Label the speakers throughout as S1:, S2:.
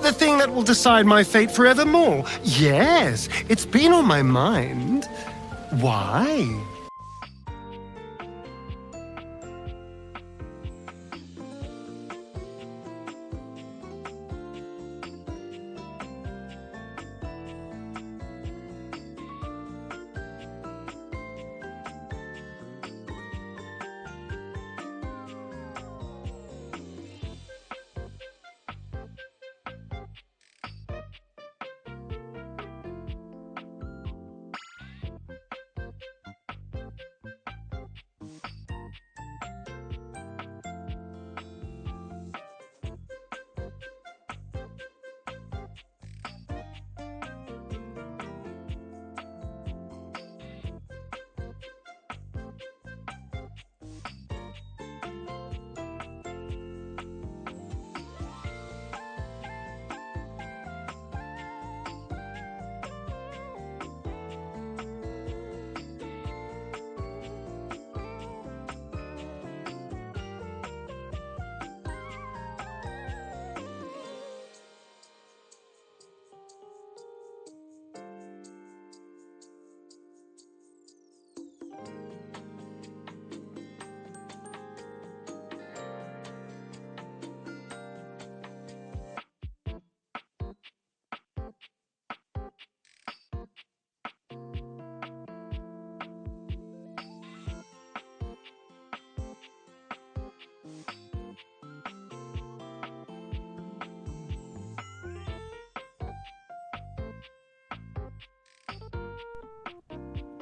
S1: The thing that will decide my fate forevermore. Yes, it's been on my mind. Why?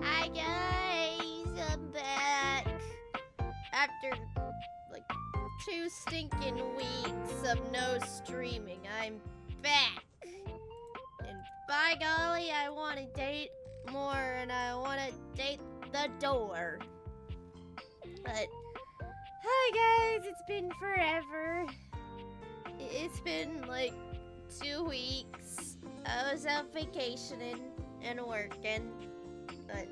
S2: Hi guys, I'm back. After like 2 stinking weeks of no streaming, I'm back. And by golly, I want to date more and I want to date the door. But, hi guys, it's been forever. It's been like 2 weeks. I was out vacationing and working. But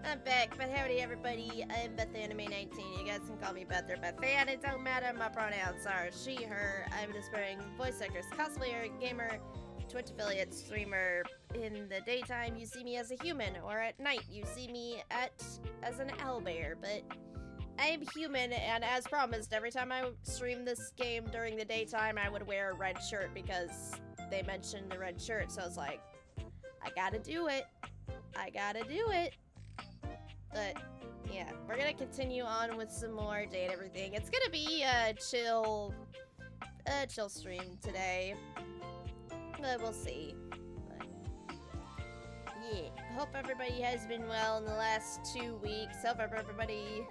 S2: I'm back, but howdy everybody, I'm BethAnime19. You guys can call me Beth or Bethan, it don't matter, my pronouns are she, her. I'm an aspiring voice actress, cosplayer, gamer, Twitch affiliate, streamer. In the daytime, you see me as a human, or at night, you see me as an owlbear, but I'm human, and as promised, every time I stream this game during the daytime, I would wear a red shirt because they mentioned the red shirt, so I was like, I gotta do it. I gotta do it. But yeah, we're gonna continue on with some more date everything. It's gonna be a chill stream today. But we'll see. But yeah, hope everybody has been well in the last 2 weeks. Hope everybody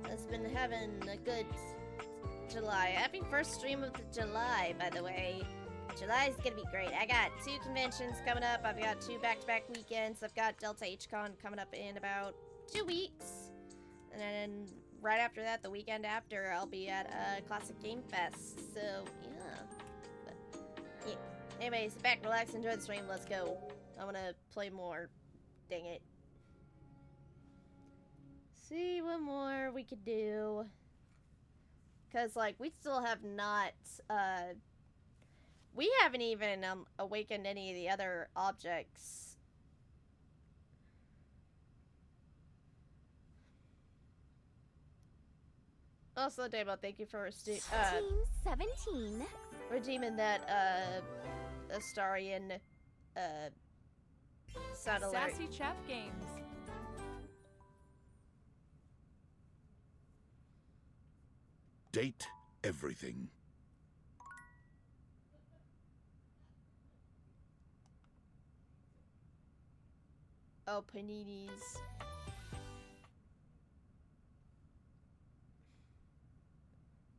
S2: has been having a good July. Happy first stream of the July, by the way. July's gonna be great. I got 2 conventions coming up. I've got 2 back-to-back weekends. I've got Delta HCon coming up in about 2 weeks. And then right after that, the weekend after, I'll be at Classic Game Fest. So, yeah. But, yeah. Anyways, sit back, relax, enjoy the stream. Let's go. I want to play more. Dang it. See what more we could do. Because, like, we still have not, we haven't even awakened any of the other objects. Also, Damo, thank you for
S3: Team 17
S2: redeeming that Astarian sound alert.
S4: Sassy Chef Games.
S5: Date everything.
S2: Oh, paninis.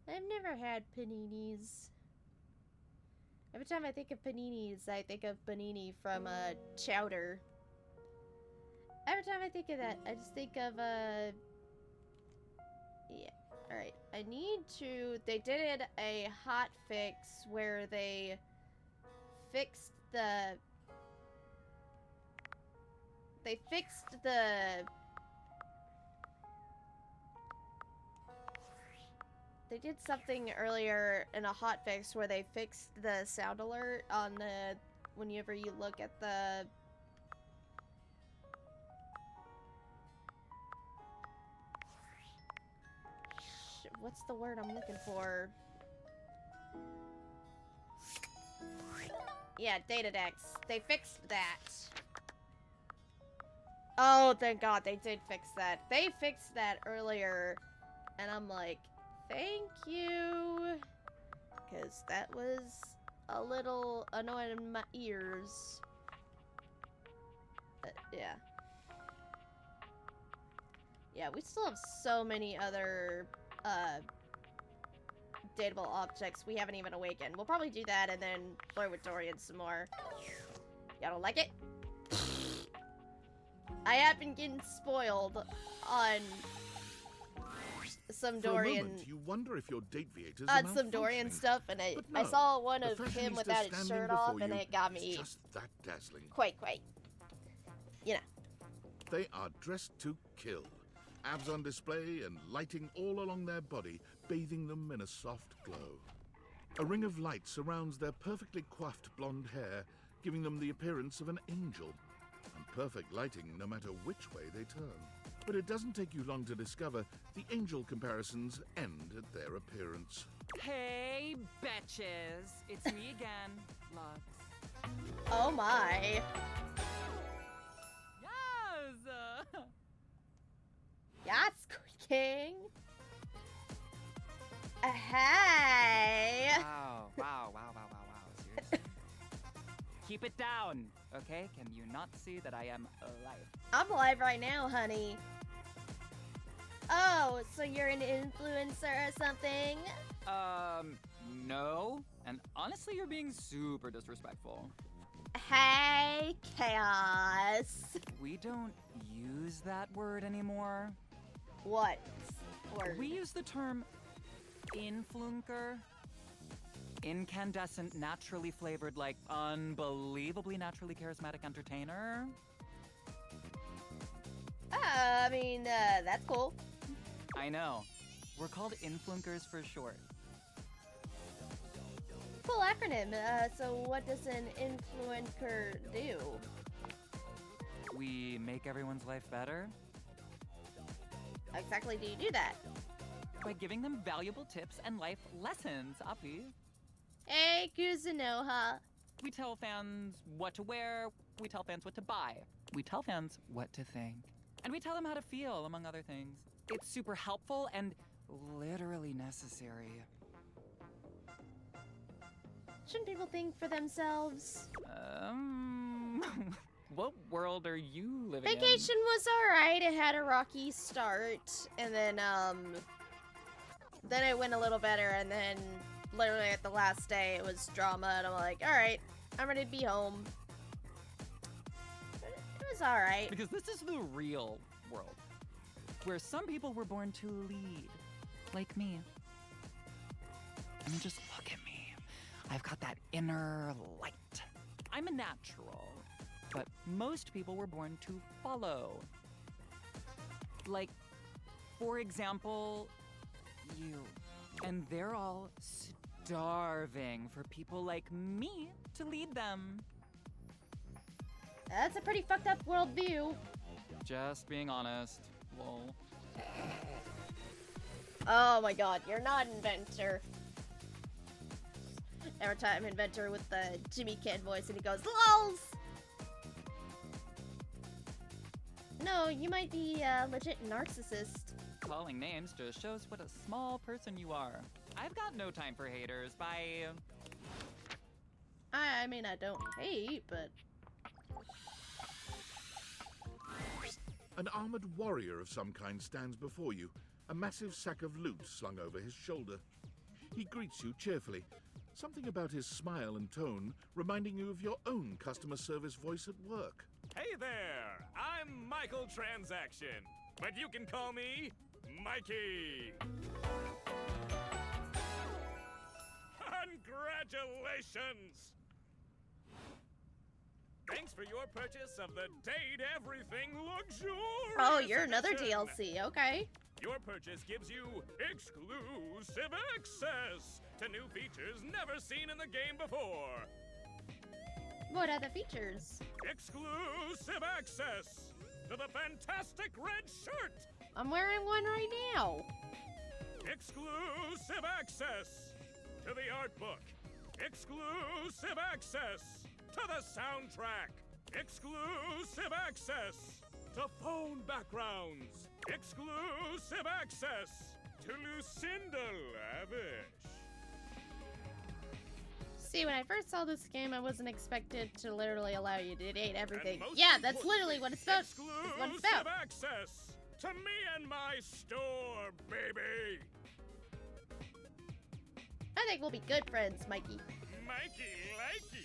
S2: I've never had paninis. Every time I think of paninis, I think of panini from Chowder. Every time I think of that, I just think of yeah. Alright, I need to... They did a hot fix where they fixed the... They fixed the... They did something earlier in a hot fix where they fixed the sound alert on the... Whenever you look at the... What's the word I'm looking for? Yeah, data decks. They fixed that. Oh, thank God they did fix that. They fixed that earlier, and I'm like, thank you. Because that was a little annoying in my ears. But, yeah. Yeah, we still have so many other, dateable objects we haven't even awakened. We'll probably do that and then play with Dorian some more. Y'all don't like it? I have been getting spoiled on some Dorian...
S4: For a moment, you wonder if your date Viators
S2: on
S4: are
S2: some Dorian
S4: malfunctioning.
S2: stuff, and
S4: But
S2: I
S4: no,
S2: saw one
S4: the
S2: of him
S4: fashionista
S2: without his
S4: standing
S2: shirt off,
S4: before
S2: and
S4: you
S2: it got
S4: is
S2: me
S4: just that dazzling.
S2: quite, you know.
S4: They are dressed to kill. Abs on display and lighting all along their body, bathing them in a soft glow. A ring of light surrounds their perfectly coiffed blonde hair, giving them the appearance of an angel. And perfect lighting no matter which way they turn. But it doesn't take you long to discover the angel comparisons end at their appearance.
S5: Hey, betches! It's me again, Lux.
S2: Oh my.
S5: Yes!
S2: Yes, King. Hey.
S5: Wow. Seriously? Keep it down, okay? Can you not see that I am alive?
S2: I'm live right now, honey. Oh, so you're an influencer or something?
S5: No. And honestly, you're being super disrespectful.
S2: Hey, Chaos.
S5: We don't use that word anymore.
S2: What word?
S5: We use the term influencer. Incandescent, naturally flavored, like unbelievably naturally charismatic entertainer.
S2: I mean, that's cool.
S5: I know. We're called influencers for short.
S2: Cool acronym. So what does an influencer do?
S5: We make everyone's life better
S2: How exactly do you do that?
S5: by giving them valuable tips and life lessons, Api.
S2: Hey, Kuzunoha.
S5: We tell fans what to wear, we tell fans what to buy, we tell fans what to think, and we tell them how to feel, among other things. It's super helpful and literally necessary.
S2: Shouldn't people think for themselves?
S5: What world are you living in?
S2: Vacation was alright. It had a rocky start, and then it went a little better, and then literally at the last day it was drama, and I'm like, alright, I'm ready to be home. But it was alright.
S5: Because this is the real world, where some people were born to lead, like me. I mean, just look at me. I've got that inner light. I'm a natural, but most people were born to follow. Like, for example, you. And they're all starving for people like me to lead them.
S2: That's a pretty fucked up worldview.
S5: Just being honest. Lol.
S2: Oh my god, you're not Inventor. Every time Inventor with the Jimmy Kid voice and he goes, LOLs! No, you might be a legit narcissist.
S5: Calling names just shows what a small person you are. I've got no time for haters. Bye.
S2: I mean, I don't hate, but...
S4: An armored warrior of some kind stands before you, a massive sack of loot slung over his shoulder. He greets you cheerfully, something about his smile and tone reminding you of your own customer service voice at work.
S6: Hey there! I'm Michael Transaction, but you can call me Mikey! Congratulations! Thanks for your purchase of the Date Everything Luxurious
S2: Oh, you're another
S6: Edition.
S2: DLC. Okay.
S6: Your purchase gives you exclusive access to new features never seen in the game before.
S2: What are the features?
S6: Exclusive access to the fantastic red shirt.
S2: I'm wearing one right now.
S6: Exclusive access to the art book. Exclusive access to the soundtrack. Exclusive access to phone backgrounds. Exclusive access to Lucinda Lavish.
S2: See, when I first saw this game, I wasn't expected to literally allow you to date everything.
S6: And most
S2: Yeah, that's literally what it's about. It's what it's
S6: Exclusive
S2: about.
S6: access to me and my store, baby.
S2: I think we'll be good friends, Mikey.
S6: Mikey likey.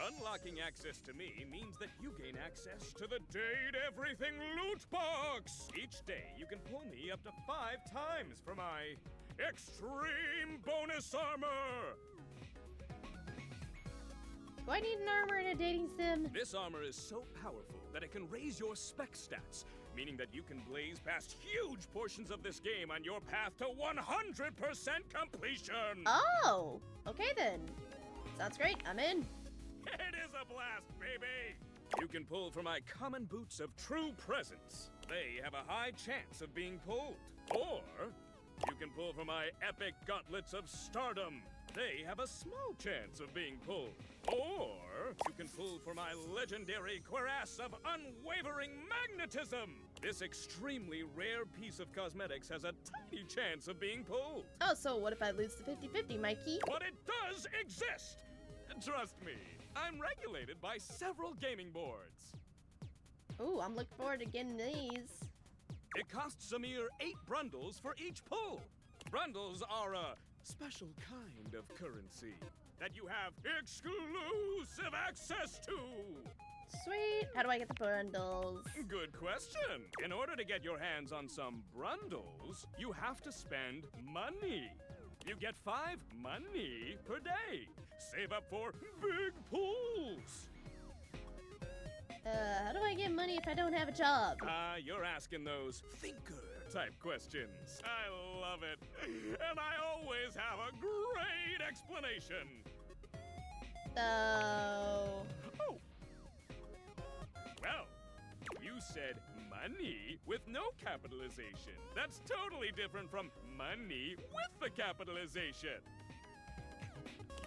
S6: Unlocking access to me means that you gain access to the Date Everything loot box. Each day, you can pull me up to 5 times for my extreme bonus armor.
S2: Do I need an armor in a dating sim?
S6: This armor is so powerful that it can raise your spec stats, meaning that you can blaze past huge portions of this game on your path to 100% completion.
S2: Oh, okay then. Sounds great. I'm in.
S6: It is a blast, baby! You can pull from my common boots of true presence. They have a high chance of being pulled. Or you can pull from my epic gauntlets of stardom. They have a small chance of being pulled. Or you can pull for my legendary cuirass of unwavering magnetism. This extremely rare piece of cosmetics has a tiny chance of being pulled.
S2: Oh, so what if I lose the 50-50, Mikey?
S6: But it does exist! Trust me, I'm regulated by several gaming boards.
S2: Ooh, I'm looking forward to getting these.
S6: It costs a mere 8 brundles for each pull. Brundles are a special kind of currency that you have exclusive access to.
S2: Sweet. How do I get the bundles?
S6: Good question. In order to get your hands on some brundles, you have to spend money. You get 5 money per day. Save up for big pulls.
S2: How do I get money if I don't have a job?
S6: You're asking those thinker-type questions. I love it. And I always have a great explanation.
S2: So...
S6: Oh. Well, you said money with no capitalization. That's totally different from money with the capitalization.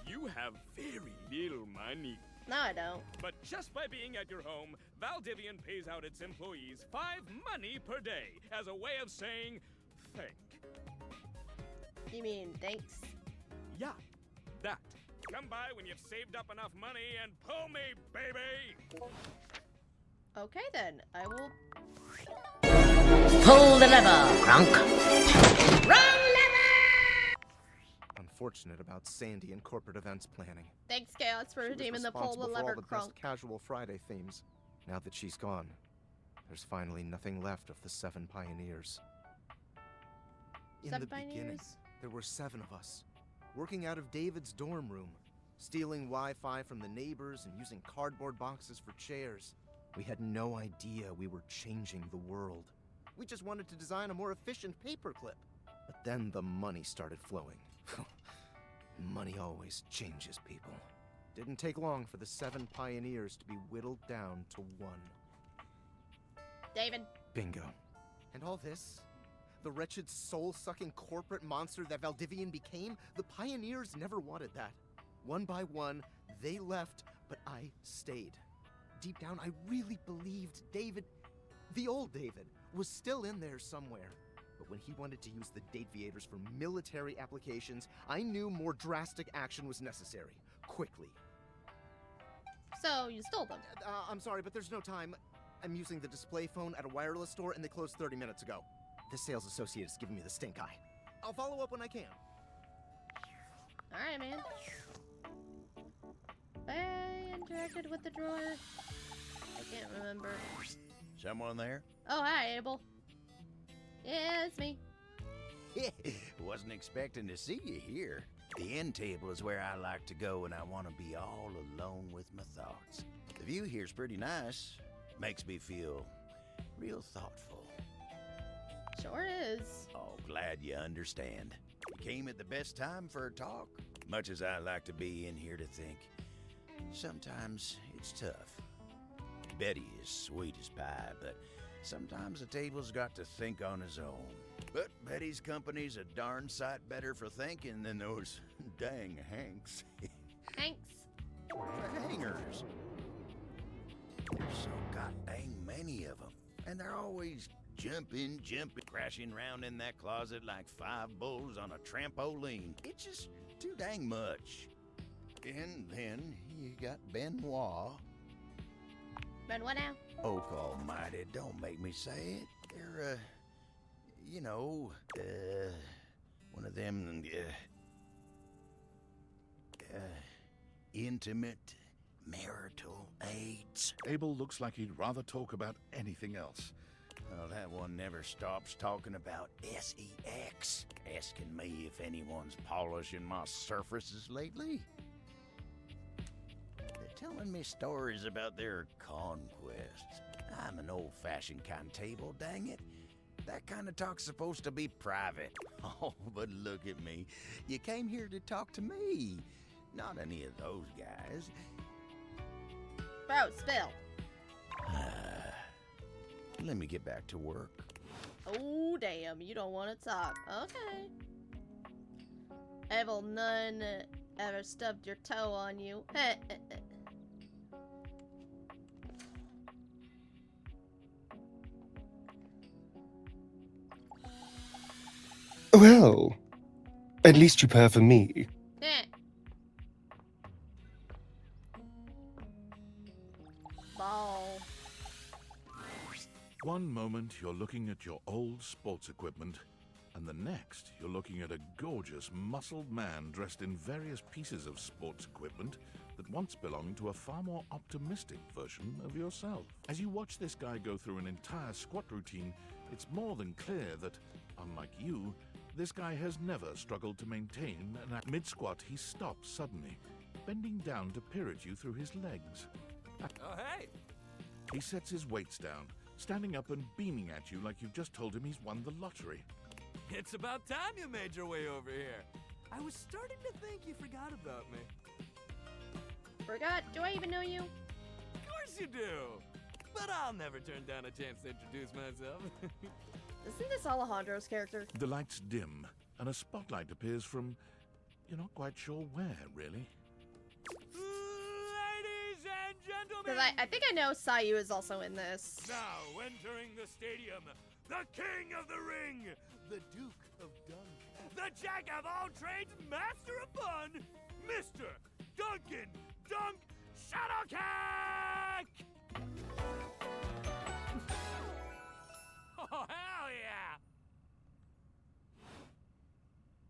S6: You have very little money.
S2: No, I don't.
S6: But just by being at your home, Valdivian pays out its employees 5 money per day as a way of saying thank.
S2: You mean thanks?
S6: Yeah, that. Come by when you've saved up enough money and pull me, baby!
S2: Okay then, I will...
S7: Pull the lever, Kronk. Run lever!
S8: Unfortunate about Sandy and corporate events planning.
S2: Thanks, Chaos, for
S8: She was
S2: redeeming the pull the
S8: responsible for all
S2: lever
S8: the
S2: crunk.
S8: best casual Friday themes. Now that she's gone, there's finally nothing left of the 7 pioneers. In
S2: 7
S8: the beginning,
S2: pioneers?
S8: there were 7 of us, working out of David's dorm room, stealing Wi-Fi from the neighbors and using cardboard boxes for chairs. We had no idea we were changing the world. We just wanted to design a more efficient paperclip. But then the money started flowing. Money always changes people. Didn't take long for the 7 pioneers to be whittled down to 1.
S2: David.
S8: Bingo. And all this? The wretched soul-sucking corporate monster that Valdivian became? The pioneers never wanted that. One by one, they left, but I stayed. Deep down, I really believed David, the old David, was still in there somewhere. But when he wanted to use the Dateviators for military applications, I knew more drastic action was necessary. Quickly.
S2: So, you stole them.
S8: I'm sorry, but there's no time. I'm using the display phone at a wireless store and they closed 30 minutes ago. This sales associate is giving me the stink eye. I'll follow up when I can.
S2: Alright, man. I interacted with the drawer. I can't remember.
S9: Someone there?
S2: Oh, hi, Abel. Yeah, it's me.
S9: Wasn't expecting to see you here. The end table is where I like to go when I want to be all alone with my thoughts. The view here's pretty nice. Makes me feel real thoughtful.
S2: Sure is.
S9: Oh, glad you understand. You came at the best time for a talk. Much as I like to be in here to think, sometimes it's tough. Betty is sweet as pie, but sometimes the table's got to think on his own. But Betty's company's a darn sight better for thinking than those dang Hanks.
S2: Thanks.
S9: Hangers. There's so goddamn many of them. And they're always jumping, crashing around in that closet like 5 bulls on a trampoline. It's just too dang much. And then you got Benoit.
S2: Ben, what now?
S9: Oak almighty, don't make me say it. They're, you know, one of them, intimate marital aids.
S4: Abel looks like he'd rather talk about anything else.
S9: Oh, that one never stops talking about sex. Asking me if anyone's polishing my surfaces lately. They're telling me stories about their conquests. I'm an old-fashioned kind of table, dang it. That kind of talk's supposed to be private. Oh, but look at me. You came here to talk to me. Not any of those guys.
S2: Bro, spill.
S9: Let me get back to work.
S2: Oh, damn. You don't want to talk. Okay. Abel, none ever stubbed your toe on you.
S1: Well, at least you purr for me.
S2: Eh. Ball.
S4: One moment you're looking at your old sports equipment, and the next you're looking at a gorgeous, muscled man dressed in various pieces of sports equipment that once belonged to a far more optimistic version of yourself. As you watch this guy go through an entire squat routine, it's more than clear that, unlike you, this guy has never struggled to maintain an mid-squat. He stops suddenly, bending down to peer at you through his legs.
S6: Oh, hey!
S4: He sets his weights down, standing up and beaming at you like you've just told him he's won the lottery.
S6: It's about time you made your way over here. I was starting to think you forgot about me.
S2: Forgot? Do I even know you?
S6: Of course you do! But I'll never turn down a chance to introduce myself.
S2: Isn't this Alejandro's character?
S4: The lights dim, and a spotlight appears from... you're not quite sure where, really.
S6: Ladies and gentlemen!
S2: Because I think I know Sayu is also in this.
S6: Now entering the stadium, the king of the ring, the Duke of Dunk, the jack of all trades, master of fun, Mr. Duncan Dunk Shuttlecock! Oh, hell yeah!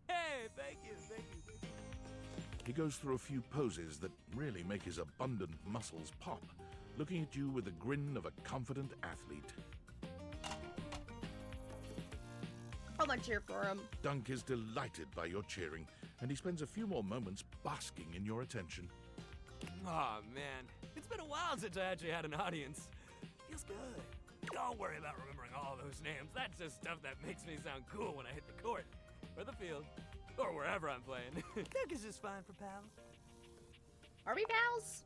S6: Hey, thank you.
S4: He goes through a few poses that really make his abundant muscles pop, looking at you with the grin of a confident athlete.
S2: I'm gonna cheer for him.
S4: Dunk is delighted by your cheering, and he spends a few more moments basking in your attention.
S6: Aw, man. It's been a while since I actually had an audience. Feels good. Don't worry about remembering all those names. That's just stuff that makes me sound cool when I hit the court, or the field, or wherever I'm playing. Dunk is just fine for pals.
S2: Are we pals?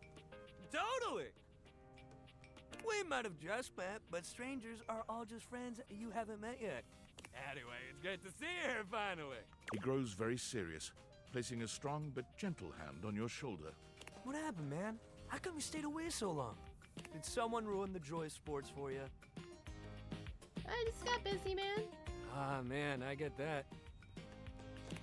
S6: Totally! We might have just met, but strangers are all just friends you haven't met yet. Anyway, it's great to see you here finally.
S4: He grows very serious, placing a strong but gentle hand on your shoulder.
S6: What happened, man? How come you stayed away so long? Did someone ruin the joy of sports for you?
S2: I just got busy, man.
S6: Ah, man, I get that.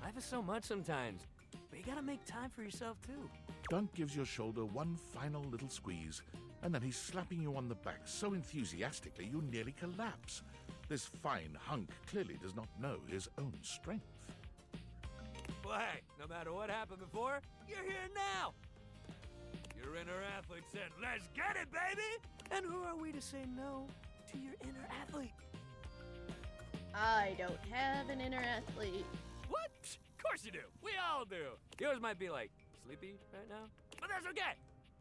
S6: Life is so much sometimes, but you gotta make time for yourself, too.
S4: Gunk gives your shoulder one final little squeeze, and then he's slapping you on the back so enthusiastically you nearly collapse. This fine hunk clearly does not know his own strength.
S10: Well, hey, no matter what happened before, you're here now. Your inner athlete said, "Let's get it, baby!" And who are we to say no to your inner athlete?
S2: I don't have an inner athlete.
S10: What? Of course you do. We all do. Yours might be like sleepy right now, but that's okay.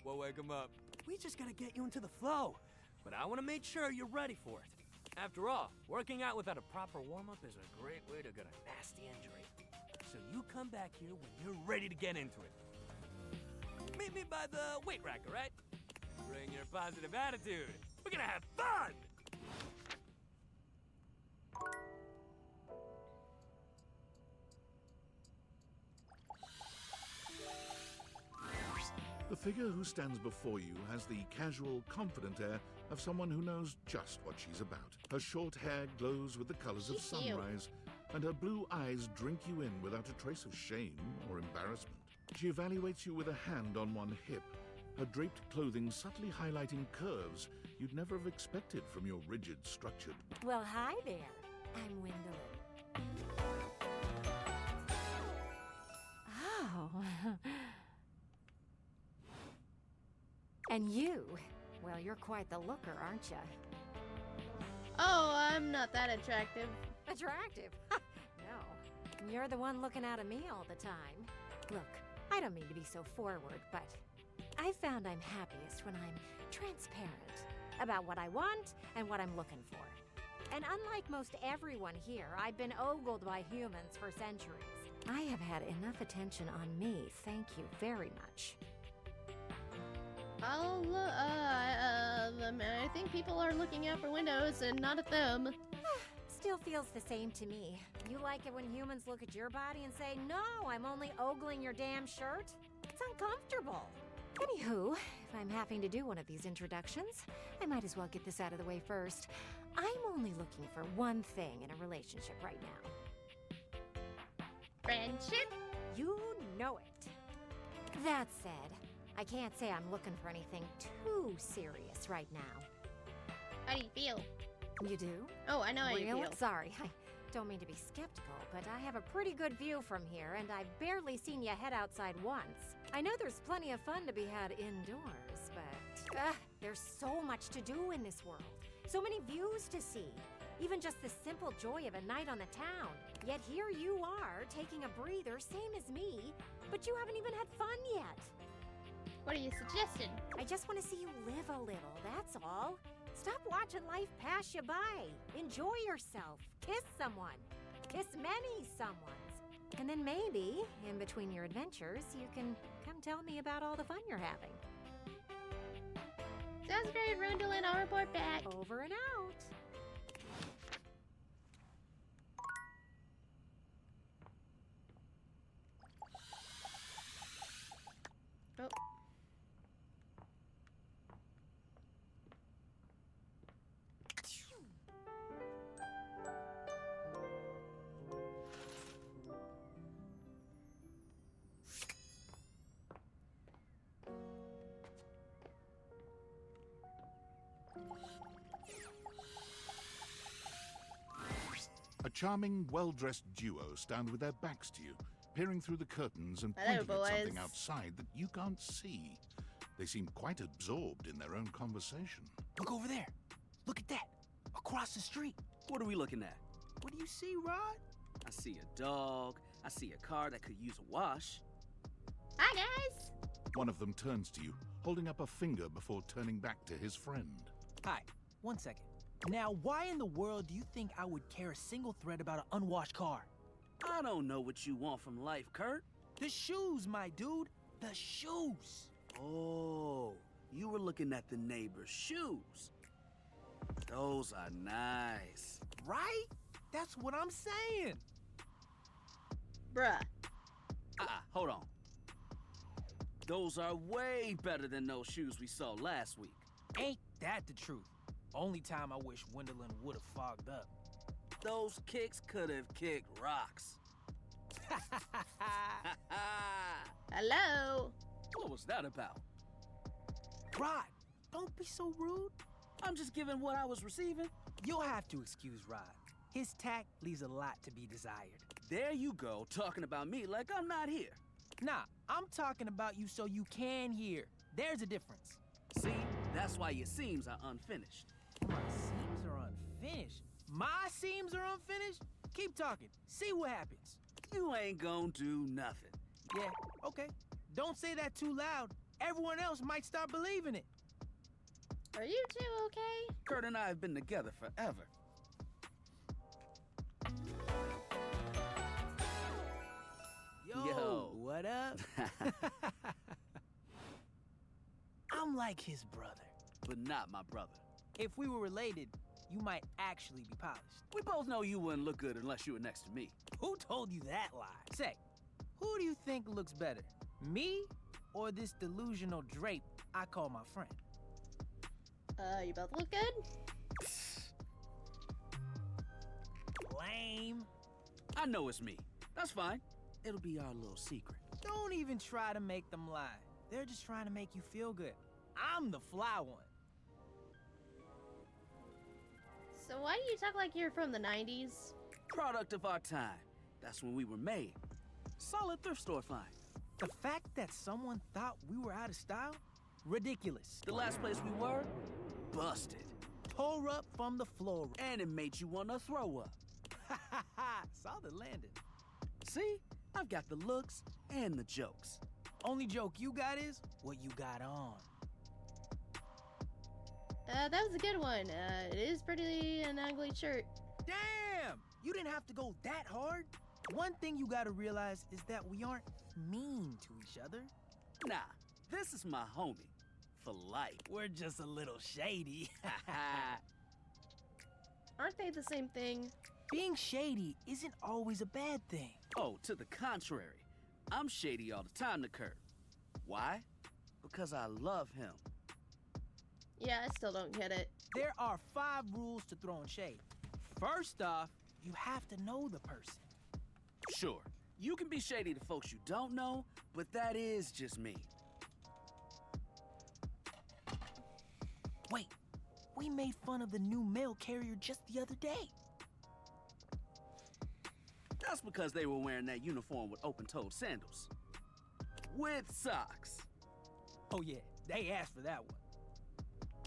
S10: We'll wake him up. We just gotta get you into the flow. But I want to make sure you're ready for it. After all, working out without a proper warm-up is a great way to get a nasty injury. So you come back here when you're ready to get into it. Meet me by the weight rack, all right? Bring your positive attitude. We're gonna have fun!
S4: The figure who stands before you has the casual, confident air of someone who knows just what she's about. Her short hair glows with the colors of
S2: She's cute.
S4: sunrise, and her blue eyes drink you in without a trace of shame or embarrassment. She evaluates you with a hand on one hip, her draped clothing subtly highlighting curves you'd never have expected from your rigid, structured.
S11: Well, hi there. I'm Gwendolyn. Oh. And you, well, you're quite the looker, aren't you?
S2: Oh, I'm not that attractive.
S11: Attractive? No. You're the one looking out at me all the time. Look, I don't mean to be so forward, but I found I'm happiest when I'm transparent about what I want and what I'm looking for. And unlike most everyone here, I've been ogled by humans for centuries. I have had enough attention on me, thank you very much.
S2: I think people are looking out for windows and not at them.
S11: Still feels the same to me. You like it when humans look at your body and say, "No, I'm only ogling your damn shirt"? It's uncomfortable. Anywho, if I'm having to do one of these introductions, I might as well get this out of the way first. I'm only looking for one thing in a relationship right now.
S2: Friendship?
S11: You know it. That said, I can't say I'm looking for anything too serious right now.
S2: How do you feel?
S11: You do?
S2: Oh, I know how you
S11: Really?
S2: feel.
S11: Sorry, I don't mean to be skeptical, but I have a pretty good view from here, and I've barely seen you head outside once. I know there's plenty of fun to be had indoors, but there's so much to do in this world. So many views to see. Even just the simple joy of a night on the town. Yet here you are, taking a breather, same as me, but you haven't even had fun yet.
S2: What are you suggesting?
S11: I just want to see you live a little, that's all. Stop watching life pass you by. Enjoy yourself. Kiss someone. Kiss many someones. And then maybe, in between your adventures, you can come tell me about all the fun you're having.
S2: Sounds great, Gwendolyn. I'll report back.
S11: Over and out.
S2: Oh.
S4: A charming, well-dressed duo stand with their backs to you, peering through the curtains and
S2: Hello,
S4: pointing at something
S2: boys.
S4: outside that you can't see. They seem quite absorbed in their own conversation.
S10: Look over there. Look at that. Across the street. What are we looking at? What do you see, Rod? I see a dog. I see a car that could use a wash.
S2: Hi, guys.
S4: One of them turns to you, holding up a finger before turning back to his friend.
S12: Hi, 1 second. Now, why in the world do you think I would care a single thread about an unwashed car?
S10: I don't know what you want from life, Kurt.
S12: The shoes, my dude. The shoes.
S10: Oh, you were looking at the neighbor's shoes. Those are nice.
S12: Right? That's what I'm saying.
S2: Bruh.
S10: Hold on. Those are way better than those shoes we saw last week.
S12: Ain't that the truth? Only time I wish Gwendolyn would have fogged up.
S10: Those kicks could have kicked rocks.
S2: Hello.
S10: What was that about?
S12: Rod, don't be so rude.
S10: I'm just giving what I was receiving.
S12: You'll have to excuse Rod. His tact leaves a lot to be desired.
S10: There you go, talking about me like I'm not here.
S12: Nah, I'm talking about you so you can hear. There's a difference.
S10: See, that's why your seams are unfinished.
S12: My seams are unfinished. My seams are unfinished? Keep talking. See what happens.
S10: You ain't gonna do nothing.
S12: Yeah, okay. Don't say that too loud. Everyone else might start believing it.
S2: Are you two okay?
S10: Kurt and I have been together forever.
S12: Yo, what up? I'm like his brother.
S10: But not my brother.
S12: If we were related, you might actually be polished.
S10: We both know you wouldn't look good unless you were next to me.
S12: Who told you that lie? Say, who do you think looks better? Me or this delusional drape I call my friend?
S2: You both look good?
S12: Lame.
S10: I know it's me. That's fine. It'll be our little secret.
S12: Don't even try to make them lie. They're just trying to make you feel good. I'm the fly one.
S2: So why do you talk like you're from the 90s?
S10: Product of our time. That's when we were made. Solid thrift store find.
S12: The fact that someone thought we were out of style? Ridiculous.
S10: The last place we were? Busted.
S12: Tore up from the floor.
S10: And it made you want to throw up.
S12: Ha ha ha! Solid landing.
S10: See? I've got the looks and the jokes.
S12: Only joke you got is what you got on.
S2: That was a good one. It is pretty an ugly shirt.
S12: Damn! You didn't have to go that hard. One thing you gotta realize is that we aren't mean to each other.
S10: Nah, this is my homie. For life.
S12: We're just a little shady.
S2: Aren't they the same thing?
S12: Being shady isn't always a bad thing.
S10: Oh, to the contrary. I'm shady all the time to Kurt. Why? Because I love him.
S2: Yeah, I still don't get it.
S12: There are 5 rules to throwing shade. First off, you have to know the person.
S10: Sure, you can be shady to folks you don't know, but that is just me.
S12: Wait, we made fun of the new mail carrier just the other day.
S10: That's because they were wearing that uniform with open-toed sandals. With socks.
S12: Oh yeah, they asked for that one.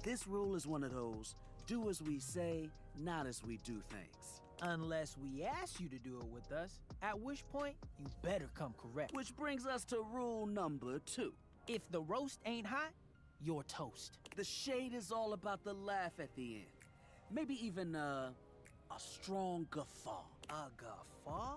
S10: This rule is one of those, do as we say, not as we do things.
S12: Unless we ask you to do it with us, at which point, you better come correct.
S10: Which brings us to rule number 2.
S12: If the roast ain't hot, you're toast.
S10: The shade is all about the laugh at the end. Maybe even, a strong guffaw.
S12: A guffaw?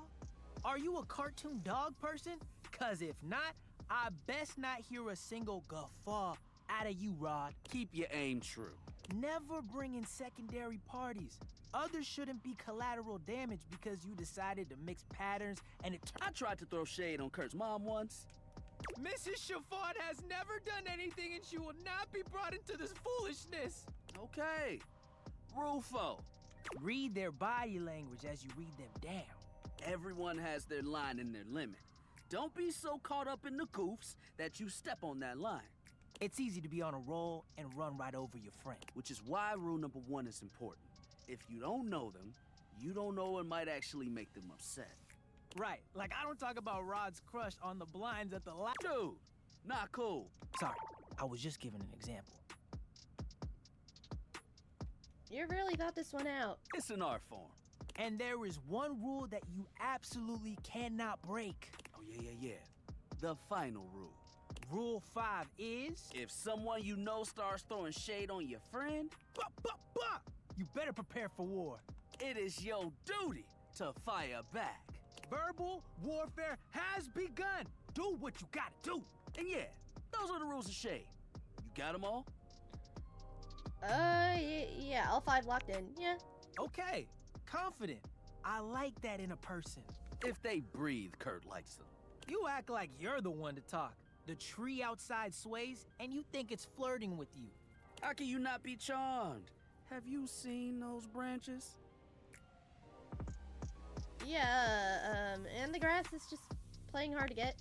S12: Are you a cartoon dog person? Cause if not, I best not hear a single guffaw out of you, Rod.
S10: Keep your aim true.
S12: Never bring in secondary parties. Others shouldn't be collateral damage because you decided to mix patterns and it
S10: I tried to throw shade on Kurt's mom once.
S12: Mrs. Shafard has never done anything and she will not be brought into this foolishness.
S10: Okay. Rule 4.
S12: Read their body language as you read them down.
S10: Everyone has their line and their limit. Don't be so caught up in the goofs that you step on that line.
S12: It's easy to be on a roll and run right over your friend.
S10: Which is why rule number 1 is important. If you don't know them, you don't know what might actually make them upset.
S12: Right, like I don't talk about Rod's crush on the blinds at the
S10: Dude, not cool.
S12: Sorry, I was just giving an example.
S2: You really thought this one out.
S10: It's an art form.
S12: And there is one rule that you absolutely cannot break.
S10: Oh, yeah. The final rule.
S12: Rule 5 is...
S10: If someone you know starts throwing shade on your friend...
S12: You better prepare for war.
S10: It is your duty to fire back.
S12: Verbal warfare has begun. Do what you gotta do.
S10: And yeah, those are the rules of shade. You got them all?
S2: Yeah, all 5 locked in, yeah.
S12: Okay, confident. I like that in a person.
S10: If they breathe, Kurt likes them.
S12: You act like you're the one to talk. The tree outside sways, and you think it's flirting with you.
S10: How can you not be charmed? Have you seen those branches?
S2: Yeah, and the grass is just playing hard to get.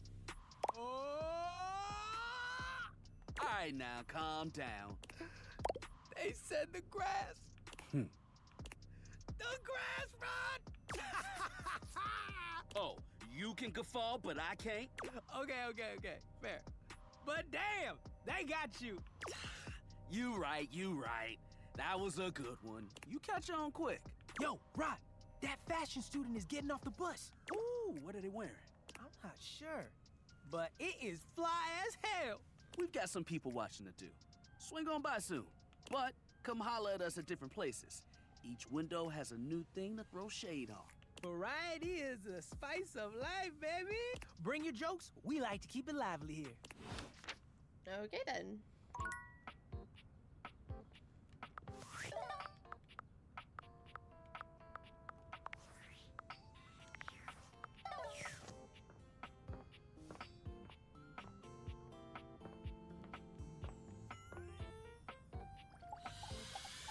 S12: Oh,
S13: right, now, calm down. They said the grass. The grass, Ron! Oh, you can guffaw, but I can't?
S10: Okay. Fair. But damn, they got you.
S13: You right. That was a good one. You catch on quick.
S12: Yo, Rod, that fashion student is getting off the bus.
S13: Ooh, what are they wearing?
S12: I'm not sure, but it is fly as hell.
S13: We've got some people watching to do. Swing on by soon. But come holler at us at different places. Each window has a new thing to throw shade on.
S12: Variety is the spice of life, baby. Bring your jokes. We like to keep it lively here.
S2: Okay then.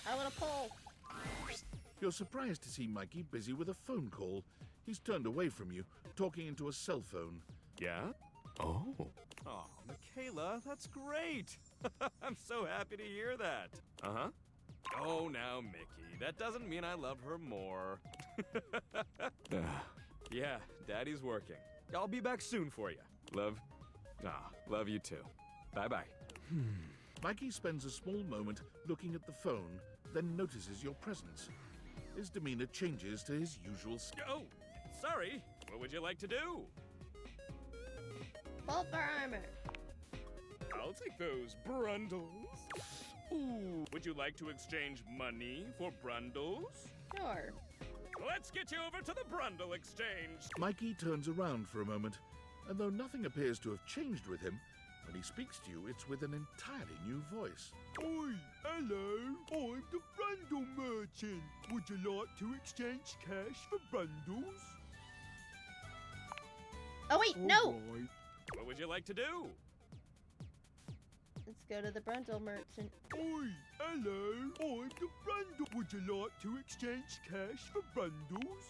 S2: I want to pull.
S4: You're surprised to see Mikey busy with a phone call. He's turned away from you, talking into a cell phone.
S6: Yeah? Oh. Oh, Michaela, that's great. I'm so happy to hear that. Uh-huh. Oh, now, Mickey, that doesn't mean I love her more. Yeah, Daddy's working. I'll be back soon for you. Love you too. Bye-bye.
S4: Mikey spends a small moment looking at the phone, then notices your presence. His demeanor changes to his usual
S6: Oh, sorry. What would you like to do?
S2: Pull for armor.
S6: I'll take those brundles. Ooh, would you like to exchange money for brundles?
S2: Sure.
S6: Let's get you over to the brundle exchange.
S4: Mikey turns around for a moment, and though nothing appears to have changed with him, when he speaks to you, it's with an entirely new voice.
S14: Oi, hello, I'm the Brundle Merchant. Would you like to exchange cash for bundles?
S2: Oh wait, no!
S14: Right.
S6: What would you like to do?
S2: Let's go to the Brundle Merchant.
S14: Oi, hello, I'm the Brundle. Would you like to exchange cash for bundles?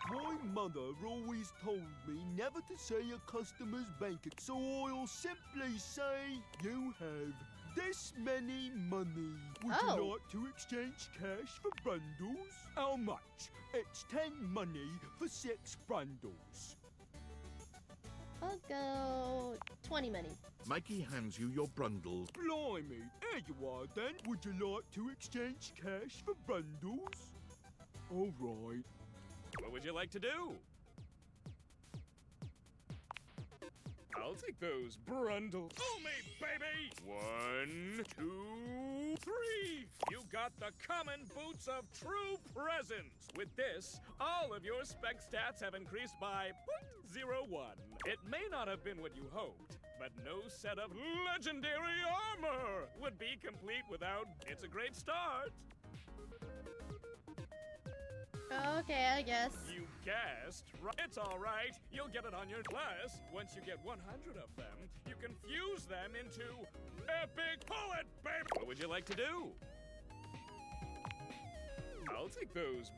S14: My mother always told me never to say a customer's bank account, so I'll simply say you have this many money. Would you like to exchange cash for bundles? How much? It's 10 money for 6 bundles.
S2: I'll go 20 money.
S4: Mikey hands you your brundles.
S14: Blimey, here you are then. Would you like to exchange cash for bundles? All right.
S6: What would you like to do? I'll take those brundles. Fool me, baby! 1, 2, 3! You got the common boots of true presence. With this, all of your spec stats have increased by 0.01. It may not have been what you hoped, but no set of legendary armor would be complete without. It's a great start.
S2: Okay, I guess.
S6: You guessed right. It's all right. You'll get it on your class. Once you get 100 of them, you can fuse them into epic bullet, baby. What would you like to do? I'll take those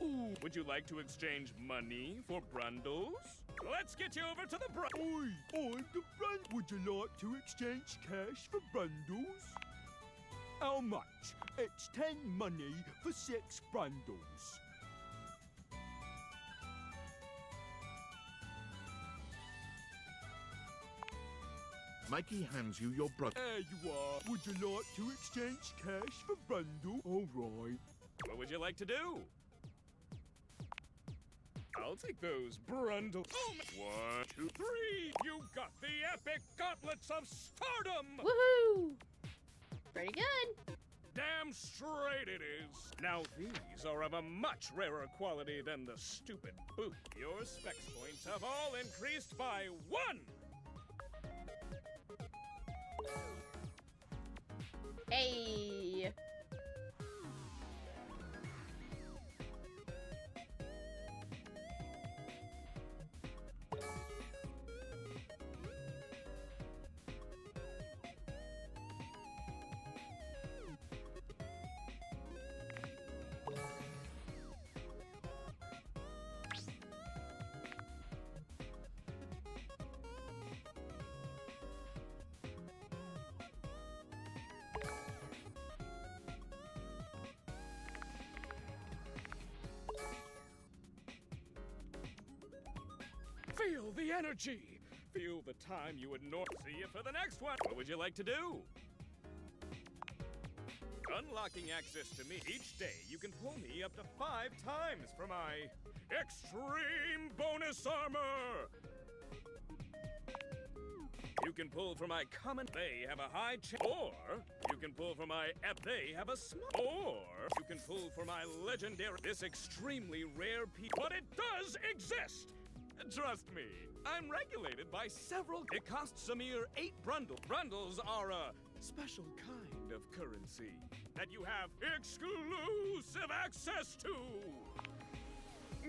S6: Ooh, would you like to exchange money for brundles? Let's get you over to the
S14: Oi, I'm the Brundle. Would you like to exchange cash for bundles? How much? It's 10 money for 6 bundles.
S4: Mikey hands you your brundle.
S14: There you are. Would you like to exchange cash for bundle? All right.
S6: What would you like to do? I'll take those brundles. 1, 2, 3! You got the epic gauntlets of stardom!
S2: Woohoo! Pretty good.
S6: Damn straight it is. Now these are of a much rarer quality than the stupid boot. Your specs points have all increased by 1!
S2: Hey!
S6: energy. Feel the time you would see you for the next one. What would you like to do? Unlocking access to me. Each day, you can pull me up to 5 times for my extreme bonus armor. You can pull for my common. They have a high chance. Or you can pull for my they have a small. Or you can pull for my legendary. This extremely rare piece. But it does exist. Trust me, I'm regulated by several. It costs a mere 8 brundles. Brundles are a special kind of currency that you have exclusive access to.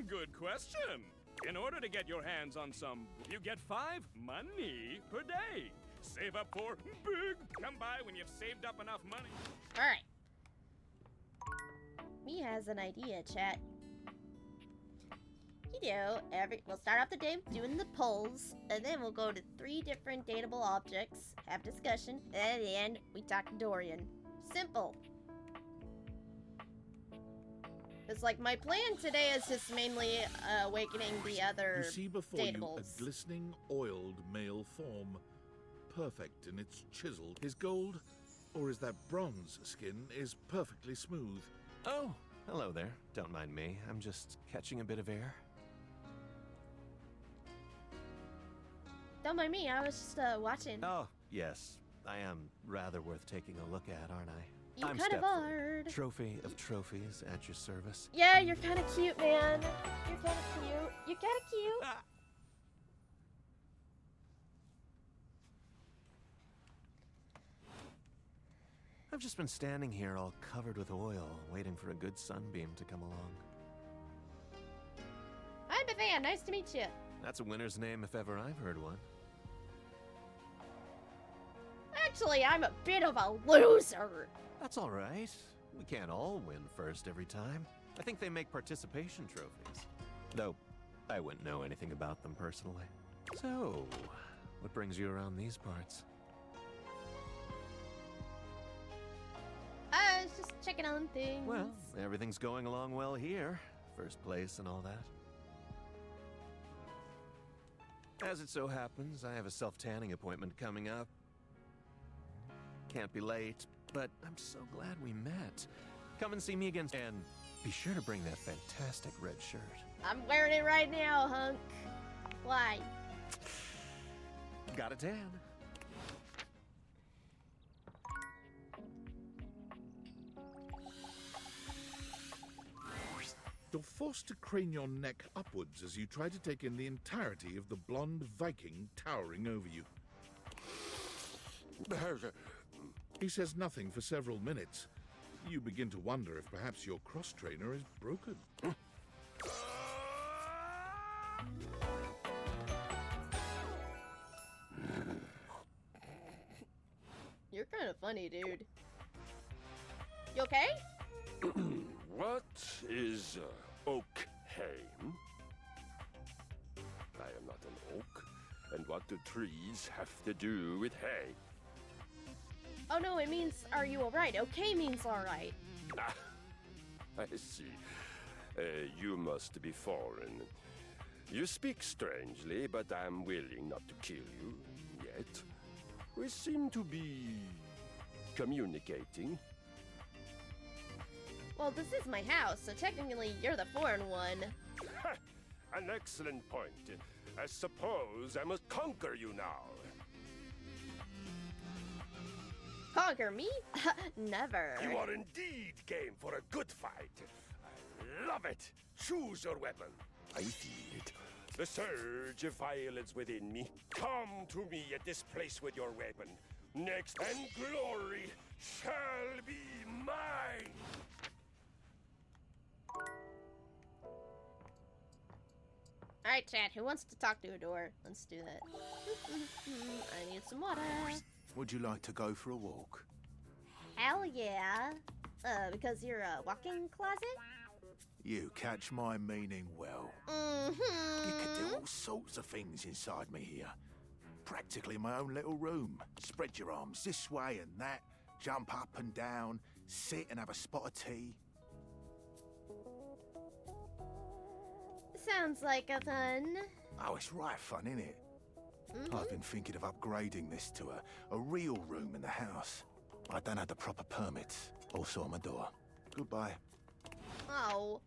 S6: Good question. In order to get your hands on some, you get 5 money per day. Save up for big. Come by when you've saved up enough money.
S2: All right. Me has an idea, chat. You know, we'll start off the day doing the polls, and then we'll go to 3 different dateable objects, have discussion, and at the end, we talk to Dorian. Simple. It's like my plan today is just mainly awakening the other
S4: You see before
S2: dateables.
S4: you a glistening, oiled male form, perfect in its chisel. His gold, or is that bronze skin, is perfectly smooth.
S15: Oh, hello there. Don't mind me. I'm just catching a bit of air.
S2: Don't mind me, I was just watching.
S15: Oh, yes. I am rather worth taking a look at, aren't I?
S2: You
S15: I'm
S2: kind of are.
S15: Trophy of trophies at your service.
S2: Yeah, you're kind of cute, man. You're kind of cute. You're kind of cute.
S15: I've just been standing here all covered with oil, waiting for a good sunbeam to come along.
S2: Hi, Bethan. Nice to meet you.
S15: That's a winner's name if ever I've heard one.
S2: Actually, I'm a bit of a loser.
S15: That's all right. We can't all win first every time. I think they make participation trophies. Though, I wouldn't know anything about them personally. So, what brings you around these parts?
S2: I was just checking on things.
S15: Well, everything's going along well here. First place and all that. As it so happens, I have a self-tanning appointment coming up. Can't be late, but I'm so glad we met. Come and see me again, and be sure to bring that fantastic red shirt.
S2: I'm wearing it right now, hunk. Why?
S15: Got a tan.
S4: You're forced to crane your neck upwards as you try to take in the entirety of the blonde Viking towering over you. He says nothing for several minutes. You begin to wonder if perhaps your cross-trainer is broken.
S2: You're kind of funny, dude. You okay?
S16: What is Oakheim? I am not an oak. And what do trees have to do with hay?
S2: Oh no, it means are you alright? Okay means alright.
S16: Ah, I see. You must be foreign. You speak strangely, but I'm willing not to kill you yet. We seem to be communicating.
S2: Well, this is my house, so technically you're the foreign one.
S16: Ha! An excellent point. I suppose I must conquer you now.
S2: Conquer me? Never.
S16: You are indeed game for a good fight. I love it. Choose your weapon. I feel it. The surge of violence within me. Come to me at this place with your weapon. Next, and glory shall be mine.
S2: Alright, chat, who wants to talk to a door? Let's do that. I need some water.
S17: Would you like to go for a walk?
S2: Hell yeah. Because you're a walk-in closet?
S17: You catch my meaning well.
S2: Mm-hmm.
S17: You could do all sorts of things inside me here. Practically my own little room. Spread your arms this way and that, jump up and down, sit and have a spot of tea.
S2: Sounds like a fun.
S17: Oh, it's right fun, innit? I've been thinking of upgrading this to a real room in the house. I don't have the proper permits. Also on my door. Goodbye.
S2: Oh.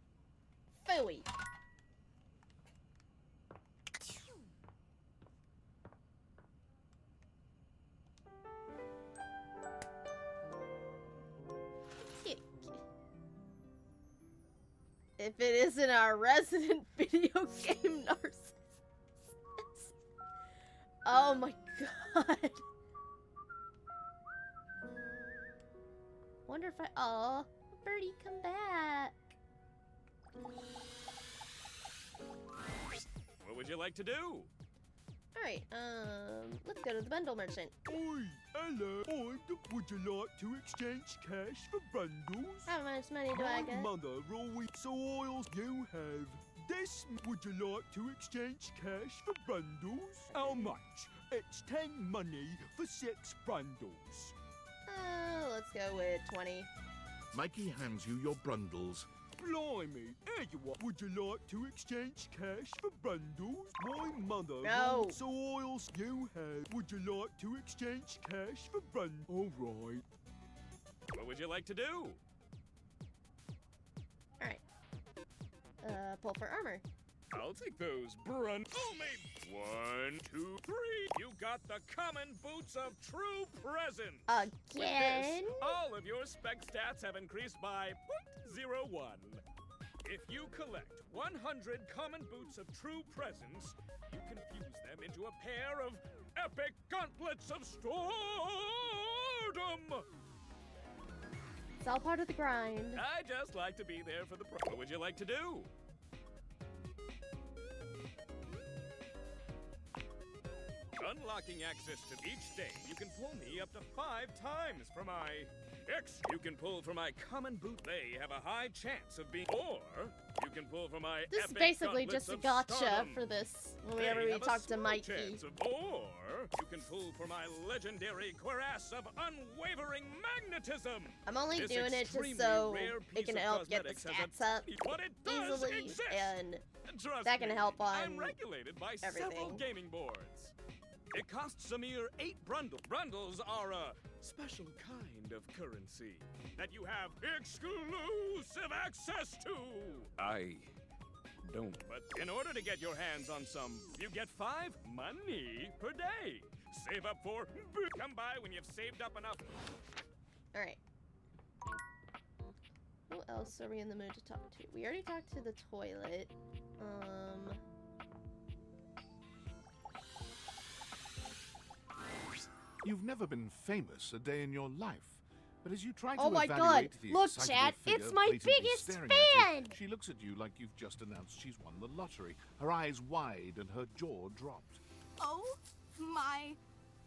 S2: Phooey. If it isn't our resident video game narcissist. Oh my god. Wonder if aw, Birdie, come back.
S6: What would you like to do?
S2: Alright, let's go to the bundle merchant.
S14: Oi, hello. Would you like to exchange cash for bundles?
S2: How much money do I get?
S14: My mother always oils you have. This, would you like to exchange cash for bundles? How much? It's 10 money for 6 bundles.
S2: Let's go with 20.
S4: Mikey hands you your brundles.
S14: Blimey, here you are. Would you like to exchange cash for bundles? My mother
S2: No.
S14: wants the oils you have. Would you like to exchange cash for bundles? All right.
S6: What would you like to do?
S2: Alright. Pull for armor.
S6: I'll take those only 1, 2, 3. You got the common boots of true presence.
S2: Again?
S6: With this, all of your spec stats have increased by 0.01. If you collect 100 common boots of true presence, you can fuse them into a pair of epic gauntlets of stardom.
S2: It's all part of the grind.
S6: I just like to be there for the pro. What would you like to do? Unlocking access to each day, you can pull me up to 5 times for my you can pull for my common boot. They have a high chance of being, or you can pull for my
S2: This is
S6: epic
S2: basically
S6: gauntlets
S2: just a
S6: of
S2: gotcha
S6: stardom.
S2: for this
S6: They
S2: whenever we
S6: have a
S2: talk to
S6: small
S2: Mikey.
S6: chance of, or you can pull for my legendary cuirass of unwavering magnetism.
S2: I'm only
S6: This
S2: doing it just
S6: extremely
S2: so
S6: rare
S2: it
S6: piece
S2: can
S6: of
S2: help get the
S6: cosmetics has
S2: stats up
S6: but it does
S2: easily,
S6: exist.
S2: and
S6: Trust
S2: that can
S6: me,
S2: help on
S6: I'm regulated by several
S2: everything.
S6: gaming boards. It costs a mere 8 brundles. Brundles are a special kind of currency that you have exclusive access to. I don't. But in order to get your hands on some, you get 5 money per day. Save up for come by when you've saved up enough.
S2: All right. Who else are we in the mood to talk to? We already talked to the toilet.
S4: You've never been famous a day in your life. But as you try to
S2: Oh my
S4: evaluate
S2: God.
S4: the
S2: Look,
S4: excitable
S2: chat,
S4: figure
S2: it's my
S4: blatantly
S2: biggest
S4: staring at
S2: fan!
S4: you, she looks at you like you've just announced she's won the lottery. Her eyes wide and her jaw dropped.
S18: Oh my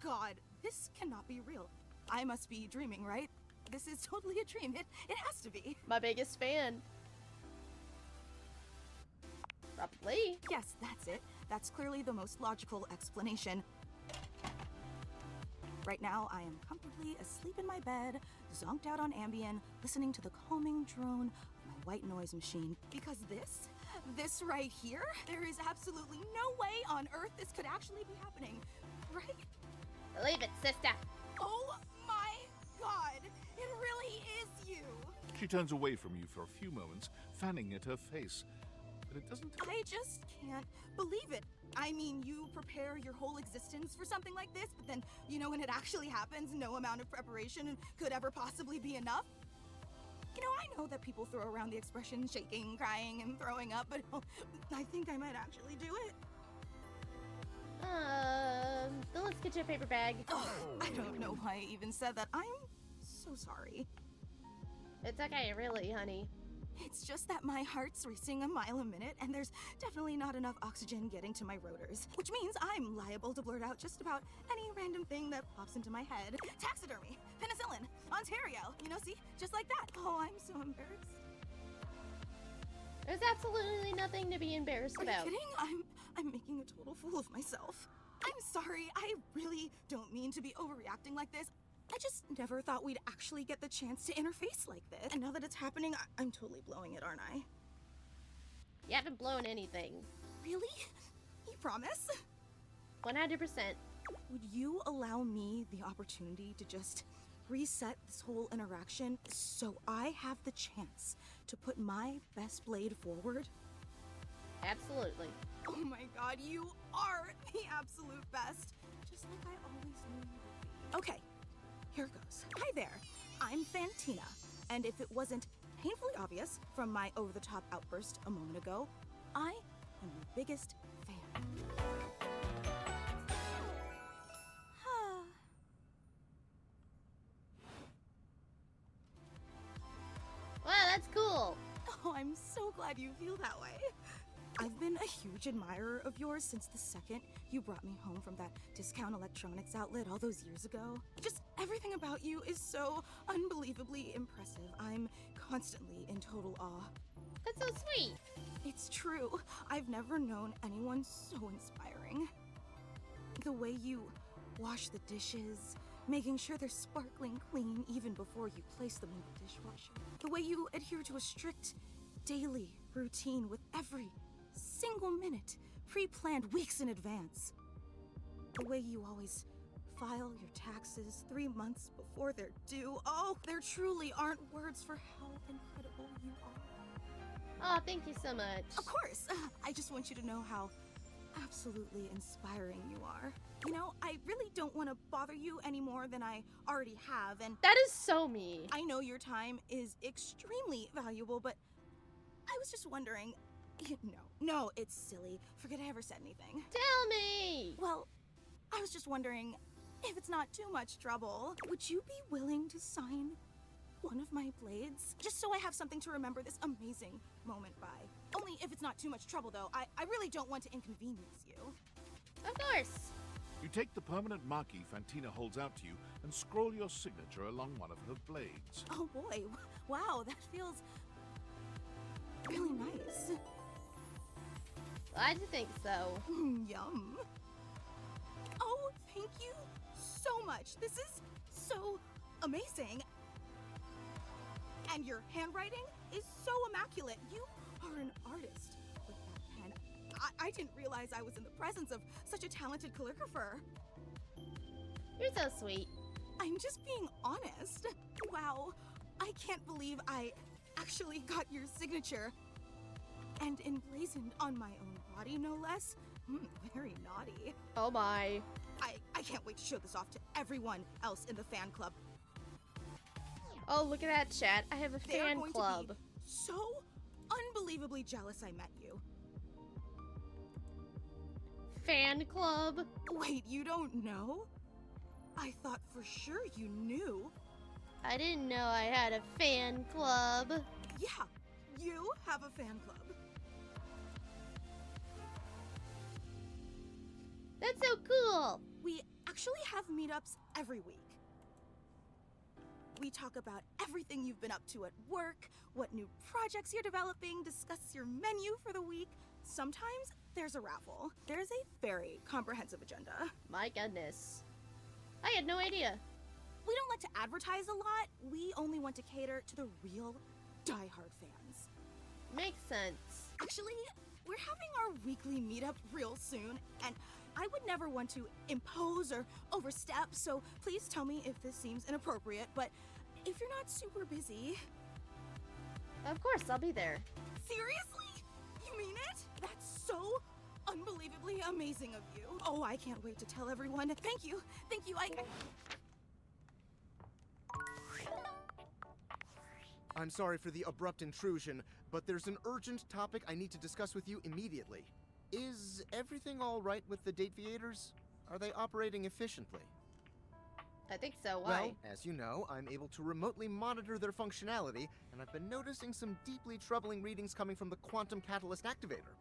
S18: god, this cannot be real. I must be dreaming, right? This is totally a dream. It has to be.
S2: My biggest fan. Probably.
S18: Yes, that's it. That's clearly the most logical explanation. Right now, I am comfortably asleep in my bed, zonked out on Ambien, listening to the calming drone of my white noise machine. Because this right here, there is absolutely no way on Earth this could actually be happening, right?
S2: Believe it, sister.
S18: Oh my god, it really is you!
S4: She turns away from you for a few moments, fanning at her face. But it doesn't...
S18: I just can't believe it. I mean, you prepare your whole existence for something like this, but then, you know, when it actually happens, no amount of preparation could ever possibly be enough. You know, I know that people throw around the expression shaking, crying, and throwing up, but I think I might actually do it.
S2: Then let's get you a paper bag.
S18: Oh, I don't know why I even said that. I'm so sorry.
S2: It's okay, really, honey.
S18: It's just that my heart's racing a mile a minute, and there's definitely not enough oxygen getting to my rotors, which means I'm liable to blurt out just about any random thing that pops into my head. Taxidermy, penicillin, Ontario, you know, see? Just like that. Oh, I'm so embarrassed.
S2: There's absolutely nothing to be embarrassed
S18: Are
S2: about.
S18: you kidding? I'm making a total fool of myself. I'm sorry, I really don't mean to be overreacting like this. I just never thought we'd actually get the chance to interface like this. And now that it's happening, I'm totally blowing it, aren't I?
S2: You haven't blown anything.
S18: Really? You promise?
S2: 100%.
S18: Would you allow me the opportunity to just reset this whole interaction so I have the chance to put my best blade forward?
S2: Absolutely.
S18: Oh my god, you are the absolute best. Just like I always knew you would be. Okay, here goes. Hi there, I'm Fantina, and if it wasn't painfully obvious from my over-the-top outburst a moment ago, I am your biggest fan.
S2: Wow, that's cool.
S18: Oh, I'm so glad you feel that way. I've been a huge admirer of yours since the second you brought me home from that discount electronics outlet all those years ago. Just everything about you is so unbelievably impressive. I'm constantly in total awe.
S2: That's so sweet.
S18: It's true. I've never known anyone so inspiring. The way you wash the dishes, making sure they're sparkling clean even before you place them in the dishwasher. The way you adhere to a strict daily routine with every single minute pre-planned weeks in advance. The way you always file your taxes 3 months before they're due. Oh, there truly aren't words for how incredible you are.
S2: Oh, thank you so much.
S18: Of course. I just want you to know how absolutely inspiring you are. You know, I really don't want to bother you any more than I already have, and
S2: that is so me.
S18: I know your time is extremely valuable, but I was just wondering. No, it's silly. Forget I ever said anything.
S2: Tell me!
S18: Well, I was just wondering if it's not too much trouble, would you be willing to sign one of my blades? Just so I have something to remember this amazing moment by. Only if it's not too much trouble, though. I really don't want to inconvenience you.
S2: Of course.
S4: You take the permanent marquee Fantina holds out to you and scroll your signature along one of her blades.
S18: Oh boy, wow, that feels really nice.
S2: I think so.
S18: Yum. Oh, thank you so much. This is so amazing. And your handwriting is so immaculate. You are an artist with that pen. I didn't realize I was in the presence of such a talented calligrapher.
S2: You're so sweet.
S18: I'm just being honest. Wow, I can't believe I actually got your signature. And emblazoned on my own body, no less. Very naughty.
S2: Oh my.
S18: I can't wait to show this off to everyone else in the fan club.
S2: Oh, look at that, chat. I have a
S18: They are
S2: fan
S18: going
S2: club.
S18: To be so unbelievably jealous I met you.
S2: Fan club?
S18: Wait, you don't know? I thought for sure you knew.
S2: I didn't know I had a fan club.
S18: Yeah, you have a fan club.
S2: That's so cool.
S18: We actually have meetups every week. We talk about everything you've been up to at work, what new projects you're developing, discuss your menu for the week. Sometimes there's a raffle. There's a very comprehensive agenda.
S2: My goodness. I had no idea.
S18: We don't like to advertise a lot. We only want to cater to the real diehard fans.
S2: Makes sense.
S18: Actually, we're having our weekly meetup real soon, and I would never want to impose or overstep, so please tell me if this seems inappropriate, but if you're not super busy...
S2: Of course, I'll be there.
S18: Seriously? You mean it? That's so unbelievably amazing of you. Oh, I can't wait to tell everyone. Thank you. Thank you.
S8: I'm sorry for the abrupt intrusion, but there's an urgent topic I need to discuss with you immediately. Is everything all right with the date theaters? Are they operating efficiently?
S2: I think so. Why?
S8: Well, as you know, I'm able to remotely monitor their functionality, and I've been noticing some deeply troubling readings coming from the Quantum Catalyst Activator.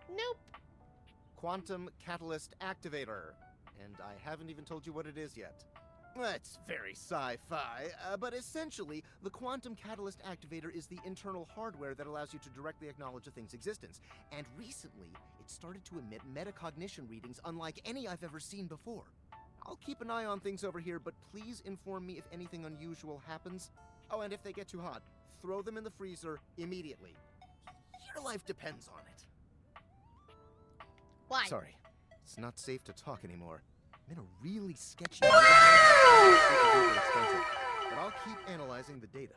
S2: Nope.
S8: Quantum Catalyst Activator. And I haven't even told you what it is yet. That's very sci-fi, but essentially, the Quantum Catalyst Activator is the internal hardware that allows you to directly acknowledge a thing's existence. And recently, it started to emit metacognition readings unlike any I've ever seen before. I'll keep an eye on things over here, but please inform me if anything unusual happens. Oh, and if they get too hot, throw them in the freezer immediately.
S18: You're
S8: Our life depends on it.
S2: Why?
S8: Sorry. It's not safe to talk anymore. I'm in a really sketchy mood. Super expensive, but I'll keep analyzing the data.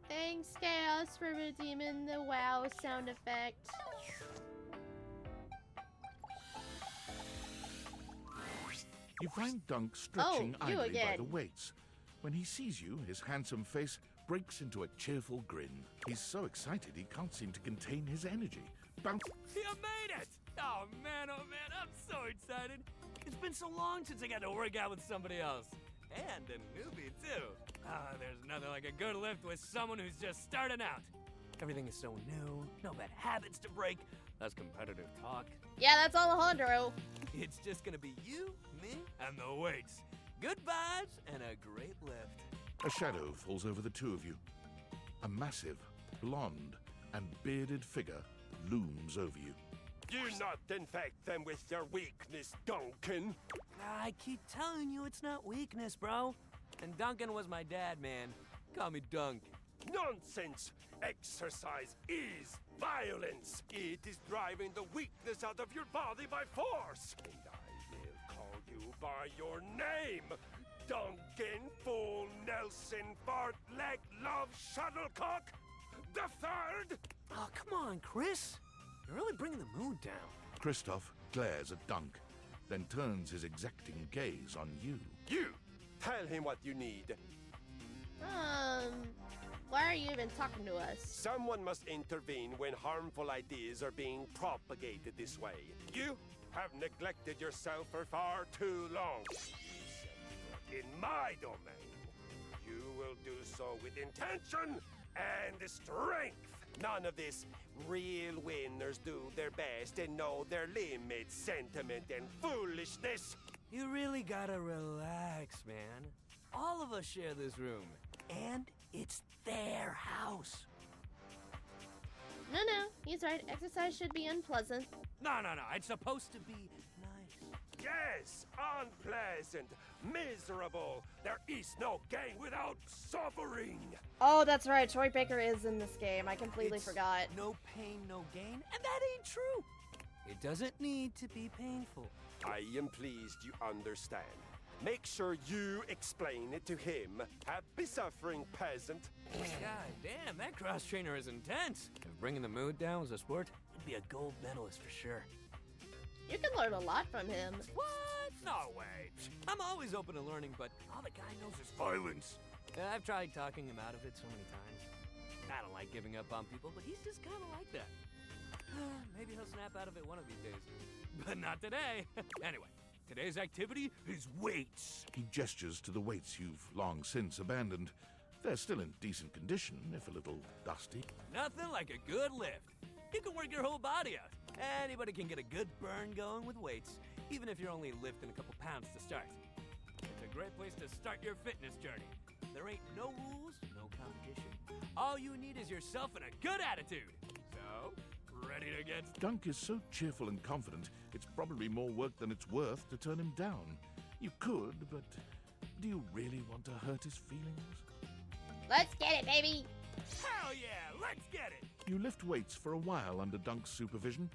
S2: Thanks, Chaos, for redeeming the WoW sound effect.
S4: You find Dunk stretching
S2: Oh, you
S4: idly by
S2: again.
S4: the weights. When he sees you, his handsome face breaks into a cheerful grin. He's so excited he can't seem to contain his energy. Bounce.
S10: You made it! Oh man, I'm so excited. It's been so long since I got to work out with somebody else. And a newbie, too. Ah, there's nothing like a good lift with someone who's just starting out. Everything is so new, no bad habits to break, less competitive talk.
S2: Yeah, that's Alejandro.
S10: It's just gonna be you, me, and the weights. Good vibes and a great lift.
S4: A shadow falls over the two of you. A massive, blonde, and bearded figure looms over you.
S16: Do not infect them with your weakness, Duncan.
S10: I keep telling you it's not weakness, bro. And Duncan was my dad, man. Call me Dunk.
S16: Nonsense! Exercise is violence. It is driving the weakness out of your body by force. And I will call you by your name. Duncan Fool Nelson Fart Leg Love Shuttlecock the Third.
S10: Oh, come on, Chris. You're really bringing the mood down.
S4: Christoph glares at Dunk, then turns his exacting gaze on you.
S16: You! Tell him what you need.
S2: Why are you even talking to us?
S16: Someone must intervene when harmful ideas are being propagated this way. You have neglected yourself for far too long. In my domain, you will do so with intention and strength. None of this real winners do their best and know their limits, sentiment, and foolishness.
S10: You really gotta relax, man. All of us share this room, and it's their house.
S2: No, he's right. Exercise should be unpleasant.
S10: No, it's supposed to be nice.
S16: Yes, unpleasant, miserable. There is no gain without suffering.
S2: Oh, that's right. Troy Baker is in this game. I completely forgot.
S10: No pain, no gain, and that ain't true. It doesn't need to be painful.
S16: I am pleased you understand. Make sure you explain it to him. Happy suffering, peasant.
S10: God damn, that cross trainer is intense. If bringing the mood down was a sport, he'd be a gold medalist for sure.
S2: You can learn a lot from him.
S10: What? No way. I'm always open to learning, but all the guy knows is violence. I've tried talking him out of it so many times. I don't like giving up on people, but he's just kind of like that. Maybe he'll snap out of it one of these days. But not today. Anyway, today's activity is weights.
S4: He gestures to the weights you've long since abandoned. They're still in decent condition, if a little dusty.
S10: Nothing like a good lift. You can work your whole body out. Anybody can get a good burn going with weights, even if you're only lifting a couple pounds to start. It's a great place to start your fitness journey. There ain't no rules, no competition. All you need is yourself and a good attitude. So, ready to get...
S4: Dunk is so cheerful and confident, it's probably more work than it's worth to turn him down. You could, but do you really want to hurt his feelings?
S2: Let's get it, baby!
S10: Hell yeah, let's get it!
S4: You lift weights for a while under Dunk's supervision.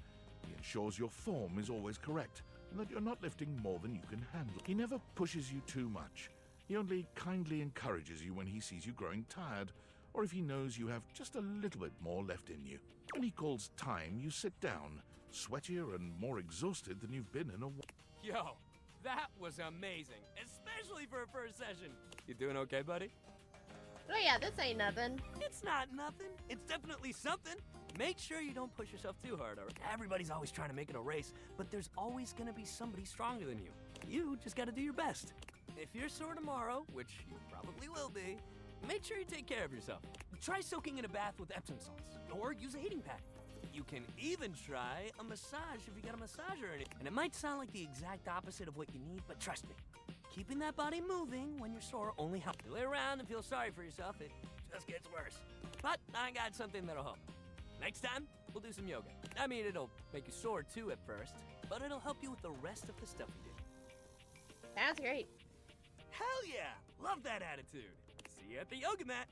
S4: He ensures your form is always correct, and that you're not lifting more than you can handle. He never pushes you too much. He only kindly encourages you when he sees you growing tired, or if he knows you have just a little bit more left in you. When he calls time, you sit down, sweatier and more exhausted than you've been in a while.
S10: Yo, that was amazing, especially for a first session. You doing okay, buddy?
S2: Oh yeah, this ain't nothing.
S10: It's not nothing. It's definitely something. Make sure you don't push yourself too hard. Everybody's always trying to make it a race, but there's always gonna be somebody stronger than you. You just gotta do your best. If you're sore tomorrow, which you probably will be, make sure you take care of yourself. Try soaking in a bath with Epsom salts, or use a heating pad. You can even try a massage if you got a massager in it. And it might sound like the exact opposite of what you need, but trust me, keeping that body moving when you're sore only helps. You lay around and feel sorry for yourself, it just gets worse. But I got something that'll help. Next time, we'll do some yoga. I mean, it'll make you sore too at first, but it'll help you with the rest of the stuff you did.
S2: That's great.
S10: Hell yeah! Love that attitude. See you at the yoga mat.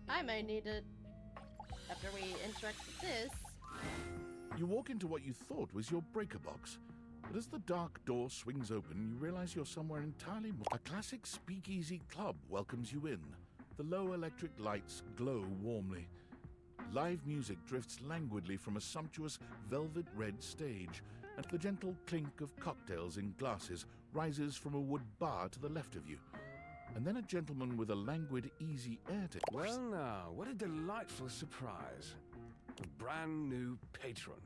S2: I might need to, after we interact with this.
S4: You walk into what you thought was your breaker box. But as the dark door swings open, you realize you're somewhere entirely more. A classic speakeasy club welcomes you in. The low electric lights glow warmly. Live music drifts languidly from a sumptuous velvet red stage, and the gentle clink of cocktails in glasses rises from a wood bar to the left of you. And then a gentleman with a languid, easy air to...
S19: Well now, what a delightful surprise. A brand new patron.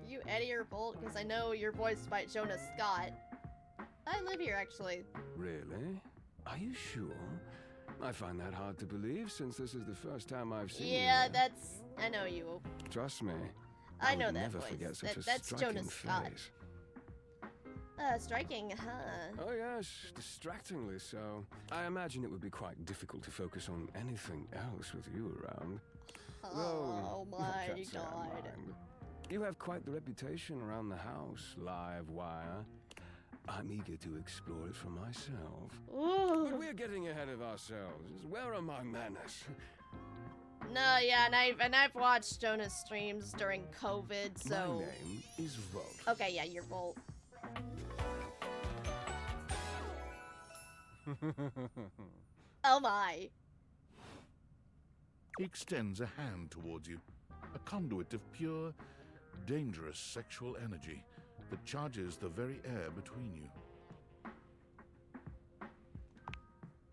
S2: You Eddie or Bolt? Because I know you're voiced by Jonah Scott. I live here, actually.
S19: Really? Are you sure? I find that hard to believe since this is the first time I've seen you.
S2: Yeah, that's... I know you.
S19: Trust me.
S2: I know
S19: would
S2: that
S19: never
S2: voice.
S19: forget such a
S2: That's
S19: striking
S2: Jonah Scott.
S19: face.
S2: Striking, huh?
S19: Oh yes, distractingly so. I imagine it would be quite difficult to focus on anything else with you around.
S2: Oh my
S19: can't say I
S2: god.
S19: mind. You have quite the reputation around the house, live wire. I'm eager to explore it for myself.
S2: Ooh.
S19: But we're getting ahead of ourselves. Where are my manners?
S2: No, yeah, and I've watched Jonah's streams during COVID, so...
S19: My name is Volt.
S2: Okay, yeah, you're Volt. Oh my.
S4: He extends a hand towards you, a conduit of pure, dangerous sexual energy that charges the very air between you.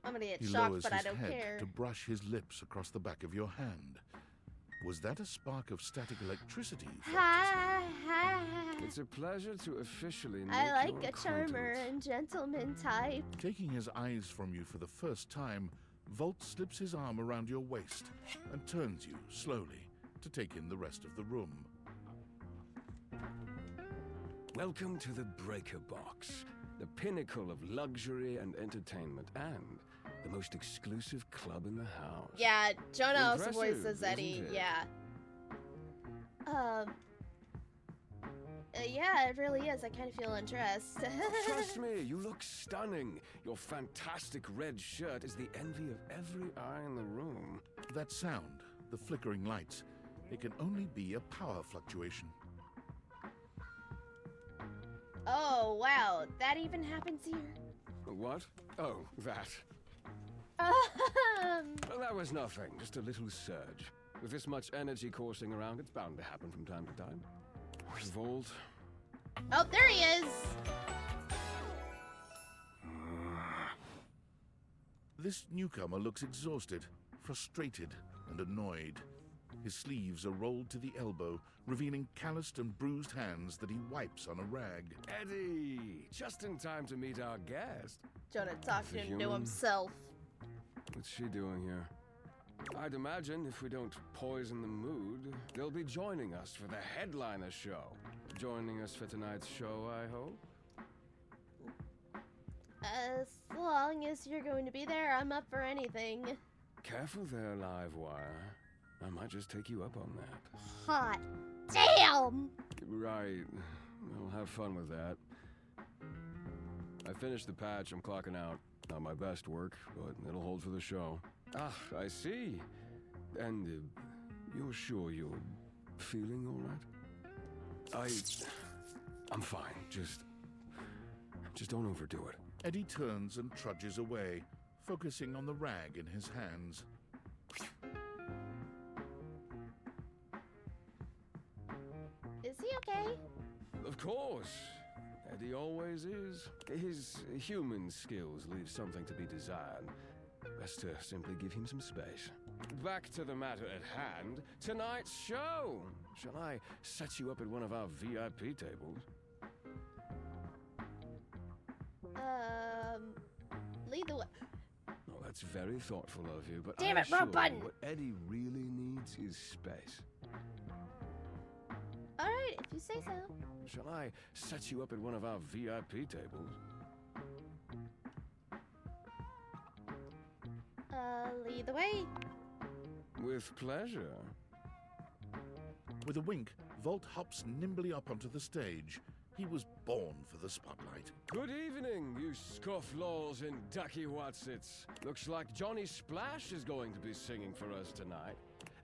S2: I'm gonna get
S4: He
S2: shocked,
S4: lowers
S2: but I
S4: his
S2: don't
S4: head
S2: care.
S4: to brush his lips across the back of your hand. Was that a spark of static electricity?
S2: Ha, ha.
S19: It's a pleasure to officially make
S2: I like
S19: your
S2: a charmer and gentleman type.
S4: Taking his eyes from you for the first time, Volt slips his arm around your waist and turns you, slowly, to take in the rest of the room.
S19: Welcome to the Breaker Box, the pinnacle of luxury and entertainment, and the most exclusive club in the house.
S2: Yeah, Jonah also
S19: Impressive,
S2: voices Eddie,
S19: isn't it?
S2: yeah. Yeah, it really is. I kind of feel interest.
S19: Trust me, you look stunning. Your fantastic red shirt is the envy of every eye in the room.
S4: That sound, the flickering lights, it can only be a power fluctuation.
S2: Oh, wow. That even happens here?
S19: What? Oh, that. Well, that was nothing. Just a little surge. With this much energy coursing around, it's bound to happen from time to time. Volt.
S2: Oh, there he is!
S4: This newcomer looks exhausted, frustrated, and annoyed. His sleeves are rolled to the elbow, revealing calloused and bruised hands that he wipes on a rag.
S19: Eddie! Just in time to meet our guest.
S2: Jonah talking
S19: The
S2: to
S19: human?
S2: himself.
S19: What's she doing here? I'd imagine if we don't poison the mood, they'll be joining us for the headliner show. Joining us for tonight's show, I hope?
S2: As long as you're going to be there, I'm up for anything.
S19: Careful there, Livewire. I might just take you up on that.
S2: Hot damn!
S19: Right. I'll have fun with that. I finished the patch, I'm clocking out. Not my best work, but it'll hold for the show. Ah, I see. And you're sure you're feeling all right? I'm fine. Just don't overdo it.
S4: Eddie turns and trudges away, focusing on the rag in his hands.
S2: Is he okay?
S19: Of course. Eddie always is. His human skills leave something to be desired. Best to simply give him some space. Back to the matter at hand. Tonight's show! Shall I set you up at one of our VIP tables?
S2: Lead the way.
S19: Oh, that's very thoughtful of you, but
S2: Damn
S19: I
S2: it, wrong
S19: assure you
S2: button.
S19: what Eddie really needs is space.
S2: Alright, if you say so.
S19: Shall I set you up at one of our VIP tables?
S2: Lead the way.
S19: With pleasure.
S4: With a wink, Volt hops nimbly up onto the stage. He was born for the spotlight.
S19: Good evening, you scofflaws and ducky watsits. Looks like Johnny Splash is going to be singing for us tonight.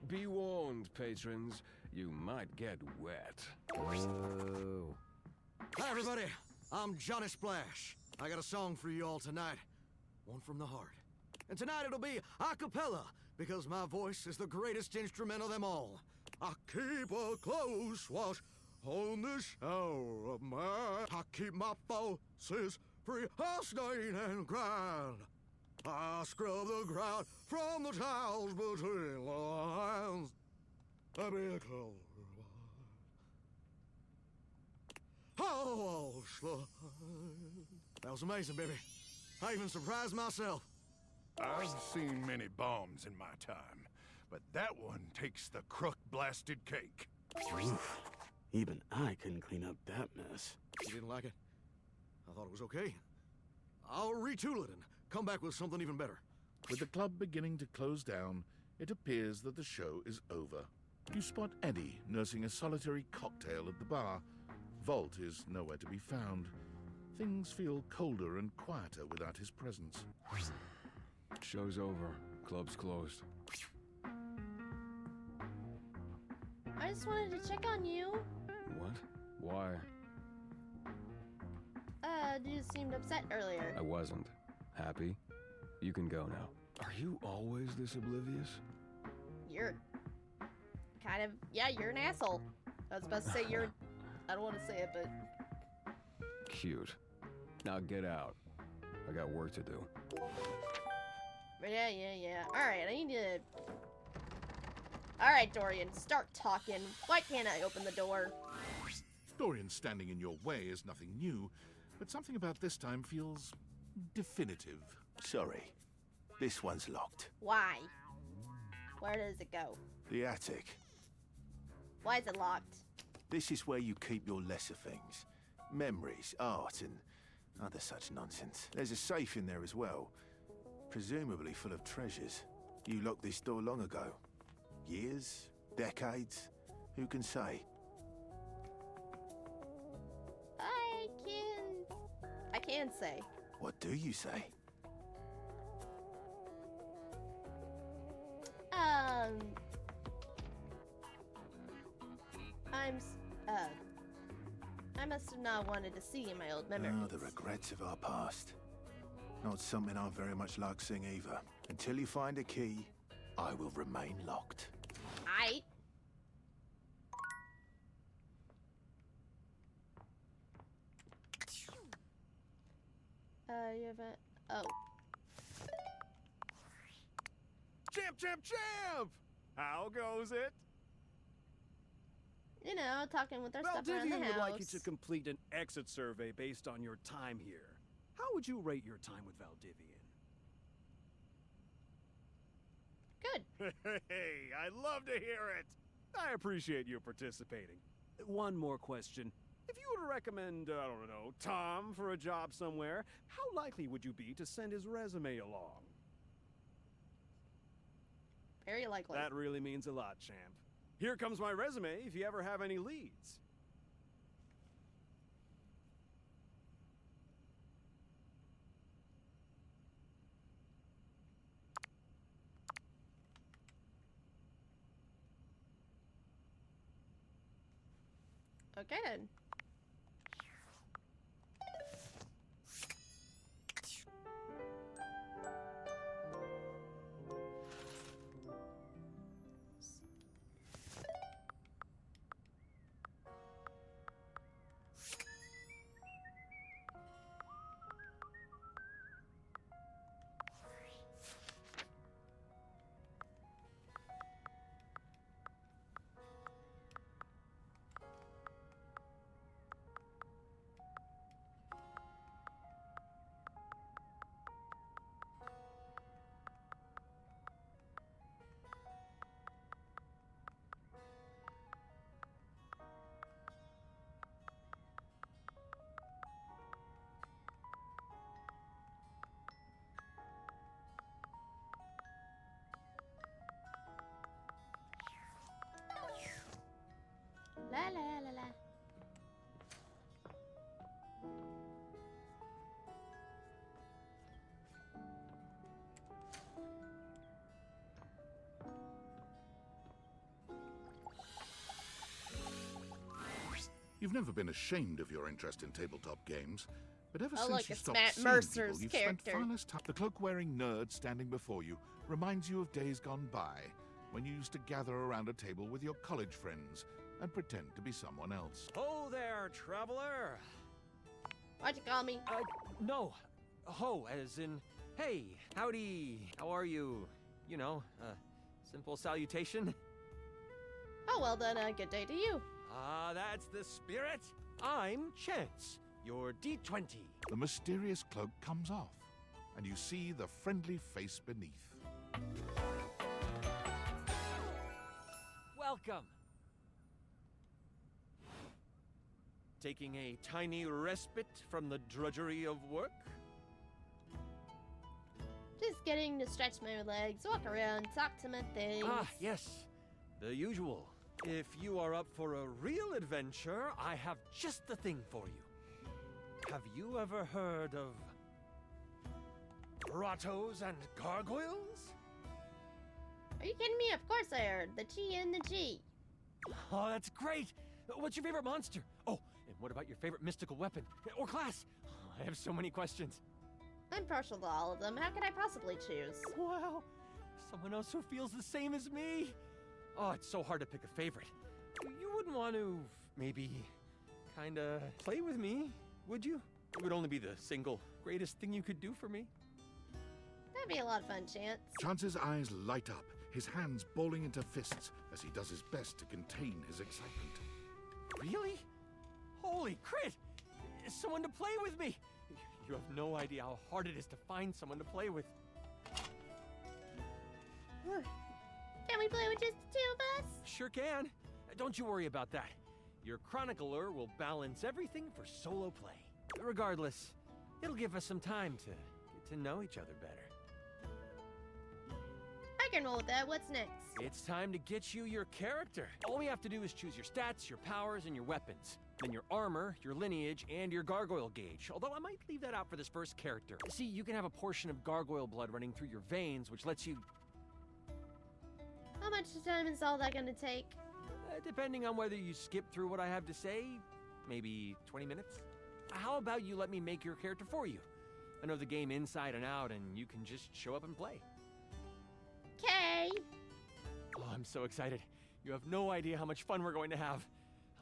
S19: Be warned, patrons, you might get wet.
S20: Whoa. Hi, everybody. I'm Johnny Splash. I got a song for you all tonight. One from the heart. And tonight it'll be a cappella, because my voice is the greatest instrument of them all. I keep a close watch on the shower of mine. I keep my forces free of stain and grind. I scrub the ground from the tiles between the lines. I be a closer. Oh, slide. That was amazing, baby. I even surprised myself.
S17: I've seen many bombs in my time, but that one takes the crook-blasted cake.
S20: Oof. Even I couldn't clean up that mess. You didn't like it? I thought it was okay. I'll retool it and come back with something even better.
S4: With the club beginning to close down, it appears that the show is over. You spot Eddie nursing a solitary cocktail at the bar. Volt is nowhere to be found. Things feel colder and quieter without his presence.
S19: Show's over. Club's closed.
S2: I just wanted to check on you.
S19: What? Why?
S2: You seemed upset earlier.
S19: I wasn't. Happy? You can go now. Are you always this oblivious?
S2: You're kind of, yeah, you're an asshole. I was about to say you're, I don't want to say it, but...
S19: Cute. Now get out. I got work to do.
S2: Yeah. Alright, I need to... Alright, Dorian, start talking. Why can't I open the door?
S4: Dorian standing in your way is nothing new, but something about this time feels definitive.
S17: Sorry, this one's locked.
S2: Why? Where does it go?
S17: The attic.
S2: Why is it locked?
S17: This is where you keep your lesser things. Memories, art, and other such nonsense. There's a safe in there as well, presumably full of treasures. You locked this door long ago. Years? Decades? Who can say?
S2: I can say.
S17: What do you say?
S2: I must have not wanted to see my old memories.
S17: Oh, the regrets of our past. Not something I very much like seeing either. Until you find a key, I will remain locked.
S2: You haven't... Oh.
S21: Champ! How goes it?
S2: You know, talking with our stuff around the
S21: Valdivian
S2: house.
S21: would like you to complete an exit survey based on your time here. How would you rate your time with Valdivian?
S2: Good.
S21: Hey, I love to hear it. I appreciate you participating. One more question. If you were to recommend, I don't know, Tom for a job somewhere, how likely would you be to send his resume along?
S2: Very likely.
S21: That really means a lot, champ. Here comes my resume if you ever have any leads.
S2: Okay then.
S4: You've never been ashamed of your interest in tabletop games, but ever
S2: Oh,
S4: since
S2: look,
S4: you
S2: it's
S4: stopped
S2: Matt
S4: seeing
S2: Mercer's
S4: people, you've
S2: character.
S4: spent far less time. The cloak-wearing nerd standing before you reminds you of days gone by, when you used to gather around a table with your college friends and pretend to be someone else.
S10: Oh there, traveler.
S2: Why'd you call me?
S10: No. Ho, as in, hey, howdy, how are you? You know, simple salutation.
S2: Oh, well then, good day to you.
S10: Ah, that's the spirit. I'm Chance, your D20.
S4: The mysterious cloak comes off, and you see the friendly face beneath.
S10: Welcome. Taking a tiny respite from the drudgery of work?
S2: Just getting to stretch my legs, walk around, talk to my things.
S10: Ah, yes. The usual. If you are up for a real adventure, I have just the thing for you. Have you ever heard of grottos and gargoyles?
S2: Are you kidding me? Of course I heard. The G and the G.
S10: Oh, that's great. What's your favorite monster? Oh, and what about your favorite mystical weapon? Or class? I have so many questions.
S2: I'm partial to all of them. How could I possibly choose?
S10: Wow. Someone else who feels the same as me. Oh, it's so hard to pick a favorite. You wouldn't want to, maybe, kinda play with me, would you? It would only be the single greatest thing you could do for me.
S2: That'd be a lot of fun, Chance.
S4: Chance's eyes light up, his hands balling into fists as he does his best to contain his excitement.
S10: Really? Holy crit! Someone to play with me! You have no idea how hard it is to find someone to play with.
S2: Can we play with just the two of us?
S10: Sure can. Don't you worry about that. Your chronicler will balance everything for solo play. Regardless, it'll give us some time to get to know each other better.
S2: I can roll with that. What's next?
S10: It's time to get you your character. All we have to do is choose your stats, your powers, and your weapons. Then your armor, your lineage, and your gargoyle gauge. Although I might leave that out for this first character. See, you can have a portion of gargoyle blood running through your veins, which lets you...
S2: How much time is all that gonna take?
S10: Depending on whether you skip through what I have to say, maybe 20 minutes. How about you let me make your character for you? I know the game inside and out, and you can just show up and play.
S2: Okay.
S10: Oh, I'm so excited. You have no idea how much fun we're going to have.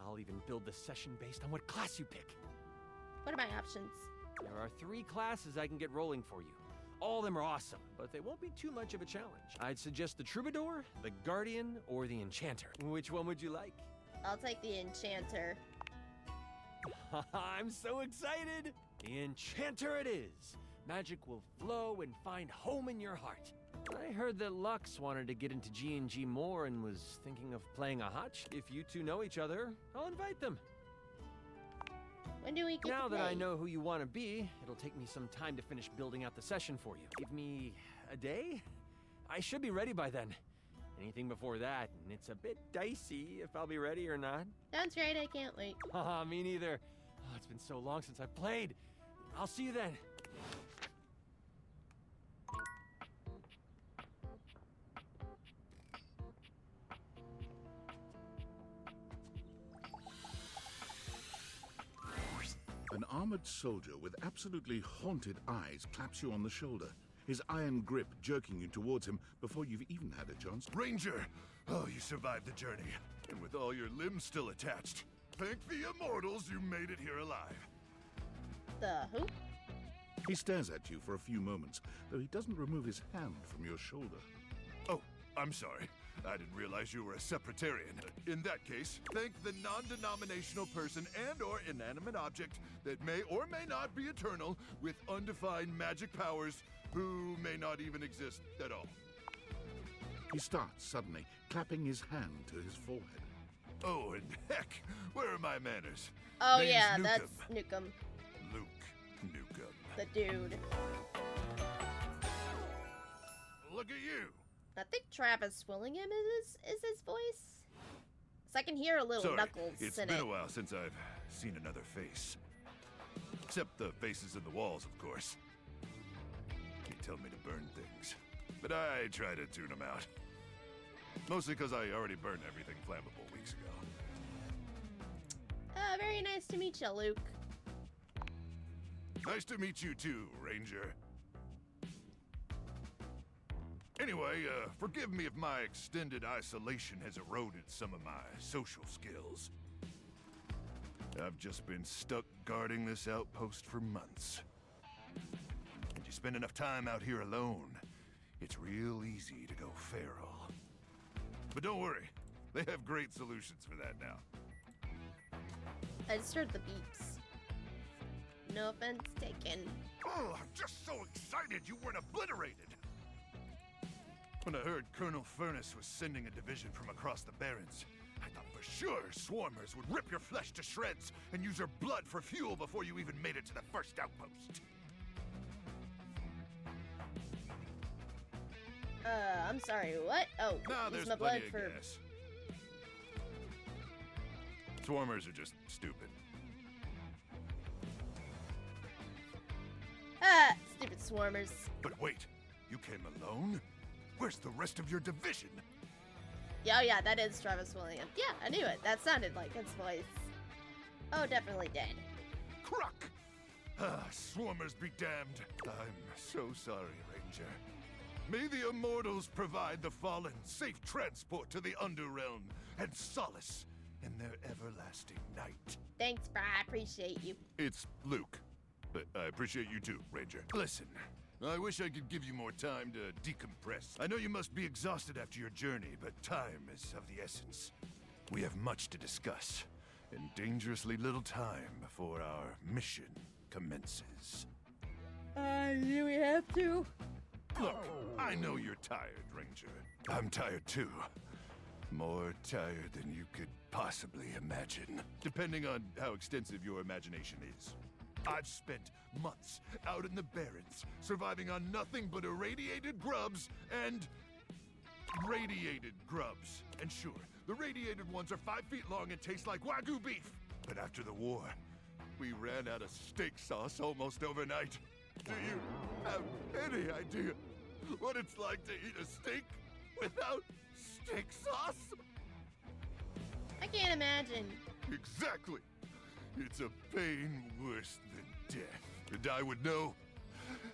S10: I'll even build the session based on what class you pick.
S2: What are my options?
S10: There are 3 classes I can get rolling for you. All of them are awesome, but they won't be too much of a challenge. I'd suggest the Troubadour, the Guardian, or the Enchanter. Which one would you like?
S2: I'll take the Enchanter.
S10: I'm so excited! The Enchanter it is! Magic will flow and find home in your heart. I heard that Lux wanted to get into G&G more and was thinking of playing a hotch. If you two know each other, I'll invite them.
S2: When do we get
S10: Now
S2: to
S10: that
S2: play?
S10: I know who you want to be, it'll take me some time to finish building out the session for you. Give me a day? I should be ready by then. Anything before that, and it's a bit dicey if I'll be ready or not.
S2: Sounds great. I can't wait.
S10: Haha, me neither. Oh, it's been so long since I've played. I'll see you then.
S4: An armored soldier with absolutely haunted eyes claps you on the shoulder, his iron grip jerking you towards him before you've even had a chance.
S3: Ranger! Oh, you survived the journey, and with all your limbs still attached. Thank the immortals you made it here alive.
S2: The who?
S4: He stares at you for a few moments, though he doesn't remove his hand from your shoulder.
S3: Oh, I'm sorry. I didn't realize you were a sepratarian. In that case, thank the non-denominational person and/or inanimate object that may or may not be eternal with undefined magic powers who may not even exist at all.
S4: He starts suddenly, clapping his hand to his forehead.
S3: Oh, and heck, where are my manners?
S2: Oh
S3: Name's
S2: yeah,
S3: Nukem.
S2: that's Nukem.
S3: Luke Nukem.
S2: The dude.
S3: Look at you.
S2: I think Travis Willingham is his voice. So I can hear a little
S3: Sorry,
S2: Knuckles
S3: it's
S2: in
S3: been
S2: it.
S3: a while since I've seen another face. Except the faces in the walls, of course. They tell me to burn things, but I try to tune them out. Mostly because I already burned everything flammable weeks ago.
S2: Very nice to meet you, Luke.
S3: Nice to meet you too, Ranger. Anyway, forgive me if my extended isolation has eroded some of my social skills. I've just been stuck guarding this outpost for months. And you spend enough time out here alone, it's real easy to go feral. But don't worry, they have great solutions for that now.
S2: I just heard the beeps. No offense taken.
S3: Oh, I'm just so excited you weren't obliterated! When I heard Colonel Furnace was sending a division from across the Barrens, I thought for sure swarmers would rip your flesh to shreds and use your blood for fuel before you even made it to the first outpost.
S2: I'm sorry, what? Oh,
S3: Nah,
S2: use
S3: there's
S2: my blood
S3: plenty
S2: for...
S3: of gas. Swarmers are just stupid.
S2: Ah, stupid swarmers.
S3: But wait, you came alone? Where's the rest of your division?
S2: Yeah, oh yeah, that is Travis Williams. Yeah, I knew it. That sounded like his voice. Oh, definitely dead.
S3: Crook! Ah, swarmers be damned. I'm so sorry, Ranger. May the Immortals provide the fallen safe transport to the Underrealm and solace in their everlasting night.
S2: Thanks, bro. I appreciate you.
S3: It's Luke. But I appreciate you too, Ranger. Listen, I wish I could give you more time to decompress. I know you must be exhausted after your journey, but time is of the essence. We have much to discuss, and dangerously little time before our mission commences.
S2: Do we have to?
S3: Look, I know you're tired, Ranger. I'm tired too. More tired than you could possibly imagine, depending on how extensive your imagination is. I've spent months out in the Barrens, surviving on nothing but irradiated grubs and... radiated grubs. And sure, the radiated ones are 5 feet long and taste like Wagyu beef. But after the war, we ran out of steak sauce almost overnight. Do you have any idea what it's like to eat a steak without steak sauce?
S2: I can't imagine.
S3: Exactly. It's a pain worse than death. And I would know.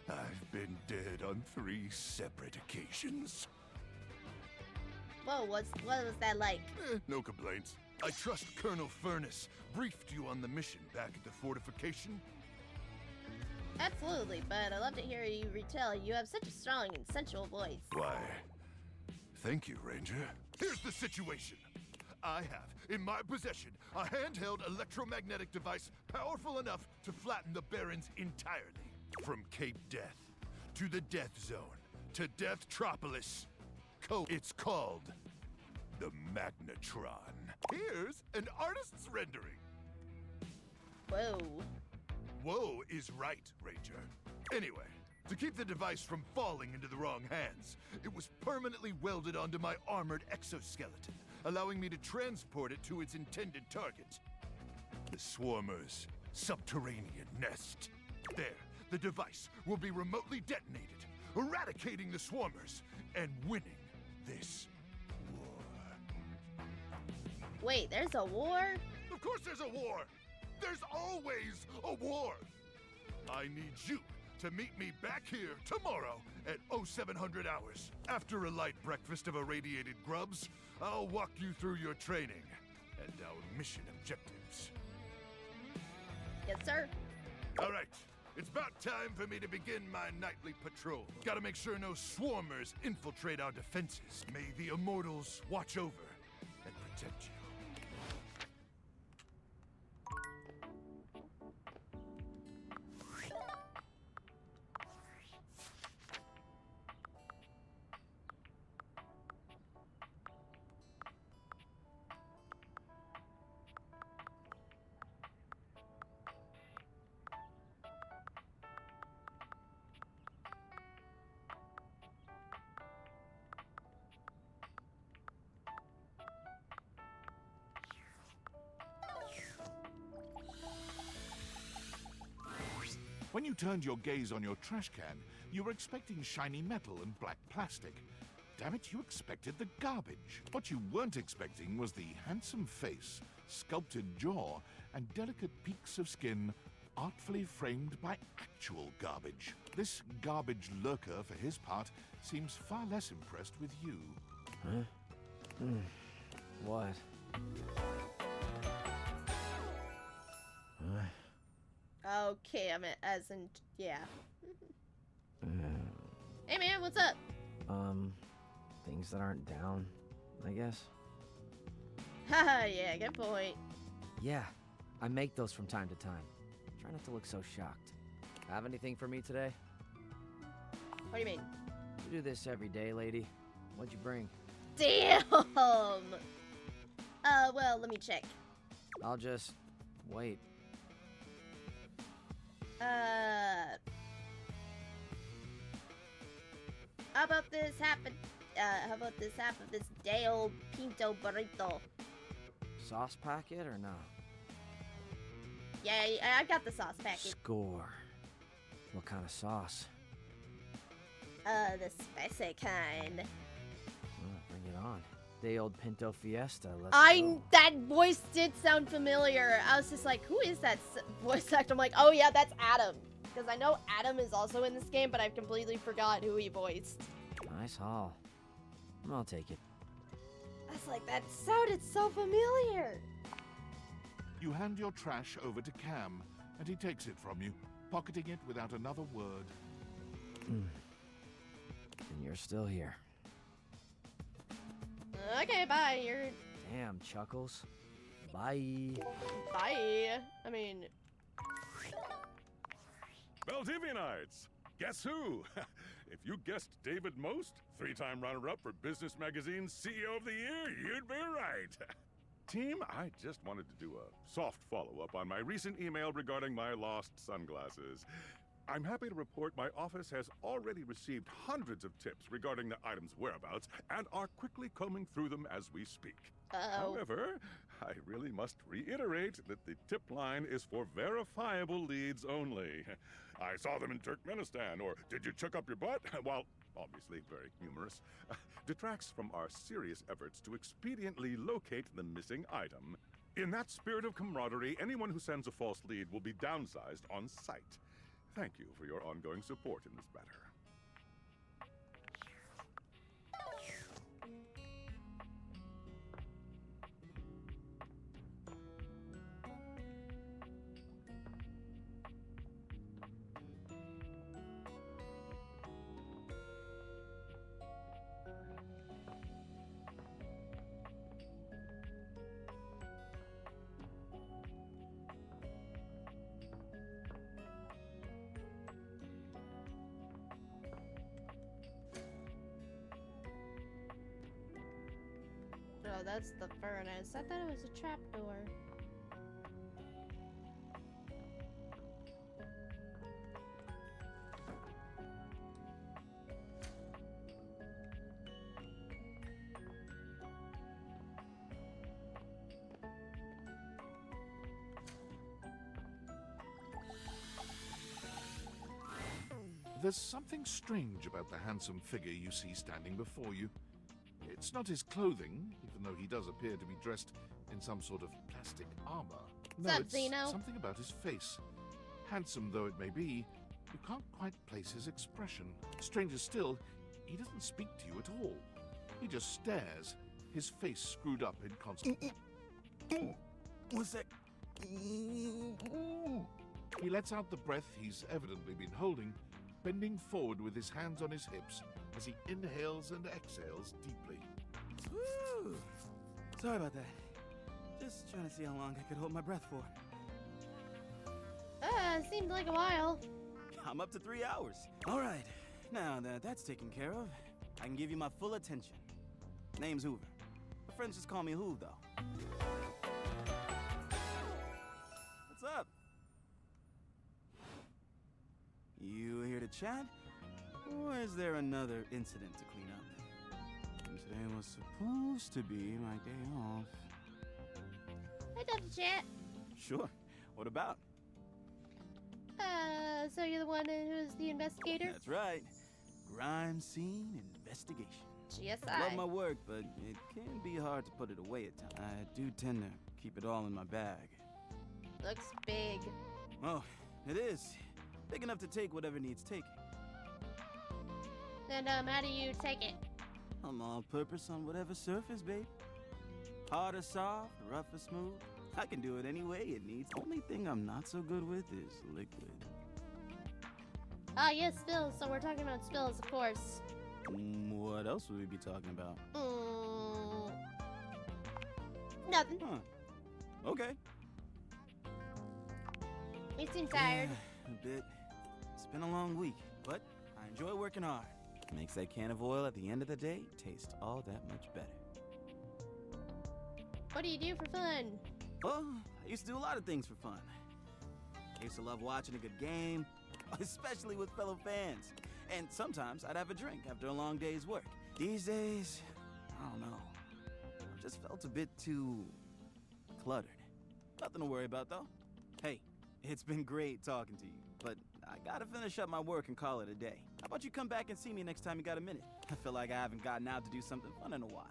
S3: I've been dead on 3 separate occasions.
S2: Whoa, what was that like?
S3: No complaints. I trust Colonel Furnace briefed you on the mission back at the fortification.
S2: Absolutely, but I love to hear you retell. You have such a strong and sensual voice.
S3: Why, thank you, Ranger. Here's the situation. I have, in my possession, a handheld electromagnetic device powerful enough to flatten the Barrens entirely. From Cape Death, to the Death Zone, to Deathtropolis. It's called the Magnetron. Here's an artist's rendering.
S2: Whoa.
S3: Whoa is right, Ranger. Anyway, to keep the device from falling into the wrong hands, it was permanently welded onto my armored exoskeleton, allowing me to transport it to its intended target. The Swarmer's subterranean nest. There, the device will be remotely detonated, eradicating the Swarmers and winning this war.
S2: Wait, there's a war?
S3: Of course there's a war! There's always a war! I need you to meet me back here tomorrow at 0700 hours. After a light breakfast of irradiated grubs, I'll walk you through your training and our mission objectives.
S2: Yes, sir.
S3: All right, it's about time for me to begin my nightly patrol. Gotta make sure no swarmers infiltrate our defenses. May the Immortals watch over and protect you.
S4: When you turned your gaze on your trash can, you were expecting shiny metal and black plastic. Damn it, you expected the garbage. What you weren't expecting was the handsome face, sculpted jaw, and delicate peaks of skin artfully framed by actual garbage. This garbage lurker, for his part, seems far less impressed with you.
S10: Huh? What?
S2: Okay, as in, yeah. Hey man, what's up?
S10: Things that aren't down, I guess.
S2: Haha, yeah, good point.
S10: Yeah, I make those from time to time. Try not to look so shocked. Have anything for me today?
S2: What do you mean?
S10: You do this every day, lady. What'd you bring?
S2: Damn! Well, let me check.
S10: I'll just wait.
S2: How about this half of this day old pinto burrito?
S10: Sauce packet or no?
S2: Yeah, I got the sauce packet.
S10: Score. What kind of sauce?
S2: The spicy kind.
S10: Well, bring it on. Day old Pinto Fiesta. Let's go.
S2: That voice did sound familiar. I was just like, who is that voice actor? I'm like, oh yeah, that's Adam. Because I know Adam is also in this game, but I've completely forgot who he voiced.
S10: Nice haul. I'll take it.
S2: I was like, that sounded so familiar.
S4: You hand your trash over to Cam, and he takes it from you, pocketing it without another word.
S10: And you're still here.
S2: Okay, bye. You're...
S10: Damn, Chuckles. Bye.
S2: Bye. I mean...
S6: Valdivianites! Guess who? If you guessed David Most, 3-time runner-up for Business Magazine's CEO of the Year, you'd be right. Team, I just wanted to do a soft follow-up on my recent email regarding my lost sunglasses. I'm happy to report my office has already received hundreds of tips regarding the item's whereabouts and are quickly combing through them as we speak. However, I really must reiterate that the tip line is for verifiable leads only. I saw them in Turkmenistan, or did you chuck up your butt? While obviously very humorous, detracts from our serious efforts to expediently locate the missing item. In that spirit of camaraderie, anyone who sends a false lead will be downsized on sight. Thank you for your ongoing support in this matter.
S2: Oh, that's the furnace. I thought it was a trapdoor.
S4: There's something strange about the handsome figure you see standing before you. It's not his clothing, even though he does appear to be dressed in some sort of plastic armor. No,
S2: What's up,
S4: it's
S2: Zeno?
S4: something about his face. Handsome though it may be, you can't quite place his expression. Stranger still, he doesn't speak to you at all. He just stares, his face screwed up in constant...
S20: What's that?
S4: He lets out the breath he's evidently been holding, bending forward with his hands on his hips as he inhales and exhales deeply.
S20: Woo! Sorry about that. Just trying to see how long I could hold my breath for.
S2: Seemed like a while.
S20: I'm up to 3 hours. All right, now that that's taken care of, I can give you my full attention. Name's Hoover. My friends just call me Hoov, though. What's up? You here to chat? Or is there another incident to clean up? Today was supposed to be my day off.
S2: I'd love to chat.
S20: Sure. What about?
S2: So you're the one who's the investigator?
S20: That's right. Crime scene investigation.
S2: GSI.
S5: Love my work, but it can be hard to put it away at times. I do tend to keep it all in my bag.
S2: Looks big.
S5: Oh, it is. Big enough to take whatever needs taking.
S2: Then, how do you take it?
S5: I'm all purpose on whatever surface, babe. Hard or soft, rough or smooth. I can do it any way it needs. Only thing I'm not so good with is liquid.
S2: Ah, yes, spills. So we're talking about spills, of course.
S5: What else would we be talking about?
S2: Nothing.
S5: Huh. Okay.
S2: You seem tired.
S5: Yeah, a bit. It's been a long week, but I enjoy working hard. Makes that can of oil at the end of the day taste all that much better.
S2: What do you do for fun?
S5: Well, I used to do a lot of things for fun. I used to love watching a good game, especially with fellow fans. And sometimes I'd have a drink after a long day's work. These days, I don't know. I've just felt a bit too cluttered. Nothing to worry about, though. Hey, it's been great talking to you, but I gotta finish up my work and call it a day. How about you come back and see me next time you got a minute? I feel like I haven't gotten out to do something fun in a while.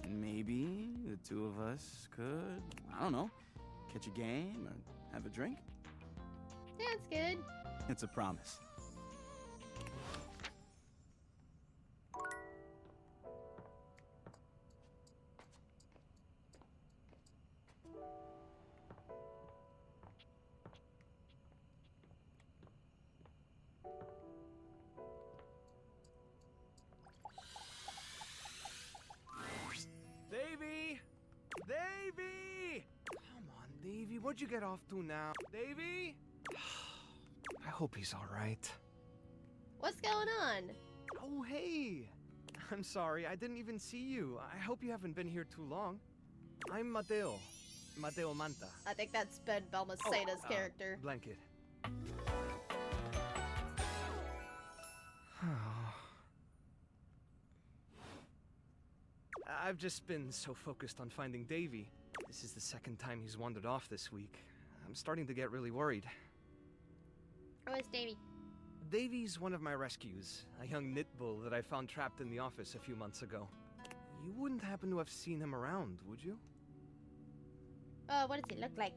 S5: Maybe the two of us could, I don't know, catch a game or have a drink?
S2: Sounds good.
S5: It's a promise.
S14: Davy! Davy! Come on, Davy. What'd you get off to now? Davy? I hope he's all right.
S2: What's going on?
S14: Oh, hey. I'm sorry. I didn't even see you. I hope you haven't been here too long. I'm Mateo. Mateo Manta.
S2: I think that's Ben Balmaceda's character.
S14: Blanket. I've just been so focused on finding Davy. This is the second time he's wandered off this week. I'm starting to get really worried.
S2: Oh, it's Davy.
S14: Davy's one of my rescues, a young knit bull that I found trapped in the office a few months ago. You wouldn't happen to have seen him around, would you?
S2: What does he look like?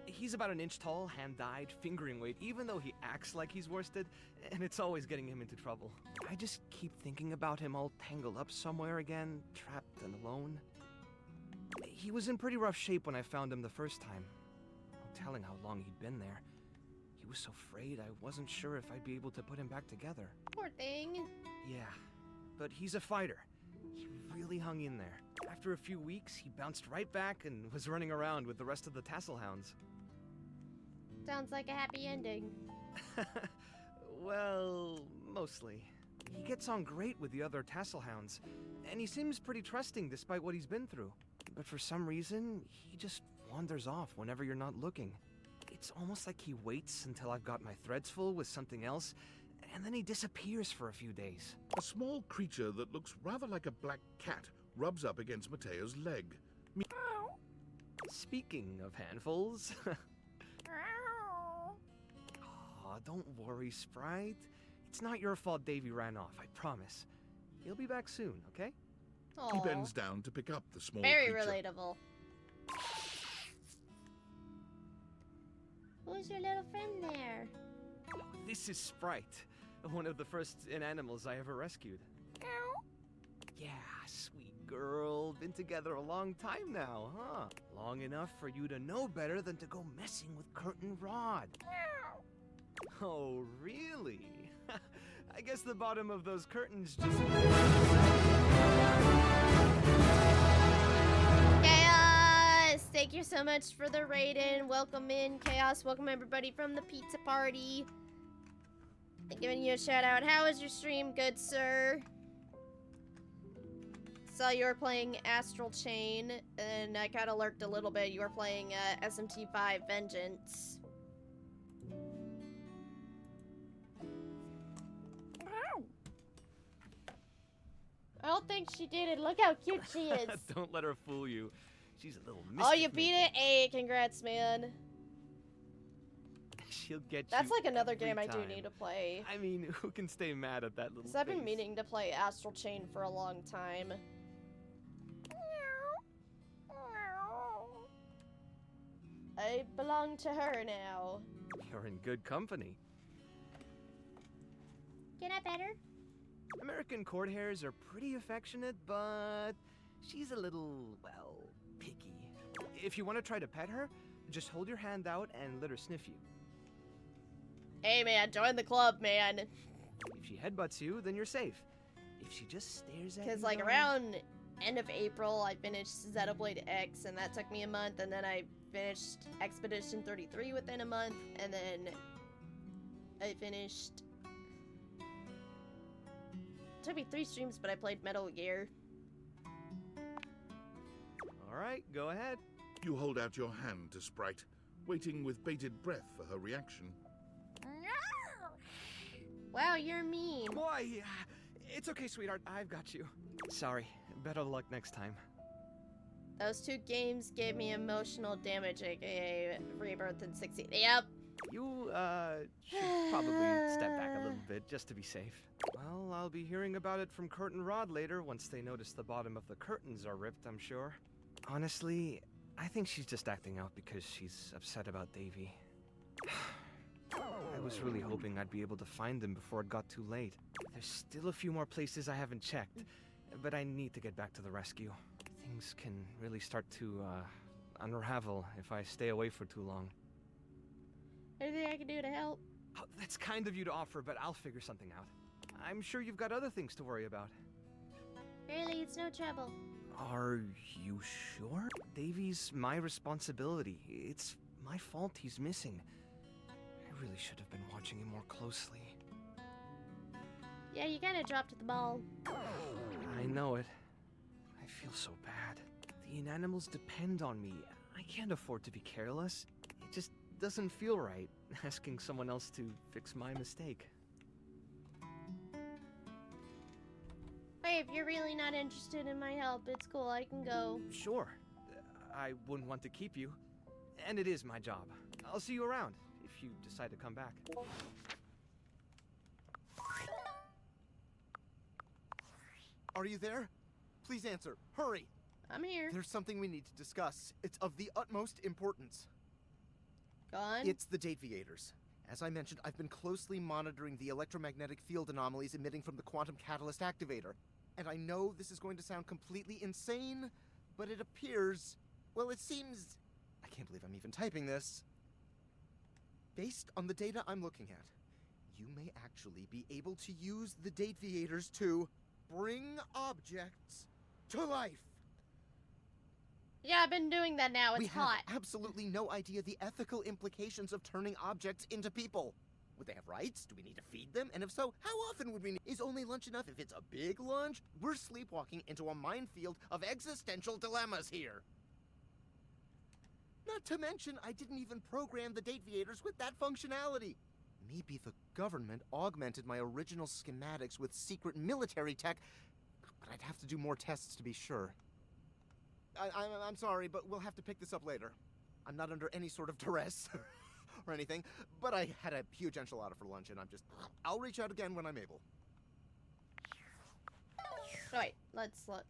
S14: He's about an inch tall, hand-dyed, fingering weight, even though he acts like he's worsted, and it's always getting him into trouble. I just keep thinking about him all tangled up somewhere again, trapped and alone. He was in pretty rough shape when I found him the first time. No telling how long he'd been there. He was so frayed I wasn't sure if I'd be able to put him back together.
S2: Poor thing.
S14: Yeah, but he's a fighter. He really hung in there. After a few weeks, he bounced right back and was running around with the rest of the tassel hounds.
S2: Sounds like a happy ending.
S14: Well, mostly. He gets on great with the other tassel hounds, and he seems pretty trusting despite what he's been through. But for some reason, he just wanders off whenever you're not looking. It's almost like he waits until I've got my threads full with something else, and then he disappears for a few days.
S4: A small creature that looks rather like a black cat rubs up against Mateo's leg.
S14: Speaking of handfuls... Aw, don't worry, Sprite. It's not your fault Davy ran off, I promise. He'll be back soon, okay?
S4: He bends down to pick up the small
S2: Very
S4: creature.
S2: relatable. Who's your little friend there?
S14: This is Sprite, one of the first inanimals I ever rescued. Yeah, sweet girl. Been together a long time now, huh? Long enough for you to know better than to go messing with Curtain Rod. Oh, really? I guess the bottom of those curtains just...
S2: Chaos! Thank you so much for the raid-in. Welcome in, Chaos. Welcome everybody from the pizza party. I'm giving you a shout-out. How was your stream, good sir? Saw you were playing Astral Chain, and I kind of lurked a little bit. You were playing SMT5 Vengeance. I don't think she did it. Look how cute she is.
S14: Don't let her fool you. She's a little
S2: Oh, you beat it? Hey, congrats, man.
S7: She'll get
S2: That's
S7: you
S2: like another
S7: every
S2: game I do
S7: time.
S2: need to play.
S7: I mean, who can stay mad at that little
S2: Because I've been
S7: face?
S2: meaning to play Astral Chain for a long time. I belong to her now.
S7: You're in good company.
S2: Can I pet her?
S7: American court hares are pretty affectionate, but she's a little, well, picky. If you want to try to pet her, just hold your hand out and let her sniff you.
S2: Hey man, join the club, man.
S7: If she headbutts you, then you're safe. If she just stares at you,
S2: Because like
S7: though-
S2: around end of April, I finished Xenoblade X, and that took me a month, and then I finished Expedition 33 within a month, and then I finished... It took me 3 streams, but I played Metal Gear.
S7: All right, go ahead.
S4: You hold out your hand to Sprite, waiting with bated breath for her reaction.
S2: Wow, you're mean.
S7: Boy, it's okay, sweetheart. I've got you. Sorry. Better luck next time.
S2: Those 2 games gave me emotional damage, aka Rebirth and 16. Yep.
S7: You, should probably step back a little bit, just to be safe. Well, I'll be hearing about it from Curtain Rod later, once they notice the bottom of the curtains are ripped, I'm sure. Honestly, I think she's just acting out because she's upset about Davy. I was really hoping I'd be able to find them before it got too late. There's still a few more places I haven't checked, but I need to get back to the rescue. Things can really start to, unravel if I stay away for too long.
S2: Anything I can do to help?
S7: Oh, that's kind of you to offer, but I'll figure something out. I'm sure you've got other things to worry about.
S2: Really, it's no trouble.
S7: Are you sure? Davy's my responsibility. It's my fault he's missing. I really should have been watching him more closely.
S2: Yeah, you kind of dropped the ball.
S7: I know it. I feel so bad. The inanimals depend on me. I can't afford to be careless. It just doesn't feel right, asking someone else to fix my mistake.
S2: Hey, if you're really not interested in my help, it's cool, I can go.
S7: Sure. I wouldn't want to keep you. And it is my job. I'll see you around, if you decide to come back.
S8: Are you there? Please answer. Hurry!
S2: I'm here.
S8: There's something we need to discuss. It's of the utmost importance.
S2: Go on.
S8: It's the Dateviators. As I mentioned, I've been closely monitoring the electromagnetic field anomalies emitting from the quantum catalyst activator. And I know this is going to sound completely insane, but it appears... Well, it seems... I can't believe I'm even typing this. Based on the data I'm looking at, you may actually be able to use the Dateviators to bring objects to life.
S2: Yeah, I've been doing that now. It's
S8: We
S2: hot.
S8: have absolutely no idea the ethical implications of turning objects into people. Would they have rights? Do we need to feed them? And if so, how often would we need? Is only lunch enough? If it's a big lunch, we're sleepwalking into a minefield of existential dilemmas here. Not to mention, I didn't even program the Dateviators with that functionality. Maybe the government augmented my original schematics with secret military tech, but I'd have to do more tests to be sure. I'm sorry, but we'll have to pick this up later. I'm not under any sort of duress or anything, but I had a huge enchilada for lunch, and I'll reach out again when I'm able.
S2: Wait, let's look.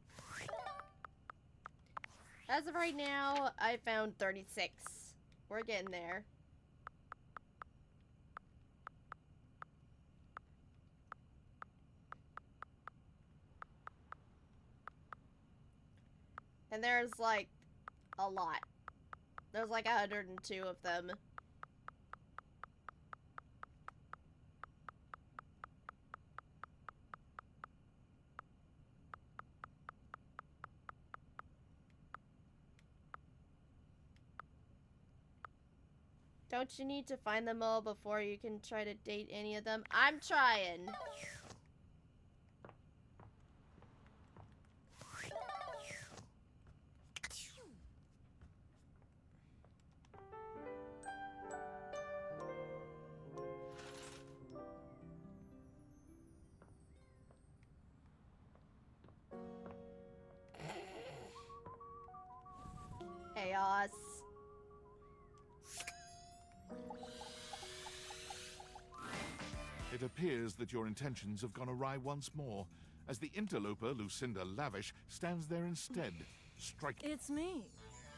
S2: As of right now, I found 36. We're getting there. And there's like a lot. There's like 102 of them. Don't you need to find them all before you can try to date any of them? I'm trying. Chaos.
S4: It appears that your intentions have gone awry once more, as the interloper, Lucinda Lavish, stands there instead, striking.
S9: It's me.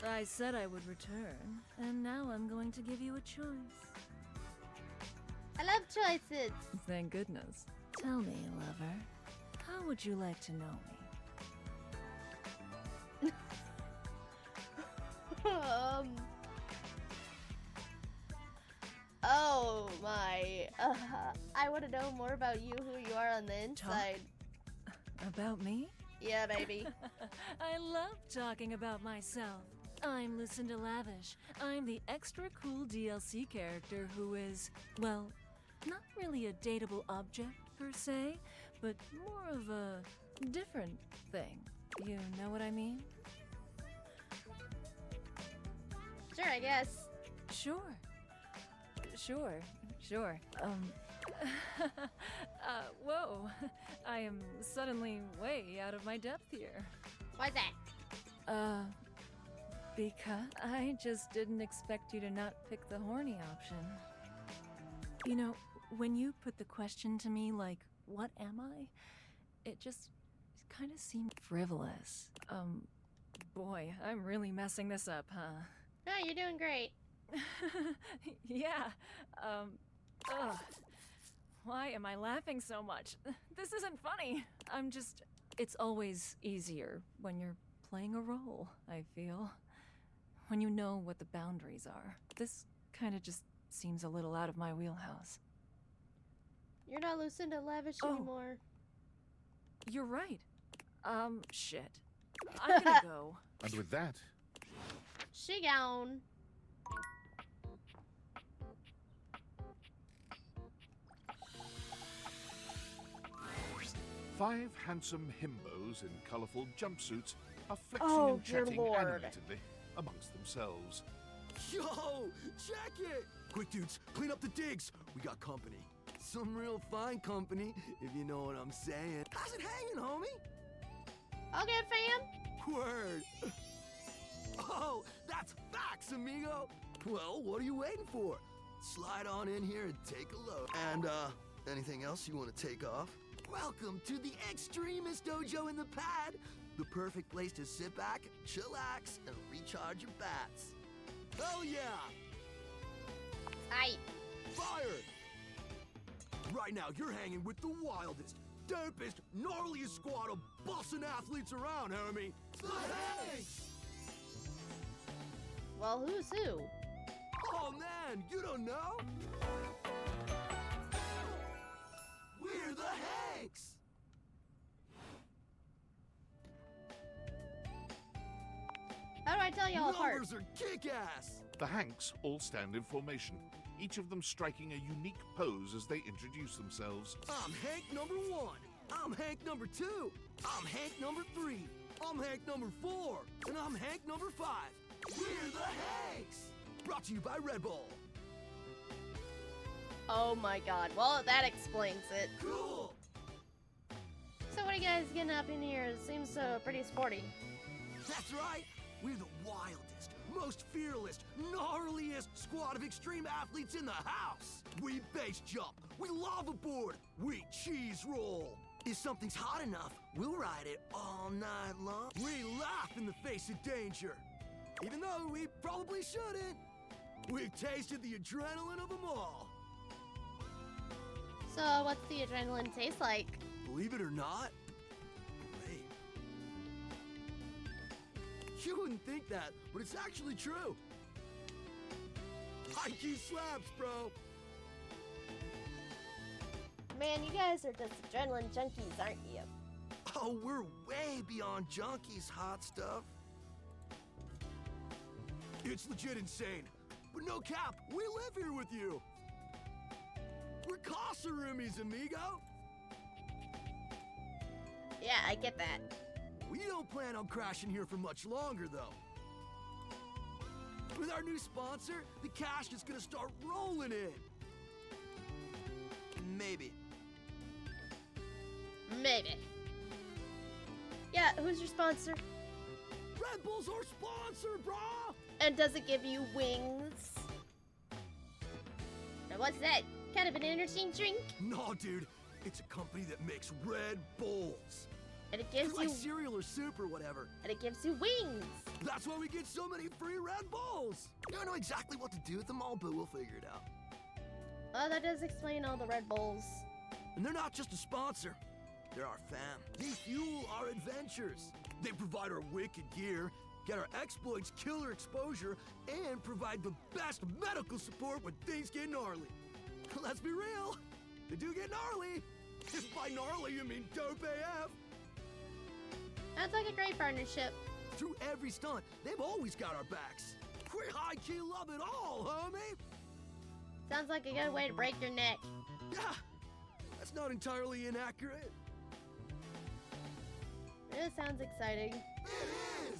S9: I said I would return, and now I'm going to give you a choice.
S2: I love choices.
S9: Thank goodness. Tell me, lover, how would you like to know me?
S2: Oh my. I want to know more about you, who you are on the inside.
S9: About me?
S2: Yeah, baby.
S9: I love talking about myself. I'm Lucinda Lavish. I'm the extra cool DLC character who is, well, not really a dateable object per se, but more of a different thing. You know what I mean?
S2: Sure, I guess.
S9: Sure. Whoa. I am suddenly way out of my depth here.
S2: Why's that?
S9: Because I just didn't expect you to not pick the horny option. You know, when you put the question to me like, what am I? It just kind of seemed frivolous. Boy, I'm really messing this up, huh?
S2: No, you're doing great.
S9: Yeah, ugh. Why am I laughing so much? This isn't funny. It's always easier when you're playing a role, I feel. When you know what the boundaries are. This kind of just seems a little out of my wheelhouse.
S2: You're not Lucinda Lavish anymore.
S9: You're right. Shit. I'm gonna go.
S4: And with that...
S2: She gone.
S4: Five handsome himbos in colourful jumpsuits are flexing and chatting animatedly amongst themselves.
S20: Yo, check it! Quick, dudes, clean up the digs. We got company. Some real fine company, if you know what I'm saying. How's it hanging, homie?
S2: Okay, fam.
S20: Word. Oh, that's facts, amigo. Well, what are you waiting for? Slide on in here and take a look. And, anything else you want to take off? Welcome to the Extremist Dojo in the Pad. The perfect place to sit back, chillax, and recharge your bats. Hell yeah!
S2: Aye.
S20: Fire! Right now, you're hanging with the wildest, dopest, gnarliest squad of bussin' athletes around, homie. The Hanks!
S2: Well, who's who?
S20: Oh man, you don't know? We're the Hanks!
S2: How do I tell y'all apart?
S20: Numbers are kick-ass!
S4: The Hanks all stand in formation, each of them striking a unique pose as they introduce themselves.
S20: I'm Hank number 1. I'm Hank number 2. I'm Hank number 3. I'm Hank number 4. And I'm Hank number 5. We're the Hanks! Brought to you by Red Bull.
S2: Oh my god. Well, that explains it.
S20: Cool!
S2: So what are you guys getting up in here? It seems pretty sporty.
S20: That's right. We're the wildest, most fearless, gnarliest squad of extreme athletes in the house. We base jump. We lava board. We cheese roll. If something's hot enough, we'll ride it all night long. We laugh in the face of danger. Even though we probably shouldn't. We've tasted the adrenaline of them all.
S2: So what's the adrenaline taste like?
S20: Believe it or not, great. You wouldn't think that, but it's actually true. IQ slaps, bro.
S2: Man, you guys are just adrenaline junkies, aren't you?
S20: Oh, we're way beyond junkies, hot stuff. It's legit insane. But no cap, we live here with you. We're Casa Roomies, amigo.
S2: Yeah, I get that.
S20: We don't plan on crashing here for much longer, though. With our new sponsor, the cash is gonna start rolling in. Maybe.
S2: Maybe. Yeah, who's your sponsor?
S20: Red Bull's our sponsor, brah!
S2: And does it give you wings? Now what's that? Kind of an interesting drink.
S20: No, dude. It's a company that makes Red Bulls.
S2: And it gives
S20: like
S2: you
S20: cereal or soup or whatever.
S2: And it gives you wings.
S20: That's why we get so many free Red Bulls. I don't know exactly what to do with them all, but we'll figure it out.
S2: Oh, that does explain all the Red Bulls.
S20: And they're not just a sponsor. They're our fam. They fuel our adventures. They provide our wicked gear, get our exploits killer exposure, and provide the best medical support when things get gnarly. Let's be real. They do get gnarly. If by gnarly you mean dope AF.
S2: That's like a great partnership.
S20: Through every stunt, they've always got our backs. We high-key love it all, homie.
S2: Sounds like a good way to break your neck.
S20: Yeah, that's not entirely inaccurate.
S2: It sounds exciting.
S20: It is!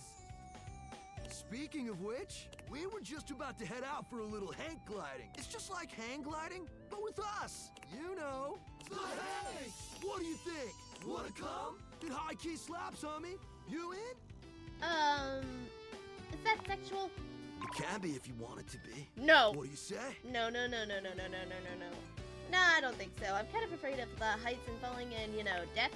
S20: Speaking of which, we were just about to head out for a little hang gliding. It's just like hang gliding, but with us. You know. The hang! What do you think? Wanna come? It high-key slaps, homie. You in?
S2: Is that sexual?
S20: It can be if you want it to be.
S2: No.
S20: What do you say?
S2: No. No, I don't think so. I'm kind of afraid of the heights and falling and, death.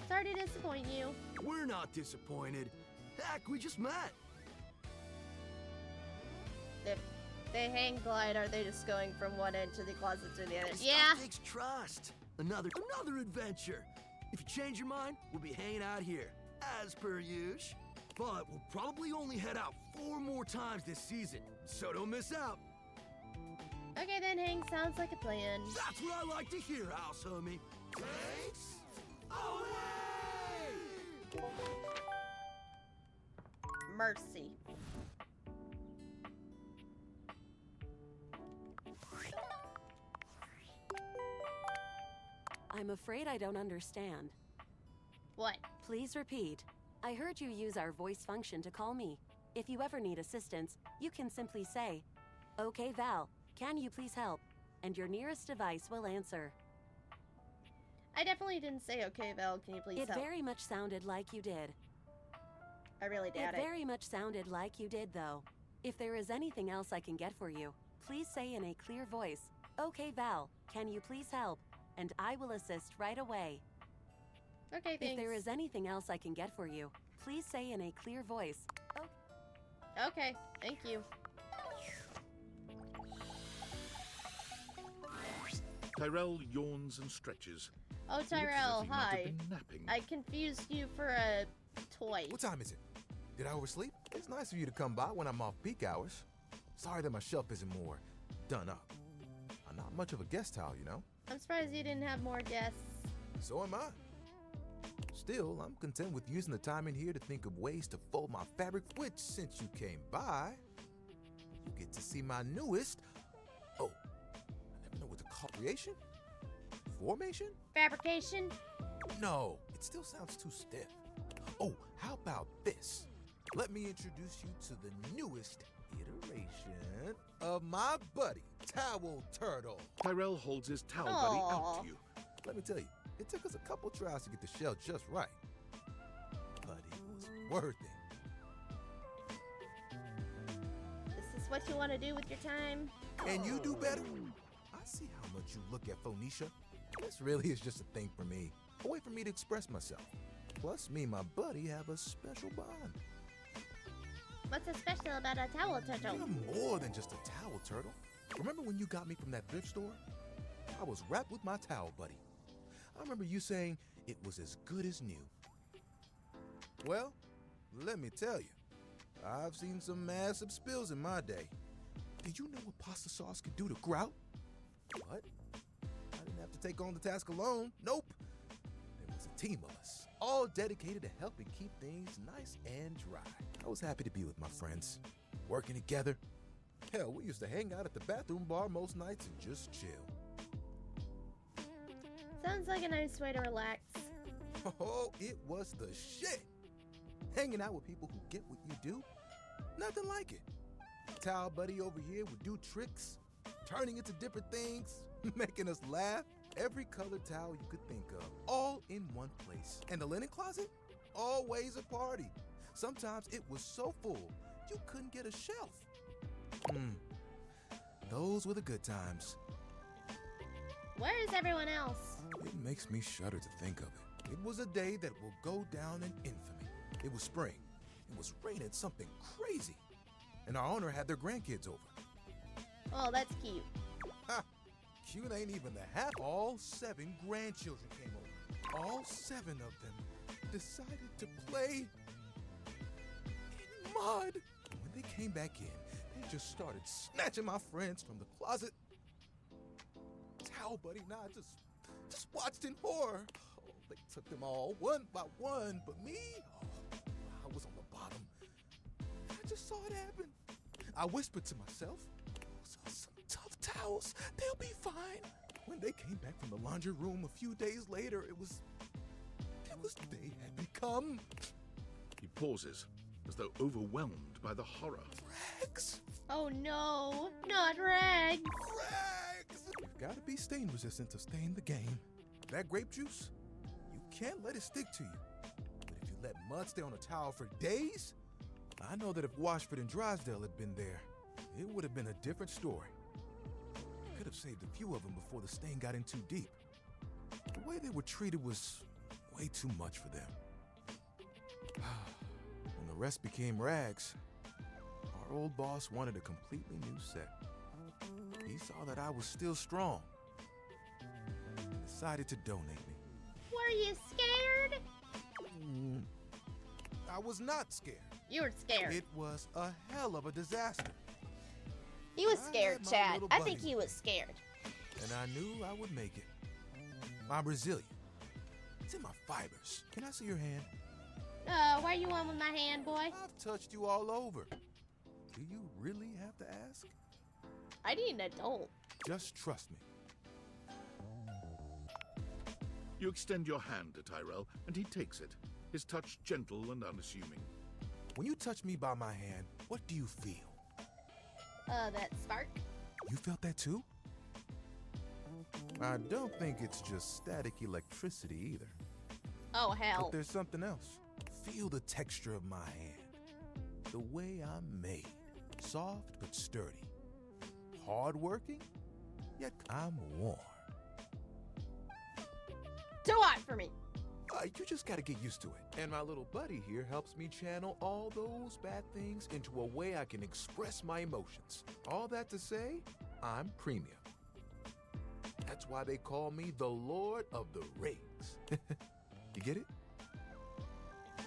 S2: Sorry to disappoint you.
S20: We're not disappointed. Heck, we just met.
S2: If they hang glide, are they just going from one end to the closet to the other?
S20: This
S2: Yeah.
S20: stuff takes trust. Another adventure. If you change your mind, we'll be hanging out here, as per usual. But we'll probably only head out 4 more times this season, so don't miss out.
S2: Okay, then, Hank, sounds like a plan.
S20: That's what I like to hear, house homie. Thanks. Away!
S2: Mercy.
S1: I'm afraid I don't understand.
S2: What?
S1: Please repeat. I heard you use our voice function to call me. If you ever need assistance, you can simply say, "Okay, Val, can you please help?" And your nearest device will answer.
S2: I definitely didn't say, "Okay, Val, can you please help?"
S1: It very much sounded like you did.
S2: I really doubt it.
S1: It very much sounded like you did, though. If there is anything else I can get for you, please say in a clear voice, "Okay, Val, can you please help?" And I will assist right away.
S2: Okay, thanks.
S1: If there is anything else I can get for you, please say in a clear voice,
S2: Okay, thank you.
S4: Tyrell yawns and stretches.
S2: Oh,
S4: Looks as
S2: Tyrell,
S4: if he might have
S2: hi.
S4: been napping.
S2: I confused you for a toy.
S22: What time is it? Did I oversleep? It's nice of you to come by when I'm off peak hours. Sorry that my shelf isn't more done up. I'm not much of a guest towel, you know?
S2: I'm surprised you didn't have more guests.
S22: So am I. Still, I'm content with using the time in here to think of ways to fold my fabric, which, since you came by, you get to see my newest... Oh, I never know what to call creation? Formation?
S2: Fabrication?
S22: No, it still sounds too stiff. Oh, how about this? Let me introduce you to the newest iteration of my buddy, Towel Turtle.
S4: Tyrell holds his towel buddy out to you.
S22: Let me tell you, it took us a couple tries to get the shell just right. But it was worth it.
S2: This is what you want to do with your time?
S22: And you do better? I see how much you look at Phoenicia. This really is just a thing for me. A way for me to express myself. Plus, me and my buddy have a special bond.
S2: What's so special about a towel turtle?
S22: You're more than just a towel turtle. Remember when you got me from that thrift store? I was wrapped with my towel buddy. I remember you saying it was as good as new. Well, let me tell you, I've seen some massive spills in my day. Did you know what pasta sauce could do to grout? What? I didn't have to take on the task alone. Nope. There was a team of us, all dedicated to helping keep things nice and dry. I was happy to be with my friends, working together. Hell, we used to hang out at the bathroom bar most nights and just chill.
S2: Sounds like a nice way to relax.
S22: Oh, it was the shit. Hanging out with people who get what you do, nothing like it. Towel buddy over here would do tricks, turning into different things, making us laugh. Every colored towel you could think of, all in one place. And the linen closet? Always a party. Sometimes it was so full, you couldn't get a shelf. Those were the good times.
S2: Where is everyone else?
S22: It makes me shudder to think of it. It was a day that will go down in infamy. It was spring. It was raining something crazy. And our owner had their grandkids over.
S2: Oh, that's cute.
S22: Ha! Cute ain't even the half. All 7 grandchildren came over. All 7 of them decided to play in mud. When they came back in, they just started snatching my friends from the closet. Towel Buddy and I just watched in horror. Oh, they took them all one by one, but me, I was on the bottom. I just saw it happen. I whispered to myself, some tough towels, they'll be fine. When they came back from the laundry room a few days later, it was they had become.
S4: He pauses, as though overwhelmed by the horror.
S22: Rags.
S2: Oh no, not rags.
S22: Rags. You've got to be stain resistant to stay in the game. That grape juice, you can't let it stick to you. But if you let mud stay on a towel for days, I know that if Washford and Drysdale had been there, it would have been a different story. We could have saved a few of them before the stain got in too deep. The way they were treated was way too much for them. When the rest became rags, our old boss wanted a completely new set. He saw that I was still strong and decided to donate me.
S2: Were you scared?
S22: I was not scared.
S2: You were scared.
S22: It was a hell of a disaster.
S2: He was scared,
S22: had my
S2: Chad.
S22: little
S2: I think
S22: buddy.
S2: he was scared.
S22: And I knew I would make it. I'm resilient. It's in my fibers. Can I see your hand?
S2: Where you on with my hand, boy?
S22: I've touched you all over. Do you really have to ask?
S2: I need an adult.
S22: Just trust me.
S4: You extend your hand to Tyrell, and he takes it, his touch gentle and unassuming.
S22: When you touch me by my hand, what do you feel?
S2: That spark?
S22: You felt that too? I don't think it's just static electricity either.
S2: Oh, hell.
S22: But there's something else. Feel the texture of my hand. The way I'm made. Soft but sturdy. Hard-working, yet I'm warm.
S2: Too hot for me.
S22: You just gotta get used to it. And my little buddy here helps me channel all those bad things into a way I can express my emotions. All that to say, I'm premium. That's why they call me the Lord of the Rings. You get it?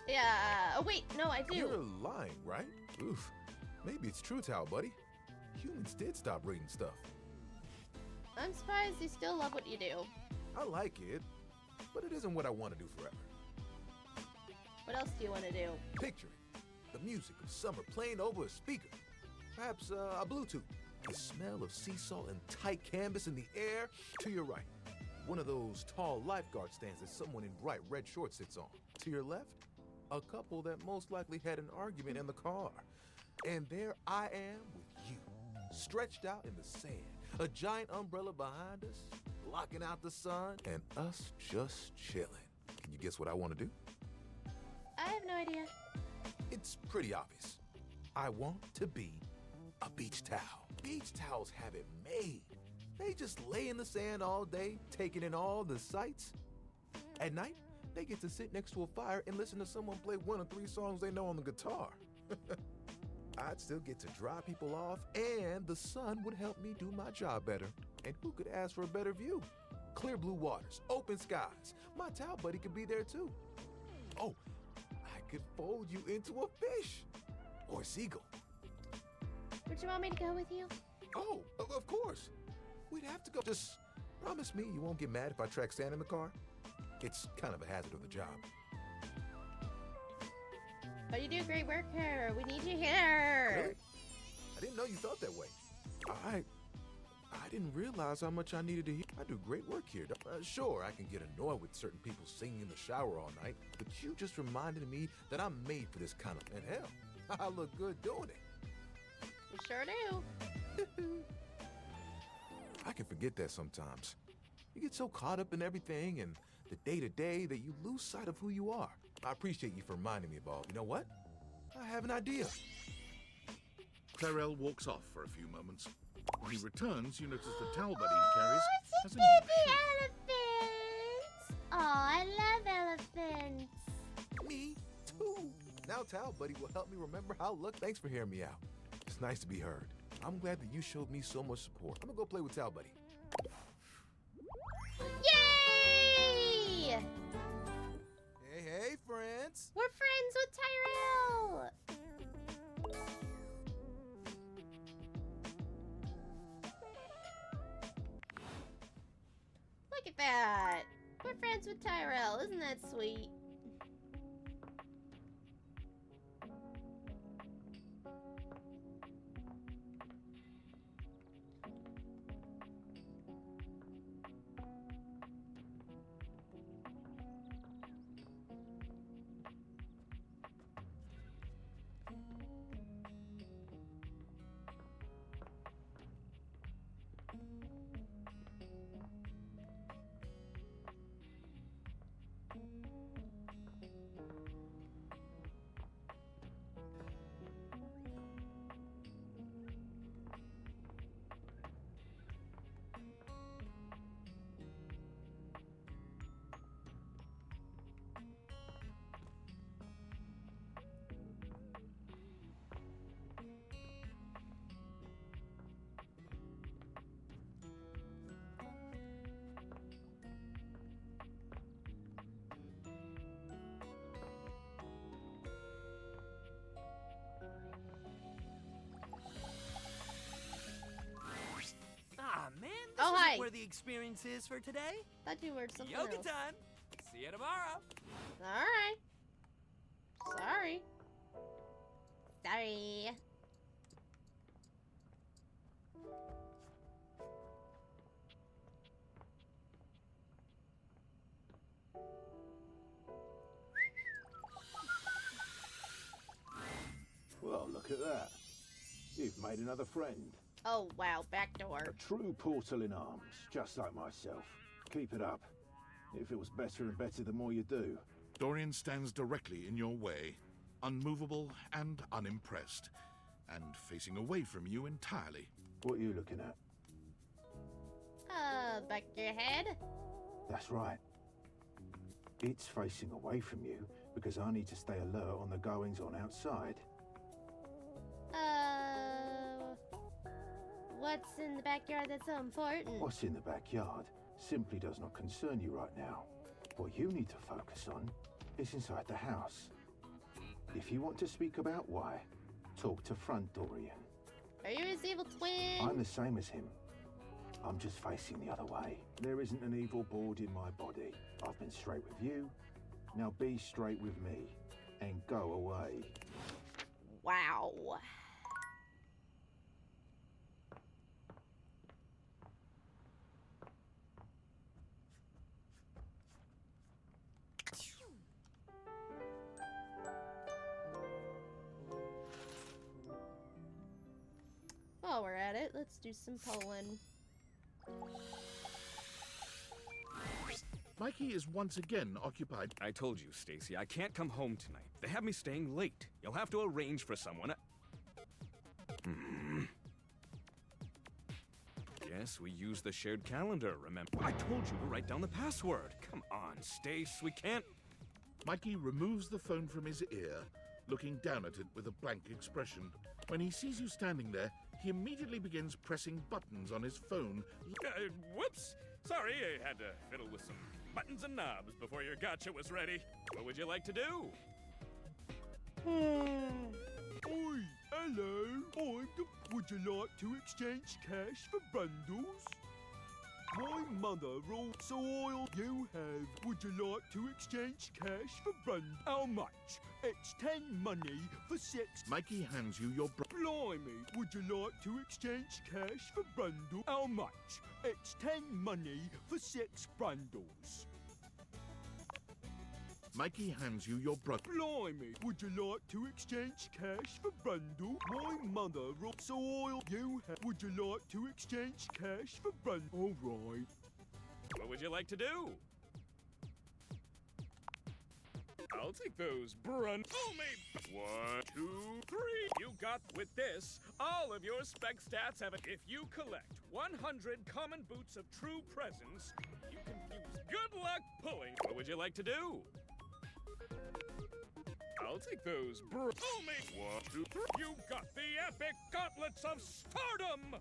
S2: Yeah, wait, no, I do.
S22: You're lying, right? Oof. Maybe it's true, Towel Buddy. Humans did stop reading stuff.
S2: I'm surprised you still love what you do.
S22: I like it, but it isn't what I want to do forever.
S2: What else do you want to do?
S22: Picture it. The music of summer playing over a speaker. Perhaps a Bluetooth. The smell of sea salt and tight canvas in the air to your right. One of those tall lifeguard stands that someone in bright red shorts sits on. To your left, a couple that most likely had an argument in the car. And there I am with you, stretched out in the sand. A giant umbrella behind us, blocking out the sun, and us just chilling. Can you guess what I want to do?
S2: I have no idea.
S22: It's pretty obvious. I want to be a beach towel. Beach towels have it made. They just lay in the sand all day, taking in all the sights. At night, they get to sit next to a fire and listen to someone play one of 3 songs they know on the guitar. I'd still get to dry people off, and the sun would help me do my job better. And who could ask for a better view? Clear blue waters, open skies. My towel buddy could be there too. Oh, I could fold you into a fish or a seagull.
S2: Would you want me to go with you?
S22: Oh, of course. We'd have to go. Just promise me you won't get mad if I track sand in the car. It's kind of a hazard of the job.
S2: But you do great work here. We need you here.
S22: Really? I didn't know you felt that way. I didn't realize how much I needed to hear. I do great work here. Sure, I can get annoyed with certain people singing in the shower all night, but you just reminded me that I'm made for this kind of... And hell, I look good doing it.
S2: You sure do.
S22: I can forget that sometimes. You get so caught up in everything and the day-to-day that you lose sight of who you are. I appreciate you for reminding me, Bob. You know what? I have an idea.
S4: Tyrell walks off for a few moments, When he returns, you notice the towel buddy he carries has a new
S2: Baby elephants! Oh, I love elephants.
S22: Me too. Now Towel Buddy will help me remember how look. Thanks for hearing me out. It's nice to be heard. I'm glad that you showed me so much support. I'm gonna go play with Towel Buddy.
S2: Yay!
S22: Hey, friends.
S2: We're friends with Tyrell. Look at that. We're friends with Tyrell. Isn't that sweet?
S10: Ah, man, this
S2: Oh,
S10: isn't
S2: hi.
S10: where the experience is for today.
S2: Thought you were something
S10: Yoga
S2: else.
S10: time. See you tomorrow.
S2: Alright. Sorry. Sorry.
S17: Well, look at that. You've made another friend.
S2: Oh, wow. Back door.
S17: A true portal in arms, just like myself. Keep it up. It feels better and better the more you do.
S4: Dorian stands directly in your way, unmovable and unimpressed, and facing away from you entirely.
S17: What are you looking at?
S2: Back of your head?
S17: That's right. It's facing away from you because I need to stay alert on the goings-on outside.
S2: What's in the backyard that's so important?
S17: What's in the backyard simply does not concern you right now. What you need to focus on is inside the house. If you want to speak about why, talk to Front Dorian.
S2: Are you his evil twin?
S17: I'm the same as him. I'm just facing the other way. There isn't an evil board in my body. I've been straight with you. Now be straight with me and go away.
S2: Wow. While we're at it, let's do some polling.
S4: Mikey is once again occupied.
S6: I told you, Stacy, I can't come home tonight. They have me staying late. You'll have to arrange for someone. Yes, we use the shared calendar, remember? I told you to write down the password. Come on, Stace, we can't...
S4: Mikey removes the phone from his ear, looking down at it with a blank expression. When he sees you standing there, he immediately begins pressing buttons on his phone.
S6: Whoops! Sorry, I had to fiddle with some buttons and knobs before your gotcha was ready. What would you like to do?
S14: Oi, hello. Would you like to exchange cash for bundles? My mother rolled soil you have. Would you like to exchange cash for bundles? How much? It's 10 money for 6.
S4: Mikey hands you your
S14: Blimey, would you like to exchange cash for bundles? How much? It's 10 money for 6 bundles.
S4: Mikey hands you your
S14: Blimey, would you like to exchange cash for bundle? My mother rolled soil you have. Would you like to exchange cash for bundle? All right.
S6: What would you like to do? I'll take those Brun. Fool me! 1, 2, 3. You got with this. All of your spec stats have it. If you collect 100 common boots of true presence, you can use good luck pulling. What would you like to do? I'll take those Fool me! 1, 2, 3. You got the epic gauntlets of stardom!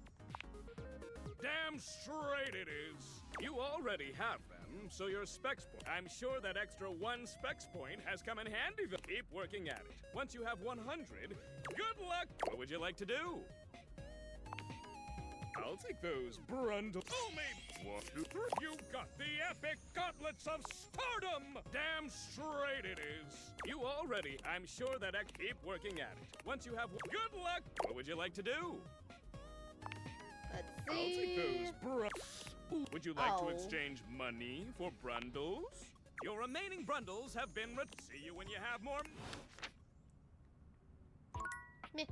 S6: Damn straight it is. You already have them, so your specs point. I'm sure that extra 1 specs point has come in handy. Keep working at it. Once you have 100, good luck. What would you like to do? I'll take those Brundle. Fool me! 1, 2, 3. You got the epic gauntlets of stardom! Damn straight it is. You already. I'm sure that keep working at it. Once you have good luck. What would you like to do?
S2: Let's
S6: I'll
S2: see.
S6: take those Would you like to exchange money for Brundles? Your remaining Brundles have been see you when you have more.
S2: Meh.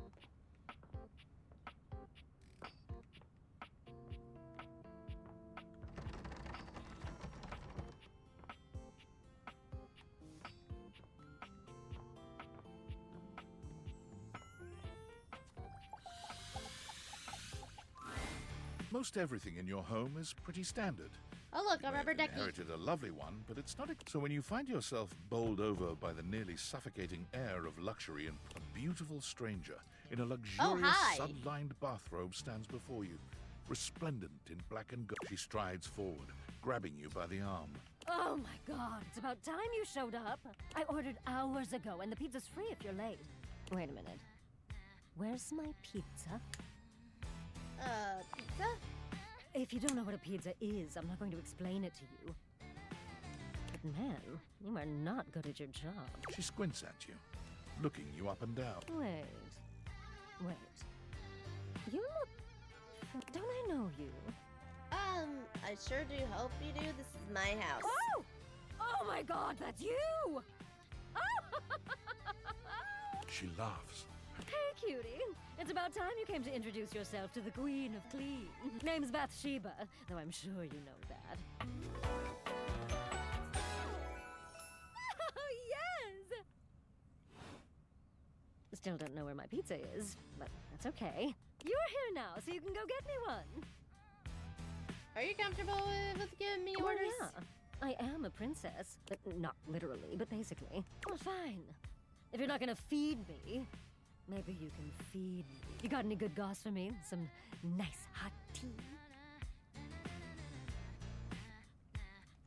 S4: Most everything in your home is pretty standard.
S2: Oh look, a
S4: You may
S2: rubber
S4: have
S2: ducky.
S4: inherited a lovely one, but it's not. So when you find yourself bowled over by the nearly suffocating air of luxury, and a beautiful stranger in a luxurious
S2: hi.
S4: sun-lined bathrobe stands before you, resplendent in black and gold, she strides forward, grabbing you by the arm.
S11: Oh my god, it's about time you showed up. I ordered hours ago, and the pizza's free if you're late. Wait a minute. Where's my pizza?
S2: Pizza?
S11: If you don't know what a pizza is, I'm not going to explain it to you. But man, you are not good at your job.
S4: She squints at you, looking you up and down.
S11: Wait. You look... Don't I know you?
S2: I sure do hope you do. This is my house.
S11: Oh! Oh my god, that's you!
S4: She laughs.
S11: Hey, cutie. It's about time you came to introduce yourself to the Queen of Clean. Name's Bathsheba, though I'm sure you know that. Oh, yes! Still don't know where my pizza is, but that's okay. You're here now, so you can go get me one.
S2: Are you comfortable with giving me
S11: Well,
S2: orders?
S11: yeah. I am a princess, but not literally, but basically. Well, fine. If you're not gonna feed me, maybe you can feed me. You got any good goss for me? Some nice hot tea?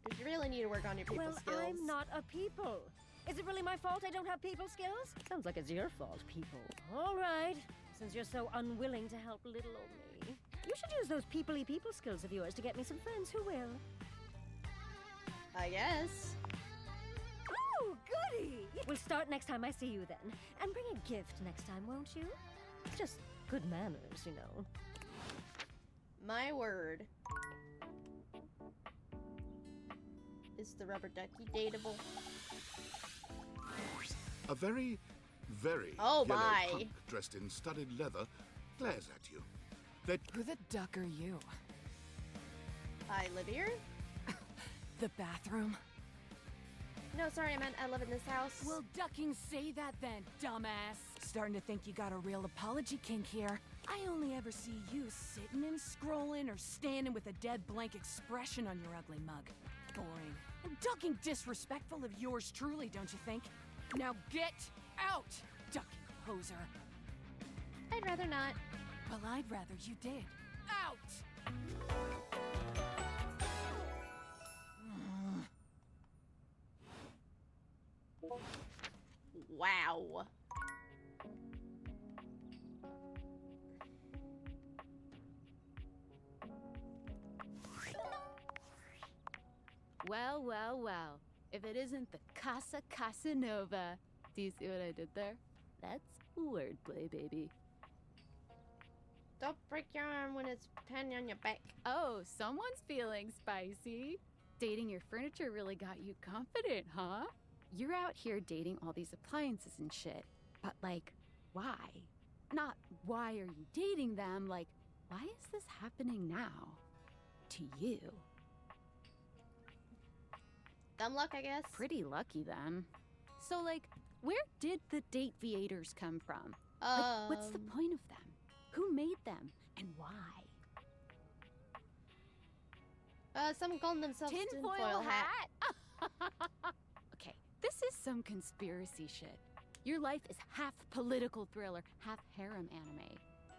S2: Did you really need to work on your people skills?
S11: Well, I'm not a people. Is it really my fault I don't have people skills? Sounds like it's your fault, people. All right. Since you're so unwilling to help little old me, you should use those people-y people skills of yours to get me some friends who will.
S2: I guess.
S11: Oh, goody! We'll start next time I see you then. And bring a gift next time, won't you? Just good manners, you know.
S2: My word. Is the rubber ducky dateable?
S4: A very, very
S2: Oh,
S4: yellow
S2: my.
S4: punk dressed in studded leather glares at you.
S13: Who the duck are you?
S2: I live here?
S13: The bathroom?
S2: No, sorry, I meant I live in this house.
S13: Well, ducking say that then, dumbass. Starting to think you got a real apology kink here. I only ever see you sitting and scrolling or standing with a dead blank expression on your ugly mug. Boring. And ducking disrespectful of yours truly, don't you think? Now get out, ducking poser.
S2: I'd rather not.
S13: Well, I'd rather you did. Out!
S2: Wow.
S23: Well, well, well. If it isn't the Casa Casanova. Do you see what I did there? That's wordplay, baby.
S2: Don't break your arm when it's penny on your back.
S23: Oh, someone's feeling spicy. Dating your furniture really got you confident, huh? You're out here dating all these appliances and shit. But, like, why? Not why are you dating them, like, why is this happening now? To you.
S2: Dumb luck, I guess.
S23: Pretty lucky then. So, like, where did the date viators come from? Like, what's the point of them? Who made them? And why?
S2: Someone calling themselves
S23: Tinfoil hat? Okay, this is some conspiracy shit. Your life is half political thriller, half harem anime.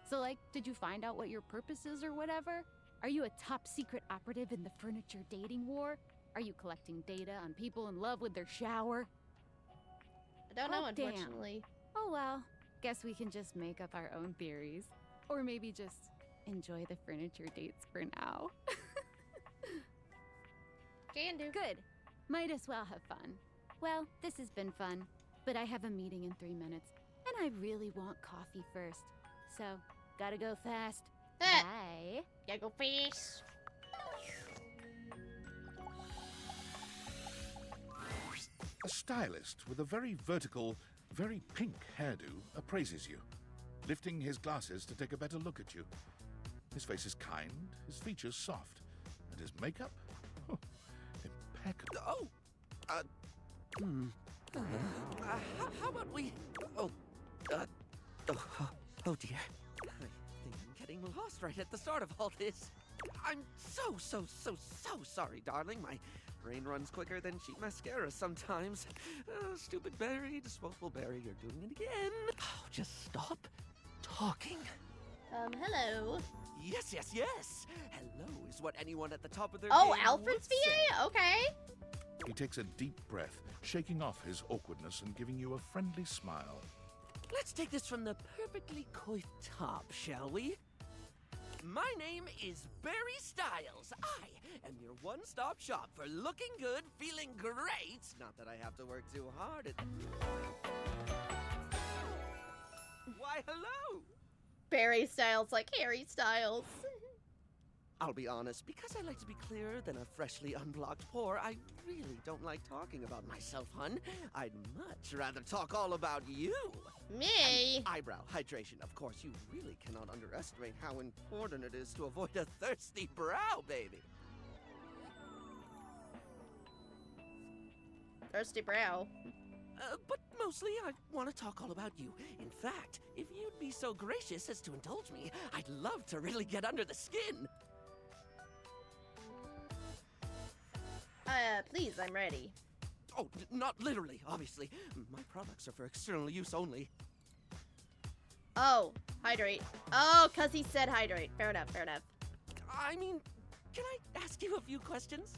S23: So, like, did you find out what your purpose is or whatever? Are you a top secret operative in the furniture dating war? Are you collecting data on people in love with their shower?
S2: I don't know,
S23: Damn.
S2: unfortunately.
S23: Oh well, guess we can just make up our own theories. Or maybe just enjoy the furniture dates for now.
S2: Can do.
S23: Good. Might as well have fun. Well, this has been fun, but I have a meeting in 3 minutes, and I really want coffee first. So, gotta go fast. Bye.
S2: Gotta go fast.
S4: A stylist with a very vertical, very pink hairdo appraises you, lifting his glasses to take a better look at you. His face is kind, his features soft, and his makeup? Oh, impeccable.
S12: Oh! How about we... Oh dear. I think I'm getting lost right at the start of all this. I'm so sorry, darling. My brain runs quicker than cheap mascara sometimes. Stupid Barry, disposable Barry, you're doing it again. Oh, just stop talking.
S2: Hello.
S12: Yes. Hello is what anyone at the top of their
S2: Oh,
S12: game
S2: Alfred's
S12: would say.
S2: VA? Okay.
S4: He takes a deep breath, shaking off his awkwardness and giving you a friendly smile.
S12: Let's take this from the perfectly coiffed top, shall we? My name is Barry Styles. I am your one-stop shop for looking good, feeling great. Not that I have to work too hard at... Why, hello!
S2: Barry Styles like Harry Styles.
S12: I'll be honest, because I like to be clearer than a freshly unblocked pore, I really don't like talking about myself, hun. I'd much rather talk all about you.
S2: Me?
S12: And eyebrow hydration. Of course, you really cannot underestimate how important it is to avoid a thirsty brow, baby.
S2: Thirsty brow.
S12: But mostly, I want to talk all about you. In fact, if you'd be so gracious as to indulge me, I'd love to really get under the skin.
S2: Please, I'm ready.
S12: Oh, not literally, obviously. My products are for external use only.
S2: Oh, hydrate. Oh, 'cause he said hydrate. Fair enough, fair enough.
S12: I mean, can I ask you a few questions?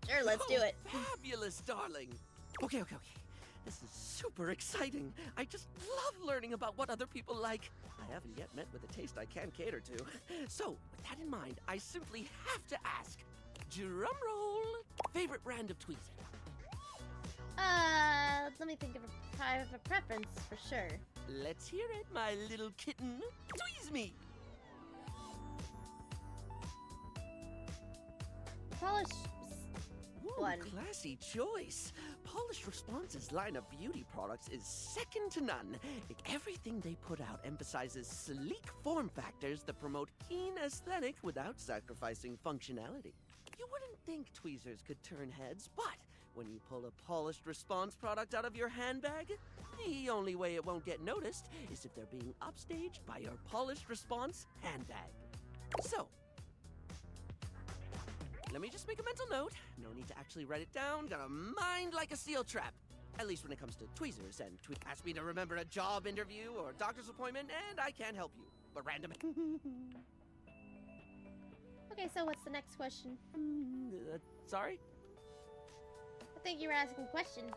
S2: Sure, let's do it.
S12: Fabulous, darling. Okay. This is super exciting. I just love learning about what other people like. I haven't yet met with a taste I can cater to. So, with that in mind, I simply have to ask, drum roll, favorite brand of tweezer?
S2: Let me think of I have a preference for sure.
S12: Let's hear it, my little kitten. Tweeze me.
S2: Polish one.
S12: Classy choice. Polish Response's line of beauty products is second to none. Everything they put out emphasizes sleek form factors that promote keen aesthetic without sacrificing functionality. You wouldn't think tweezers could turn heads, but when you pull a Polished Response product out of your handbag, the only way it won't get noticed is if they're being upstaged by your Polished Response handbag. So, let me just make a mental note. No need to actually write it down. Got a mind like a steel trap. At least when it comes to tweezers and ask me to remember a job interview or doctor's appointment, and I can't help you. But random.
S2: Okay, so what's the next question?
S12: Sorry?
S2: I think you were asking questions.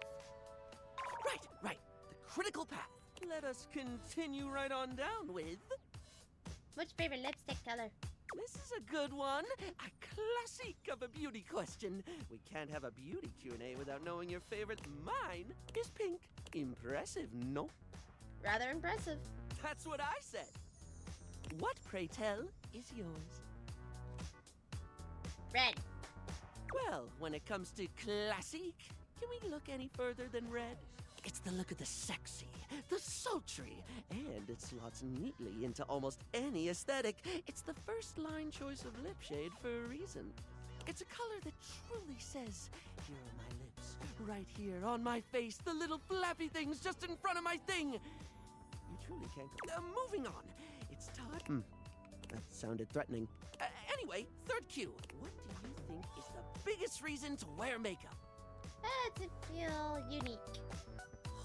S12: Right. The critical path. Let us continue right on down with...
S2: What's your favorite lipstick color?
S12: This is a good one. A classic of a beauty question. We can't have a beauty Q&A without knowing your favorite. Mine is pink. Impressive, no?
S2: Rather impressive.
S12: That's what I said. What, pray tell, is yours?
S2: Red.
S12: Well, when it comes to classic, can we look any further than red? It's the look of the sexy, the sultry, and it slots neatly into almost any aesthetic. It's the first line choice of lip shade for a reason. It's a color that truly says, here are my lips, right here on my face, the little flappy things just in front of my thing. You truly can't go. Moving on. It's time. That sounded threatening. Anyway, third cue. What do you think is the biggest reason to wear makeup?
S2: To feel unique.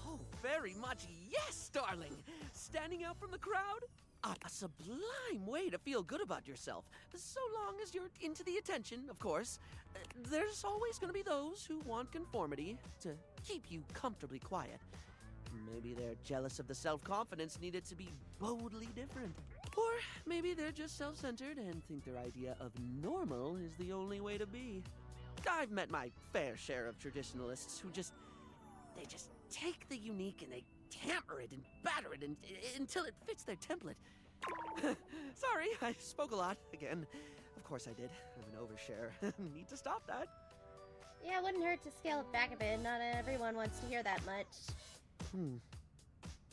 S12: Oh, very much yes, darling. Standing out from the crowd? A sublime way to feel good about yourself. So long as you're into the attention, of course. There's always going to be those who want conformity to keep you comfortably quiet. Maybe they're jealous of the self-confidence needed to be boldly different. Or maybe they're just self-centered and think their idea of normal is the only way to be. I've met my fair share of traditionalists who just take the unique and they tamper it and batter it until it fits their template. Sorry, I spoke a lot again. Of course I did. I'm an overshare. Need to stop that.
S2: Yeah, it wouldn't hurt to scale it back a bit. Not everyone wants to hear that much.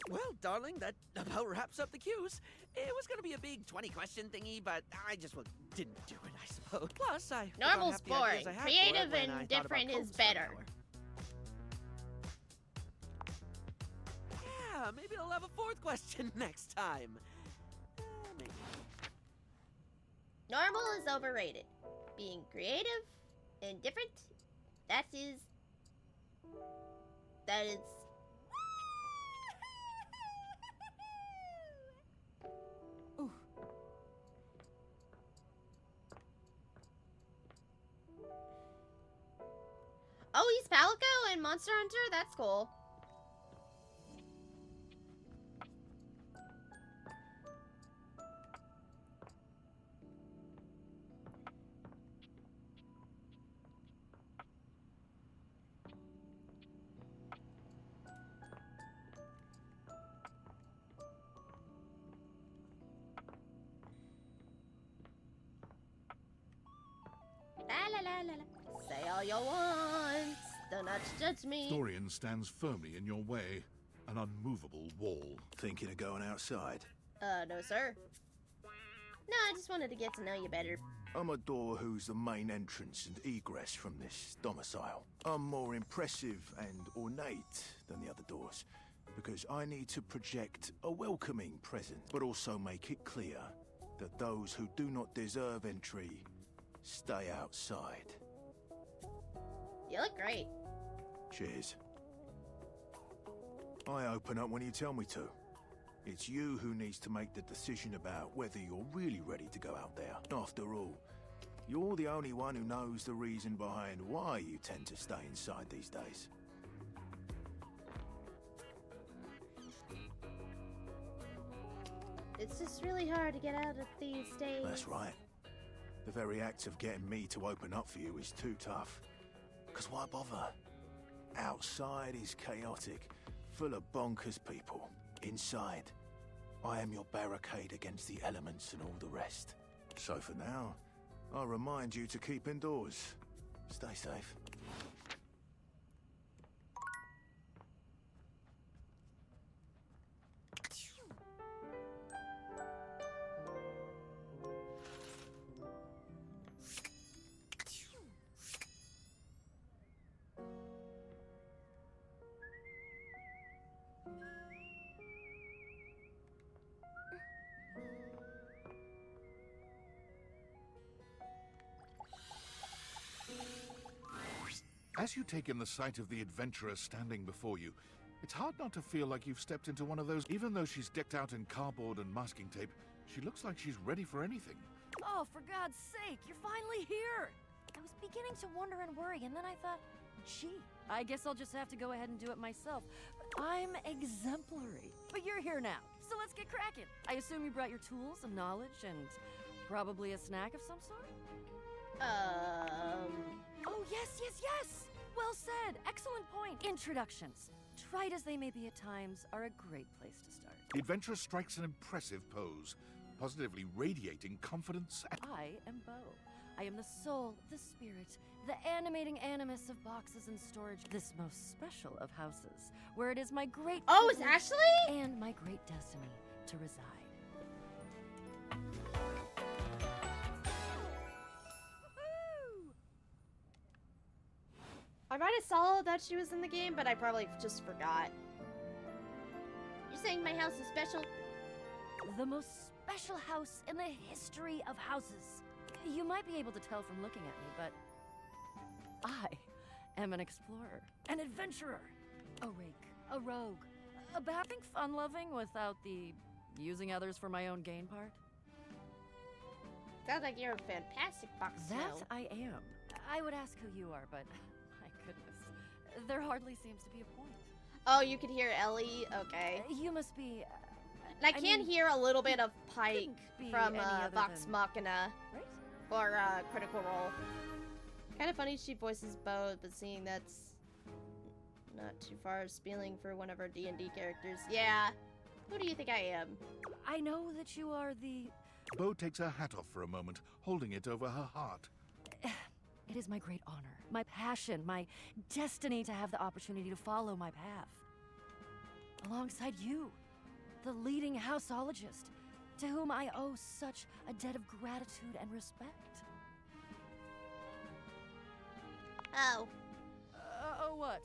S12: Well, darling, that about wraps up the cues. It was gonna be a big 20-question thingy, but I just didn't do it, I suppose. Plus, I
S2: Normal's
S12: forgot half the ideas
S2: boring.
S12: I had for it
S2: Creative
S12: when I
S2: and
S12: thought about
S2: different is
S12: codes for an
S2: better.
S12: hour. Yeah, maybe I'll have a fourth question next time. Maybe.
S2: Normal is overrated. Being creative and different, that is... Oh, he's Palico and Monster Hunter? That's cool. La la la la la. Say all you want. Do not judge me.
S4: Dorian stands firmly in your way, an unmovable wall.
S17: Thinking of going outside?
S2: No, sir. No, I just wanted to get to know you better.
S17: I'm a door who's the main entrance and egress from this domicile. I'm more impressive and ornate than the other doors, because I need to project a welcoming presence, but also make it clear that those who do not deserve entry stay outside.
S2: You look great.
S17: Cheers. I open up when you tell me to. It's you who needs to make the decision about whether you're really ready to go out there. After all, you're the only one who knows the reason behind why you tend to stay inside these days.
S2: It's just really hard to get out of these days.
S17: That's right. The very act of getting me to open up for you is too tough. 'Cause why bother? Outside is chaotic, full of bonkers people. Inside, I am your barricade against the elements and all the rest. So for now, I remind you to keep indoors. Stay safe.
S4: As you take in the sight of the adventurer standing before you, it's hard not to feel like you've stepped into one of those. Even though she's decked out in cardboard and masking tape, she looks like she's ready for anything.
S9: Oh, for God's sake, you're finally here! I was beginning to wonder and worry, and then I thought, gee, I guess I'll just have to go ahead and do it myself. I'm exemplary. But you're here now, so let's get cracking. I assume you brought your tools and knowledge and probably a snack of some sort? Oh, yes, yes, yes! Well said. Excellent point. Introductions, trite as they may be at times, are a great place to start.
S4: The adventurer strikes an impressive pose, positively radiating confidence and...
S9: I am Bo. I am the soul, the spirit, the animating animus of boxes and storage, this most special of houses, where it is my great
S2: Oh, it's
S9: privilege
S2: Ashley?
S9: and my great destiny to reside.
S2: I might have saw that she was in the game, but I probably just forgot. You're saying my house is special?
S15: The most special house in the history of houses. You might be able to tell from looking at me, but I am an explorer, an adventurer, a rake, a rogue, a balancing fun-loving without the using others for my own gain part.
S2: Sounds like you're a fantastic box.
S15: That I am. I would ask who you are, but my goodness, there hardly seems to be a point.
S2: Oh, you could hear Ellie? Okay.
S15: You must be...
S2: I can hear a little bit of Pike
S15: be
S2: from
S15: any other
S2: Vox
S15: than-
S2: Machina.
S15: Right?
S2: Or Critical Role. Kind of funny she voices both, but seeing that's not too far spieling for one of our D&D characters. Yeah. Who do you think I am?
S15: I know that you are the...
S4: Bo takes her hat off for a moment, holding it over her heart.
S15: It is my great honor, my passion, my destiny to have the opportunity to follow my path. Alongside you, the leading houseologist, to whom I owe such a debt of gratitude and respect.
S2: Oh.
S15: Oh, what?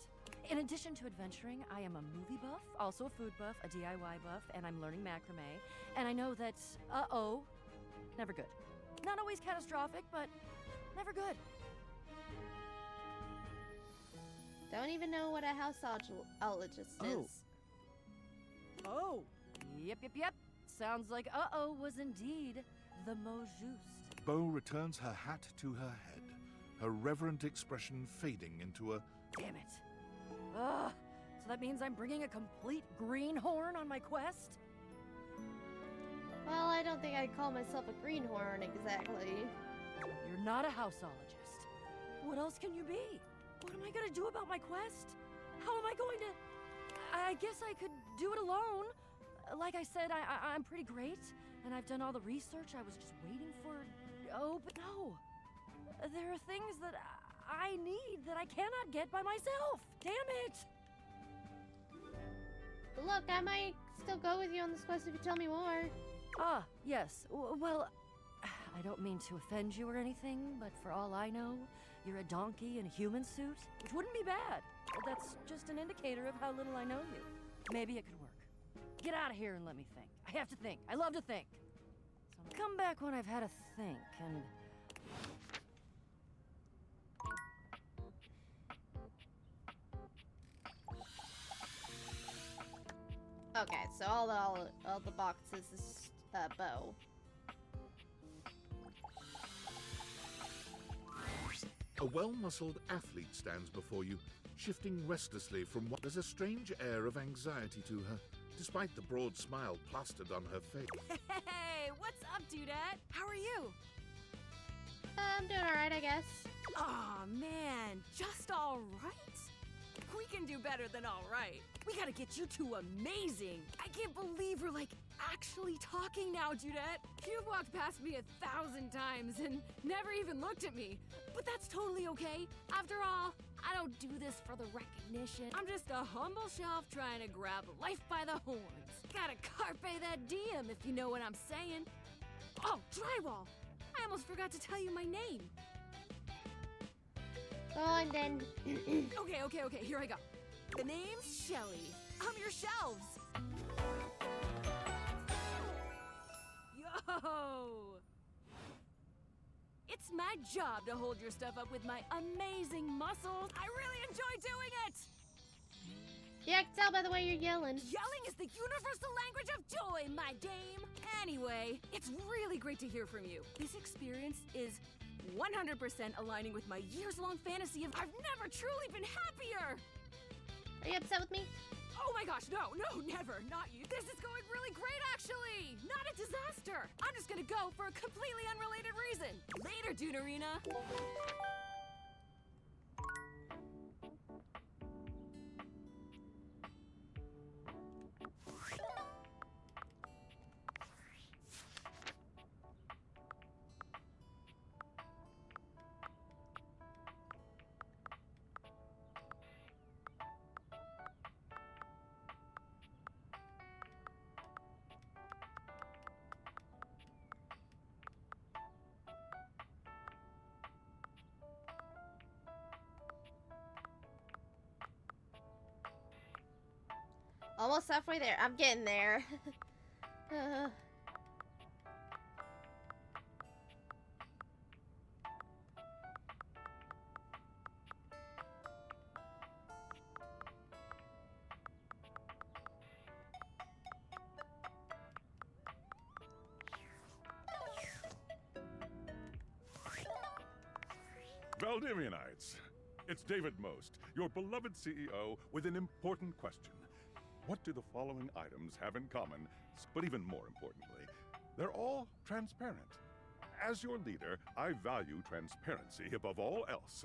S15: In addition to adventuring, I am a movie buff, also a food buff, a DIY buff, and I'm learning macrame. And I know that, never good. Not always catastrophic, but never good.
S2: Don't even know what a houseologist is.
S15: Oh. Yep. Sounds like was indeed the mot juste.
S4: Bo returns her hat to her head, her reverent expression fading into a...
S15: Damn it. Ugh. So that means I'm bringing a complete greenhorn on my quest?
S2: Well, I don't think I'd call myself a greenhorn exactly.
S15: You're not a houseologist. What else can you be? What am I gonna do about my quest? How am I going to... I guess I could do it alone. Like I said, I'm pretty great, and I've done all the research. I was just waiting for... Oh, but no. There are things that I need that I cannot get by myself. Damn it!
S2: Look, I might still go with you on this quest if you tell me more.
S15: Ah, yes. Well, I don't mean to offend you or anything, but for all I know, you're a donkey in a human suit, which wouldn't be bad. That's just an indicator of how little I know you. Maybe it could work. Get out of here and let me think. I have to think. I love to think. So come back when I've had a think, and...
S2: Okay, so all the boxes is Bo.
S4: A well-muscled athlete stands before you, shifting restlessly from what... There's a strange air of anxiety to her, despite the broad smile plastered on her face.
S13: Hey, what's up, dudette? How are you?
S2: I'm doing alright, I guess.
S13: Aw, man, just all right? We can do better than all right. We gotta get you two amazing. I can't believe we're, like, actually talking now, Dudette. You've walked past me 1,000 times and never even looked at me. But that's totally okay. After all, I don't do this for the recognition. I'm just a humble shelf trying to grab life by the horns. Gotta carpe that diem, if you know what I'm saying. Oh, drywall! I almost forgot to tell you my name.
S2: Go on, then.
S13: Okay, here I go. The name's Shelly. I'm your shelves. Yo! It's my job to hold your stuff up with my amazing muscles. I really enjoy doing it!
S2: Yeah, I can tell by the way you're yelling.
S13: Yelling is the universal language of joy, my dame. Anyway, it's really great to hear from you. This experience is 100% aligning with my years-long fantasy of I've never truly been happier!
S2: Are you upset with me?
S13: Oh my gosh, no, never, not you. This is going really great, actually! Not a disaster! I'm just gonna go for a completely unrelated reason. Later, Duderina!
S2: Almost halfway there. I'm getting there.
S16: Valdivianites, it's David Most, your beloved CEO, with an important question. What do the following items have in common? But even more importantly, they're all transparent. As your leader, I value transparency above all else,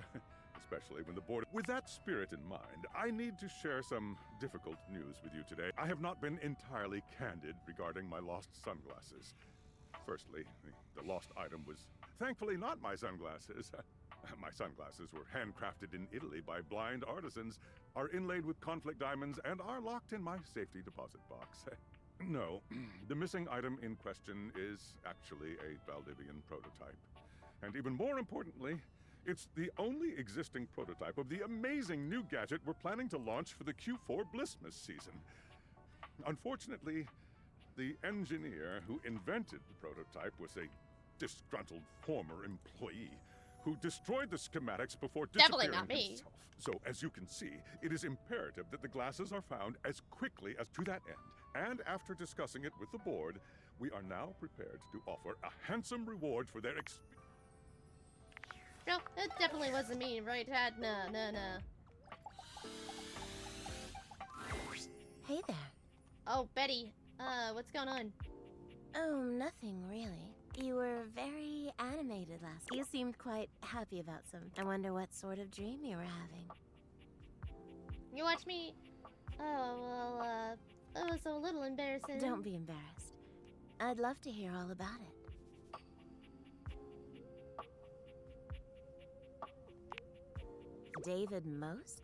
S16: especially when the board... With that spirit in mind, I need to share some difficult news with you today. I have not been entirely candid regarding my lost sunglasses. Firstly, the lost item was thankfully not my sunglasses. My sunglasses were handcrafted in Italy by blind artisans, are inlaid with conflict diamonds, and are locked in my safety deposit box. No, the missing item in question is actually a Valdivian prototype. And even more importantly, it's the only existing prototype of the amazing new gadget we're planning to launch for the Q4 Blissmas season. Unfortunately, the engineer who invented the prototype was a disgruntled former employee who destroyed the schematics before
S2: Definitely
S16: disappearing
S2: not me.
S16: himself. So, as you can see, it is imperative that the glasses are found as quickly as to that end. And after discussing it with the board, we are now prepared to offer a handsome reward for their
S2: No, that definitely wasn't me, right, Dad? No.
S18: Hey there.
S2: Oh, Betty. What's going on?
S18: Oh, nothing really. You were very animated last. You seemed quite happy about something. I wonder what sort of dream you were having.
S2: You watch me? Oh, well, it was a little embarrassing.
S18: Don't be embarrassed. I'd love to hear all about it. David Most?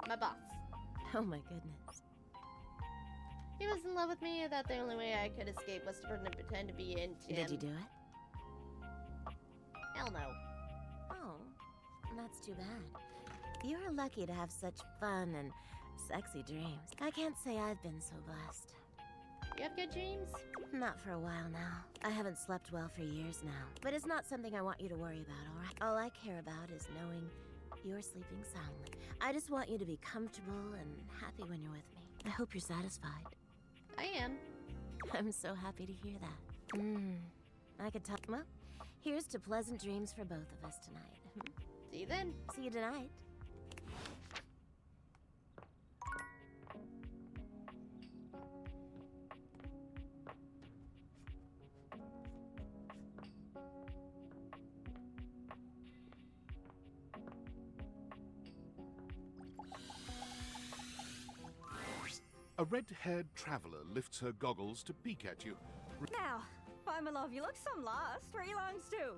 S2: My boss.
S18: Oh my goodness.
S2: He was in love with me. I thought the only way I could escape was to pretend to be into him.
S18: Did you do it?
S2: Hell no.
S18: Oh, that's too bad. You're lucky to have such fun and sexy dreams. I can't say I've been so blessed.
S2: You have good dreams?
S18: Not for a while now. I haven't slept well for years now. But it's not something I want you to worry about, all right? All I care about is knowing you're sleeping soundly. I just want you to be comfortable and happy when you're with me. I hope you're satisfied.
S2: I am.
S18: I'm so happy to hear that. I could talk. Well, here's to pleasant dreams for both of us tonight.
S2: See you then.
S18: See you tonight.
S4: A red-haired traveler lifts her goggles to peek at you.
S15: Now, why, my love, you look some lost. Where are you longs to?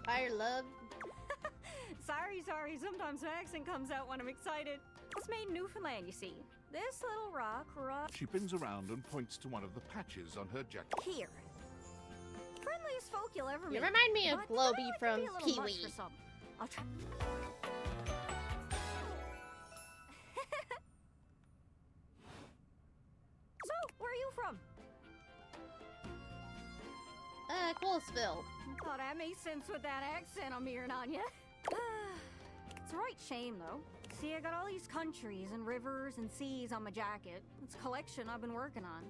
S2: Fire love.
S15: Sorry. Sometimes my accent comes out when I'm excited. It's made in Newfoundland, you see. This little rock.
S4: She spins around and points to one of the patches on her jacket.
S15: Here. Friendliest folk you'll ever meet.
S2: You remind me of
S15: But
S2: Globey
S15: it
S2: from
S15: could be a little much
S2: Kiwi.
S15: for some. I'll try. So, where are you from?
S2: Coolsville.
S15: Oh, that makes sense with that accent I'm hearing on you. It's a right shame, though. See, I got all these countries and rivers and seas on my jacket. It's a collection I've been working on.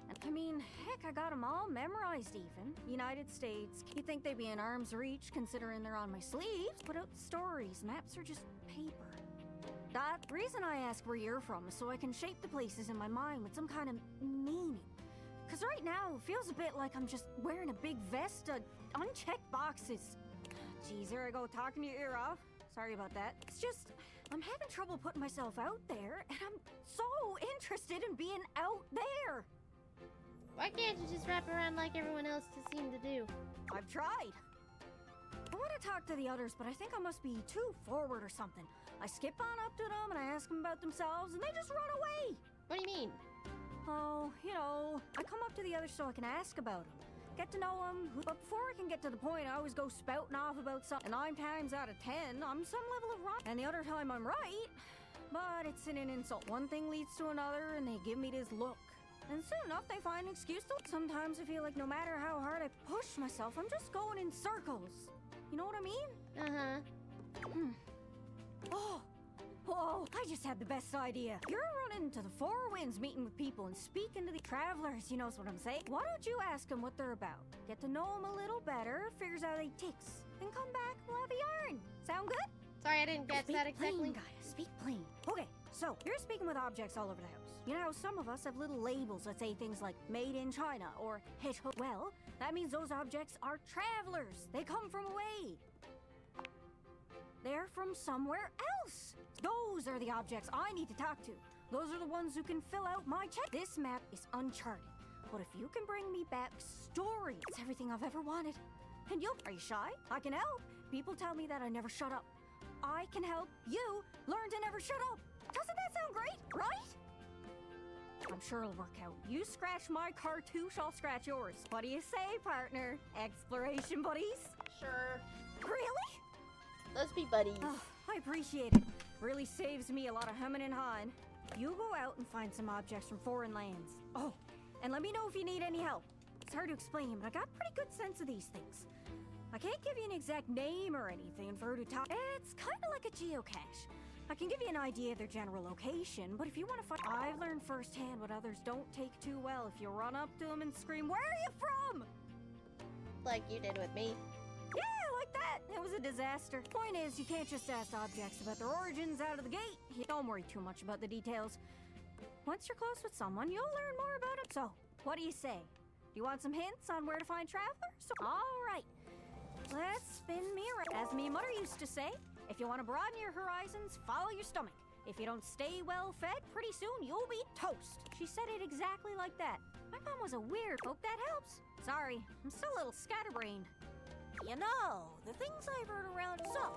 S15: And I mean, heck, I got them all memorized even. United States. You'd think they'd be in arm's reach considering they're on my sleeves. Put out stories. Maps are just paper. That reason I ask where you're from is so I can shape the places in my mind with some kind of meaning. Because right now, it feels a bit like I'm just wearing a big vest of unchecked boxes. Geez, there I go, talking your ear off. Sorry about that. It's just, I'm having trouble putting myself out there, and I'm so interested in being out there.
S2: Why can't you just wrap around like everyone else seems to do?
S15: I've tried. I want to talk to the others, but I think I must be too forward or something. I skip on up to them and I ask them about themselves, and they just run away.
S2: What do you mean?
S15: Oh, you know, I come up to the others so I can ask about them. Get to know them, but before I can get to the point, I always go spouting off about something. 9 times out of 10, I'm some level of wrong. And the other time I'm right,
S11: But it's an insult. One thing leads to another, and they give me this look. And soon enough, they find an excuse to. Sometimes I feel like no matter how hard I push myself, I'm just going in circles. You know what I mean?
S2: Uh-huh.
S11: Oh, whoa, I just had the best idea. You're running to the Four Winds, meeting with people and speaking to the travelers, you knows what I'm saying? Why don't you ask them what they're about? Get to know them a little better, figures out they ticks, then come back, we'll have a yarn. Sound good?
S2: Sorry, I didn't catch that exactly.
S11: Plain, Gaia, speak plain. Okay, so you're speaking with objects all over the house. You know how some of us have little labels that say things like made in China or hit. Well, that means those objects are travelers. They come from away. They're from somewhere else. Those are the objects I need to talk to. Those are the ones who can fill out my check. This map is uncharted, but if you can bring me back stories, it's everything I've ever wanted. And are you shy? I can help. People tell me that I never shut up. I can help you learn to never shut up. Doesn't that sound great, right? I'm sure it'll work out. You scratch my cartouche, I'll scratch yours. What do you say, partner? Exploration buddies?
S2: Sure.
S11: Really?
S2: Let's be buddies.
S11: Oh, I appreciate it. Really saves me a lot of humming and hawing. You go out and find some objects from foreign lands. Oh, and let me know if you need any help. It's hard to explain, but I got a pretty good sense of these things. I can't give you an exact name or anything for her to talk. It's kind of like a geocache. I can give you an idea of their general location, but if you want to find... I've learned firsthand what others don't take too well if you run up to them and scream, "Where are you from?"
S2: Like you did with me.
S11: Yeah, like that. It was a disaster. Point is, you can't just ask objects about their origins out of the gate. Don't worry too much about the details. Once you're close with someone, you'll learn more about them. So, what do you say? Do you want some hints on where to find travelers? All right. Let's spin me around. As me mother used to say, if you want to broaden your horizons, follow your stomach. If you don't stay well fed, pretty soon you'll be toast. She said it exactly like that. My mom was a weird. Hope that helps. Sorry, I'm still a little scatterbrained.
S3: You know, the things I've heard around. So,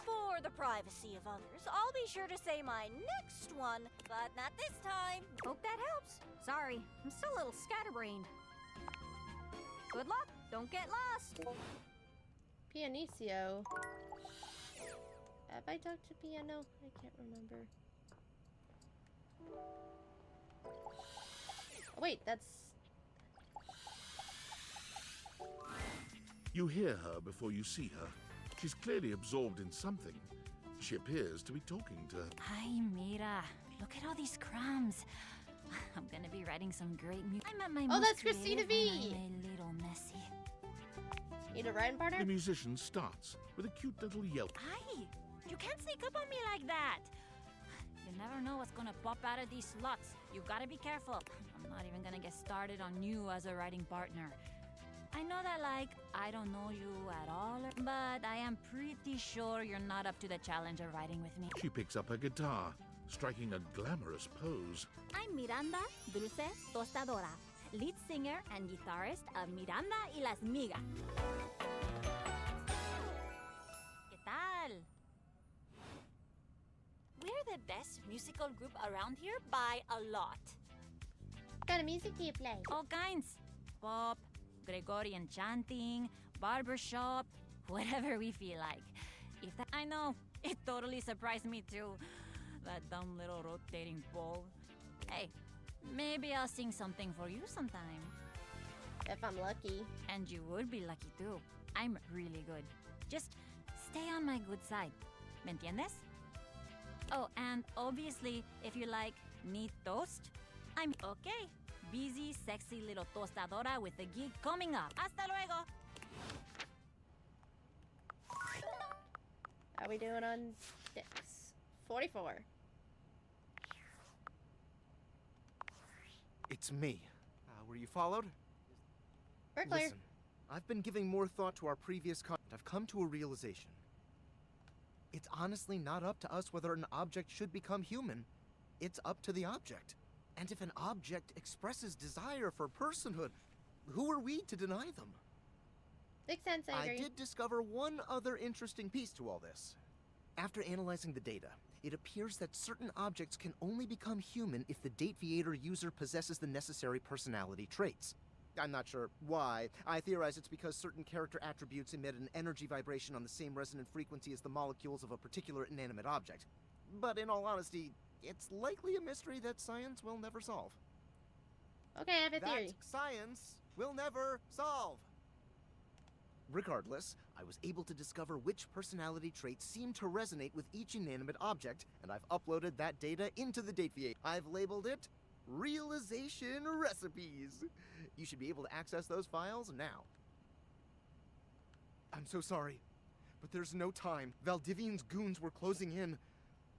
S3: for the privacy of others, I'll be sure to say my next one, but not this time.
S11: Hope that helps. Sorry, I'm still a little scatterbrained. Good luck. Don't get lost.
S2: Pianicio. Have I talked to Piano? I can't remember. Oh, wait, that's...
S4: You hear her before you see her. She's clearly absorbed in something. She appears to be talking to her.
S19: Hi, Mira. Look at all these crumbs. I'm gonna be writing some great music. I'm at my most
S2: that's Christina
S19: creative
S2: V.
S19: when I'm a little messy.
S2: Need a writing partner?
S4: The musician starts with a cute little yelp.
S19: Hi! You can't sneak up on me like that! You never know what's gonna pop out of these slots. You gotta be careful. I'm not even gonna get started on you as a writing partner. I know that, like, I don't know you at all, but I am pretty sure you're not up to the challenge of writing with me.
S4: She picks up her guitar, striking a glamorous pose.
S21: I'm Miranda Dulce Tostadora, lead singer and guitarist of Miranda y las Migas.
S19: ¿Qué tal? We're the best musical group around here by a lot.
S2: What kind of music do you play?
S19: All kinds. Pop, Gregorian chanting, barbershop, whatever we feel like. If that, I know, it totally surprised me too. That dumb little rotating ball. Hey, maybe I'll sing something for you sometime.
S2: If I'm lucky.
S19: And you would be lucky too. I'm really good. Just stay on my good side. ¿Me entiendes? Oh, and obviously, if you like neat toast, I'm okay. Busy, sexy little tostadora with a gig coming up. Hasta luego!
S2: How we doing on sticks? 44.
S8: It's me. Were you followed?
S2: We're clear.
S8: Listen, I've been giving more thought to our previous content. I've come to a realization. It's honestly not up to us whether an object should become human. It's up to the object. And if an object expresses desire for personhood, who are we to deny them?
S2: Makes sense, I agree.
S8: I did discover one other interesting piece to all this. After analyzing the data, it appears that certain objects can only become human if the Dateviator user possesses the necessary personality traits. I'm not sure why. I theorize it's because certain character attributes emit an energy vibration on the same resonant frequency as the molecules of a particular inanimate object. But in all honesty, it's likely a mystery that science will never solve.
S2: Okay, I have a theory.
S8: That science will never solve. Regardless, I was able to discover which personality traits seem to resonate with each inanimate object, and I've uploaded that data into the Dateviator. I've labeled it Realization Recipes. You should be able to access those files now. I'm so sorry, but there's no time. Valdivian's goons were closing in,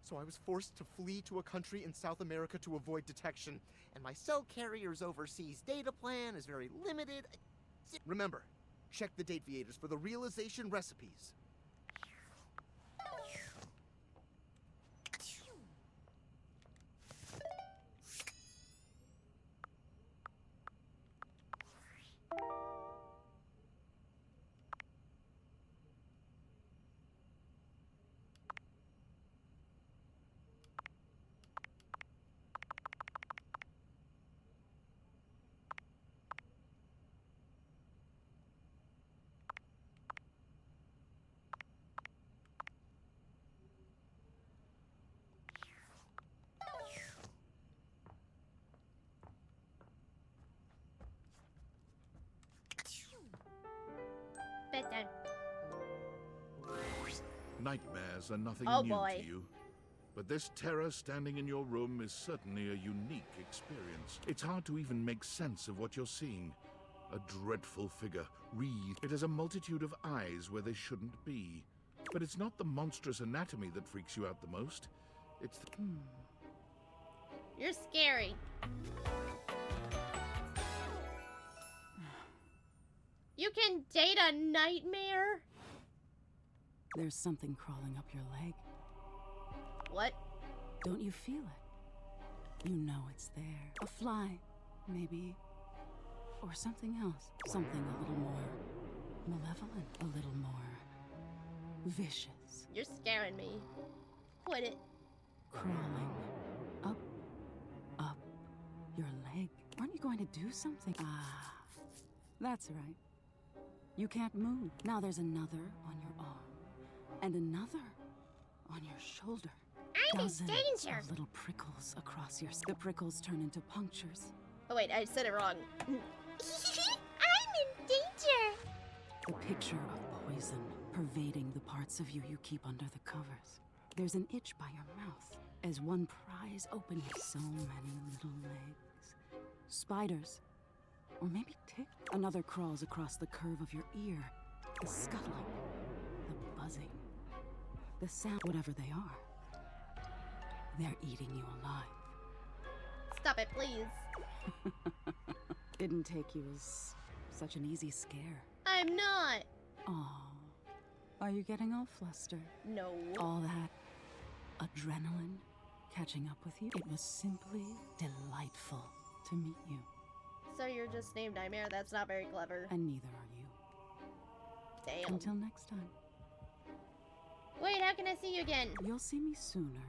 S8: so I was forced to flee to a country in South America to avoid detection, and my cell carrier's overseas data plan is very limited. Remember, check the Dateviators for the realization recipes.
S2: Bedtime.
S4: Nightmares are nothing
S2: Oh,
S4: new
S2: boy.
S4: to you. But this terror standing in your room is certainly a unique experience. It's hard to even make sense of what you're seeing. A dreadful figure, wreathed. It has a multitude of eyes where they shouldn't be. But it's not the monstrous anatomy that freaks you out the most. It's the...
S2: You're scary. You can date a nightmare?
S13: There's something crawling up your leg.
S2: What?
S13: Don't you feel it? You know it's there. A fly, maybe. Or something else. Something a little more malevolent. A little more vicious.
S2: You're scaring me. Quit it.
S13: Crawling up your leg. Aren't you going to do something? Ah, that's right. You can't move. Now there's another on your arm. And another on your shoulder.
S2: I'm in
S13: Dozens
S2: danger.
S13: of little prickles across your... The prickles turn into punctures.
S2: Oh wait, I said it wrong. I'm in danger.
S13: The picture of poison pervading the parts of you you keep under the covers. There's an itch by your mouth as one pries open so many little legs. Spiders. Or maybe tick. Another crawls across the curve of your ear. The scuttling. The buzzing. The sound. Whatever they are. They're eating you alive.
S2: Stop it, please.
S13: Didn't take you as such an easy scare.
S2: I'm not.
S13: Aw. Are you getting all flustered?
S2: No.
S13: All that adrenaline catching up with you? It was simply delightful to meet you.
S2: So you're just named Nightmare? That's not very clever.
S13: And neither are you.
S2: Damn.
S13: Until next time.
S2: Wait, how can I see you again?
S13: You'll see me sooner.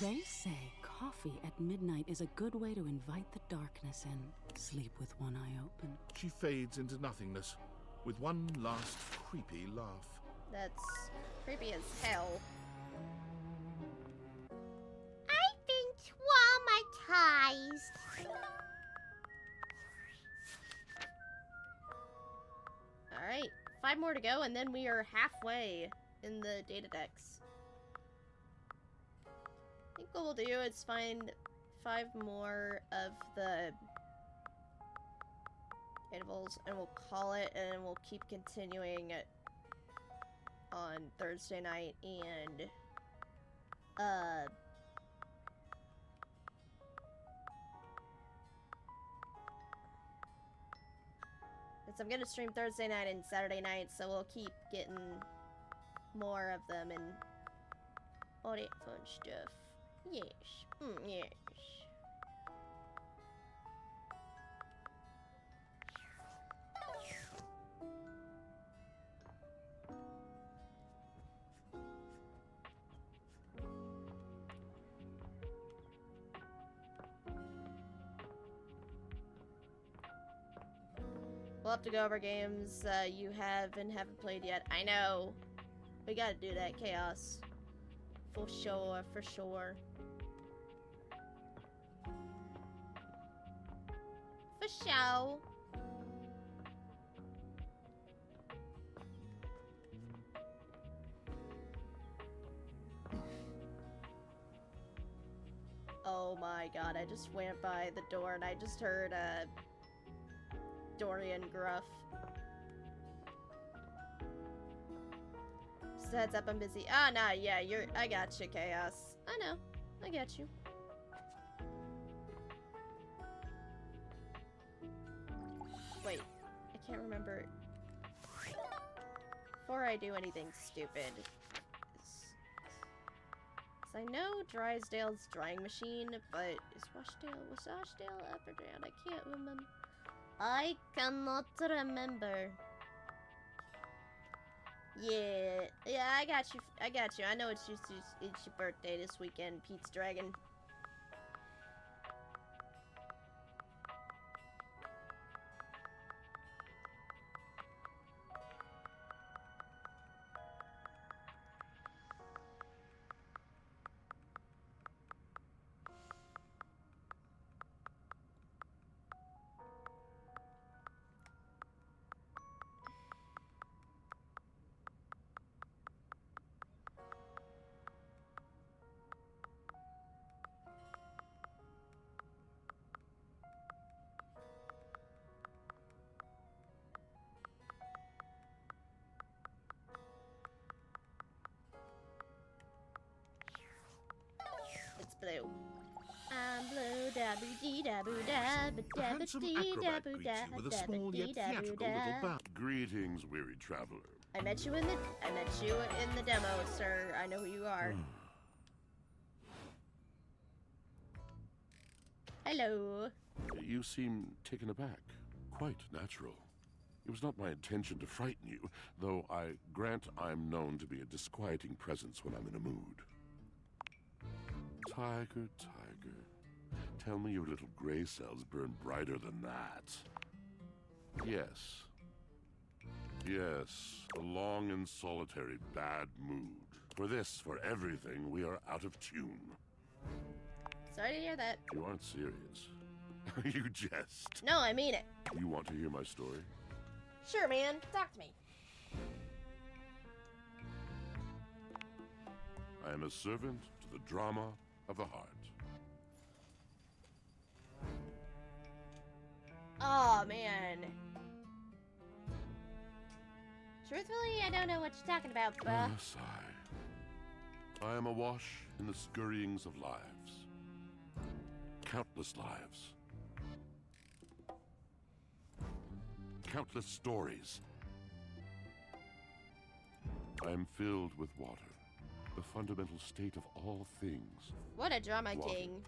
S13: They say coffee at midnight is a good way to invite the darkness in. Sleep with one eye open.
S4: She fades into nothingness with one last creepy laugh.
S2: That's creepy as hell. I've been traumatized. Alright, 5 more to go, and then we are halfway in the data decks. I think what we'll do is find 5 more of the intervals, and we'll call it, and we'll keep continuing on Thursday night, and I'm gonna stream Thursday night and Saturday night, so we'll keep getting more of them and all that fun stuff. Yes. Yes. We'll have to go over games you have and haven't played yet. I know. We gotta do that, Chaos. For sure, for sure. For sure. Oh my god, I just went by the door and I just heard Dorian gruff. Just a heads up, I'm busy. Ah, nah, yeah, I got you, Chaos. I know, I got you. Wait, I can't remember. Before I do anything stupid. I know Drysdale's drying machine, but was Washdale up or down? I can't remember. I cannot remember. Yeah, I got you. I know it's your birthday this weekend, Pete's Dragon. It's blue. I'm blue, daboo dee daboo dab,
S4: A handsome acrobat greets you with a small yet theatrical little bow.
S5: Greetings, weary traveler.
S2: I met you in the demo, sir. I know who you are. Hello.
S5: You seem taken aback. Quite natural. It was not my intention to frighten you, though I grant I'm known to be a disquieting presence when I'm in a mood. Tiger, tiger, tell me your little gray cells burn brighter than that. Yes. Yes, a long and solitary bad mood. For this, for everything, we are out of tune.
S2: Sorry to hear that.
S5: You aren't serious. You jest.
S2: No, I mean it.
S5: You want to hear my story?
S2: Sure, man. Talk to me.
S5: I am a servant to the drama of the heart.
S2: Oh, man. Truthfully, I don't know what you're talking about, bruh.
S5: Yes, I am awash in the scurryings of lives. Countless lives. Countless stories. I am filled with water, the fundamental state of all things.
S2: What a drama
S5: Water.
S2: king.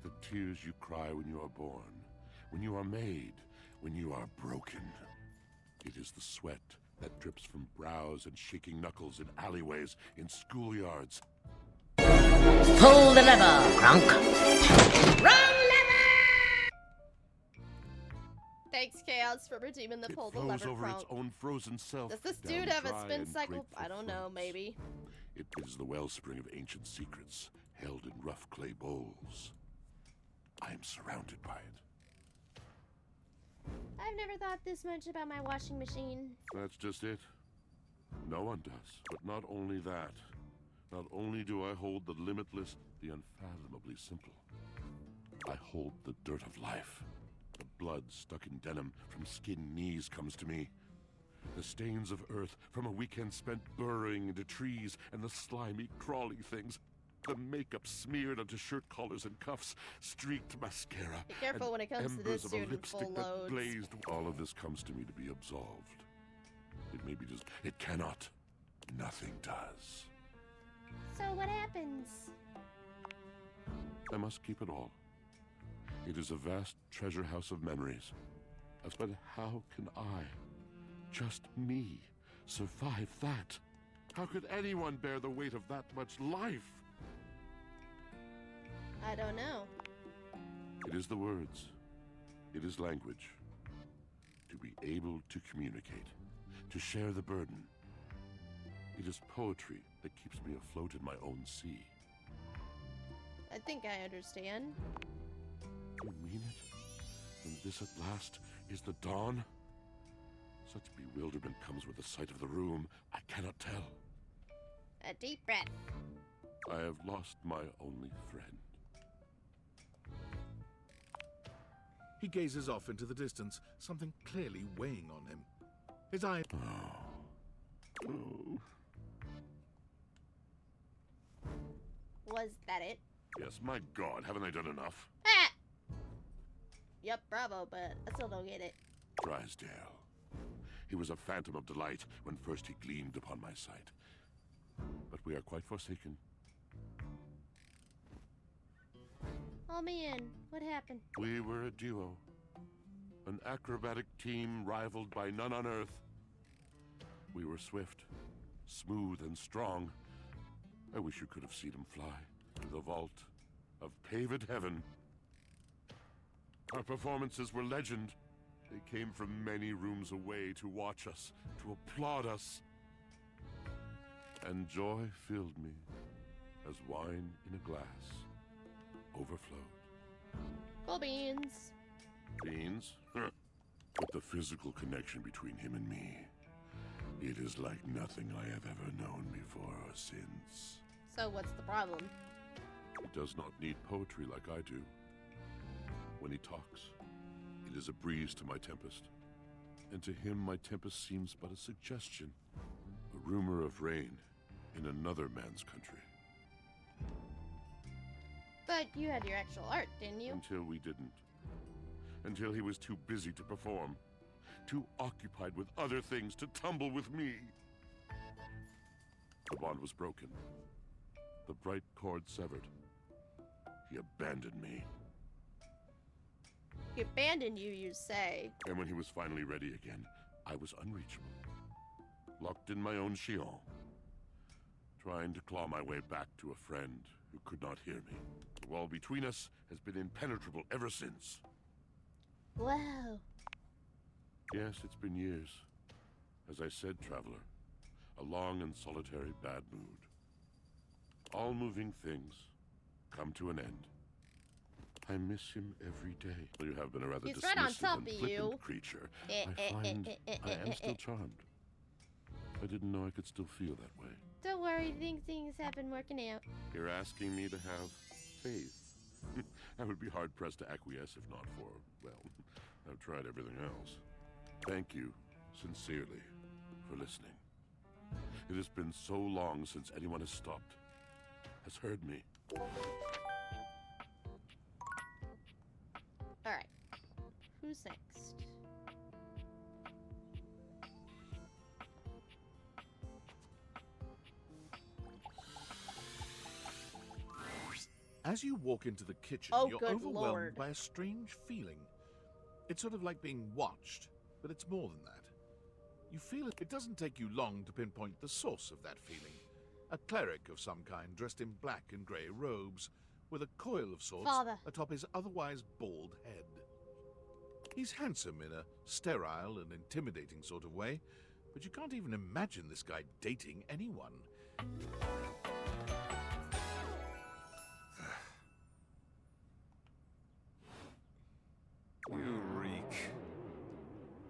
S5: The tears you cry when you are born, when you are made, when you are broken. It is the sweat that drips from brows and shaking knuckles in alleyways, in schoolyards.
S7: Pull the lever, Kronk.
S2: Thanks, Chaos, for redeeming the pull the
S5: Flows
S2: lever
S5: over
S2: prompt.
S5: its own frozen self.
S2: Does this
S5: down
S2: dude have a
S5: dry
S2: spin
S5: and
S2: cycle?
S5: grateful
S2: I don't know, maybe.
S5: It is the wellspring of ancient secrets, held in rough clay bowls. I am surrounded by it.
S2: I've never thought this much about my washing machine.
S5: That's just it. No one does. But not only that. Not only do I hold the limitless, the unfathomably simple. I hold the dirt of life. The blood stuck in denim from skinned knees comes to me. The stains of earth from a weekend spent burrowing into trees, and the slimy, crawly things. The makeup smeared onto shirt collars and cuffs, streaked mascara.
S2: Be careful when it comes to
S5: embers
S2: this
S5: of a
S2: dude in
S5: lipstick
S2: full
S5: that
S2: loads.
S5: blazed. All of this comes to me to be absolved. It may be just. It cannot. Nothing does.
S2: So what happens?
S5: I must keep it all. It is a vast treasure house of memories. But how can I, just me, survive that? How could anyone bear the weight of that much life?
S2: I don't know.
S5: It is the words. It is language. To be able to communicate. To share the burden. It is poetry that keeps me afloat in my own sea.
S2: I think I understand.
S5: You mean it? And this at last is the dawn? Such bewilderment comes with the sight of the room, I cannot tell.
S2: A deep breath.
S5: I have lost my only friend.
S4: He gazes off into the distance, something clearly weighing on him. His eye...
S5: Oh.
S2: Was that it?
S5: Yes, my God, haven't I done enough?
S2: Ah! Yep, bravo, but I still don't get it.
S5: Drysdale. He was a phantom of delight when first he gleamed upon my sight. But we are quite forsaken.
S2: Oh man, what happened?
S5: We were a duo. An acrobatic team rivaled by none on Earth. We were swift, smooth, and strong. I wish you could have seen him fly to the vault of paved heaven. Our performances were legend. They came from many rooms away to watch us, to applaud us. And joy filled me as wine in a glass overflowed.
S2: Cool beans.
S5: Beans? Huh. But the physical connection between him and me, it is like nothing I have ever known before or since.
S2: So what's the problem?
S5: He does not need poetry like I do. When he talks, it is a breeze to my tempest. And to him, my tempest seems but a suggestion, a rumor of rain in another man's country.
S2: But you had your actual art, didn't you?
S5: Until we didn't. Until he was too busy to perform. Too occupied with other things to tumble with me. The bond was broken. The bright cord severed. He abandoned me.
S2: He abandoned you, you say.
S5: And when he was finally ready again, I was unreachable. Locked in my own Shion. Trying to claw my way back to a friend who could not hear me. The wall between us has been impenetrable ever since.
S2: Wow.
S5: Yes, it's been years. As I said, traveler, a long and solitary bad mood. All moving things come to an end. I miss him every day. You have been a rather
S2: He's right on
S5: dismissive
S2: top
S5: and
S2: of
S5: flippant
S2: you.
S5: creature. I find I am still charmed. I didn't know I could still feel that way.
S2: Don't worry, things have been working out.
S5: You're asking me to have faith. I would be hard-pressed to acquiesce if not for, well, I've tried everything else. Thank you, sincerely, for listening. It has been so long since anyone has stopped, has heard me.
S2: Alright. Who's next?
S4: As you walk into the kitchen,
S2: Oh,
S4: you're
S2: good
S4: overwhelmed
S2: Lord.
S4: by a strange feeling. It's sort of like being watched, but it's more than that. You feel it. It doesn't take you long to pinpoint the source of that feeling. A cleric of some kind dressed in black and grey robes, with a coil of sorts
S2: Father.
S4: atop his otherwise bald head. He's handsome in a sterile and intimidating sort of way, but you can't even imagine this guy dating anyone.
S1: You reek.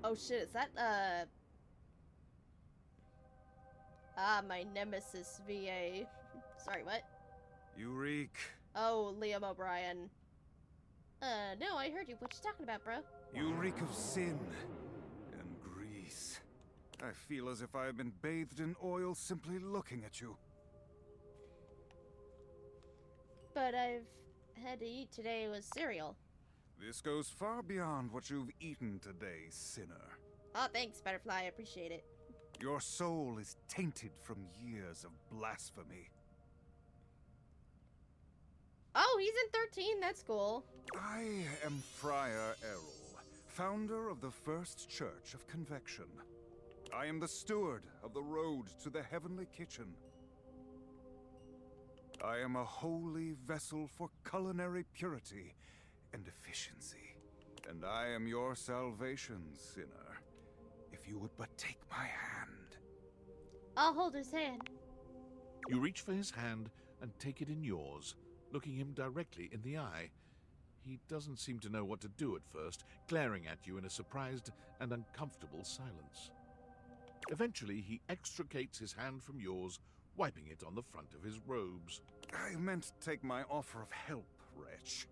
S2: Oh shit, is that, my nemesis VA. Sorry, what?
S1: You reek.
S2: Oh, Liam O'Brien. No, I heard you. What you talking about, bro?
S1: You reek of sin and grease. I feel as if I have been bathed in oil simply looking at you.
S2: But I've had to eat today with cereal.
S1: This goes far beyond what you've eaten today, sinner.
S2: Oh, thanks, Butterfly. I appreciate it.
S1: Your soul is tainted from years of blasphemy.
S2: Oh, he's in 13. That's cool.
S1: I am Friar Errol, founder of the First Church of Convection. I am the steward of the road to the heavenly kitchen. I am a holy vessel for culinary purity and efficiency. And I am your salvation, sinner, if you would but take my hand.
S2: I'll hold his hand.
S4: You reach for his hand and take it in yours, looking him directly in the eye. He doesn't seem to know what to do at first, glaring at you in a surprised and uncomfortable silence. Eventually, he extricates his hand from yours, wiping it on the front of his robes.
S1: I meant to take my offer of help, wretch.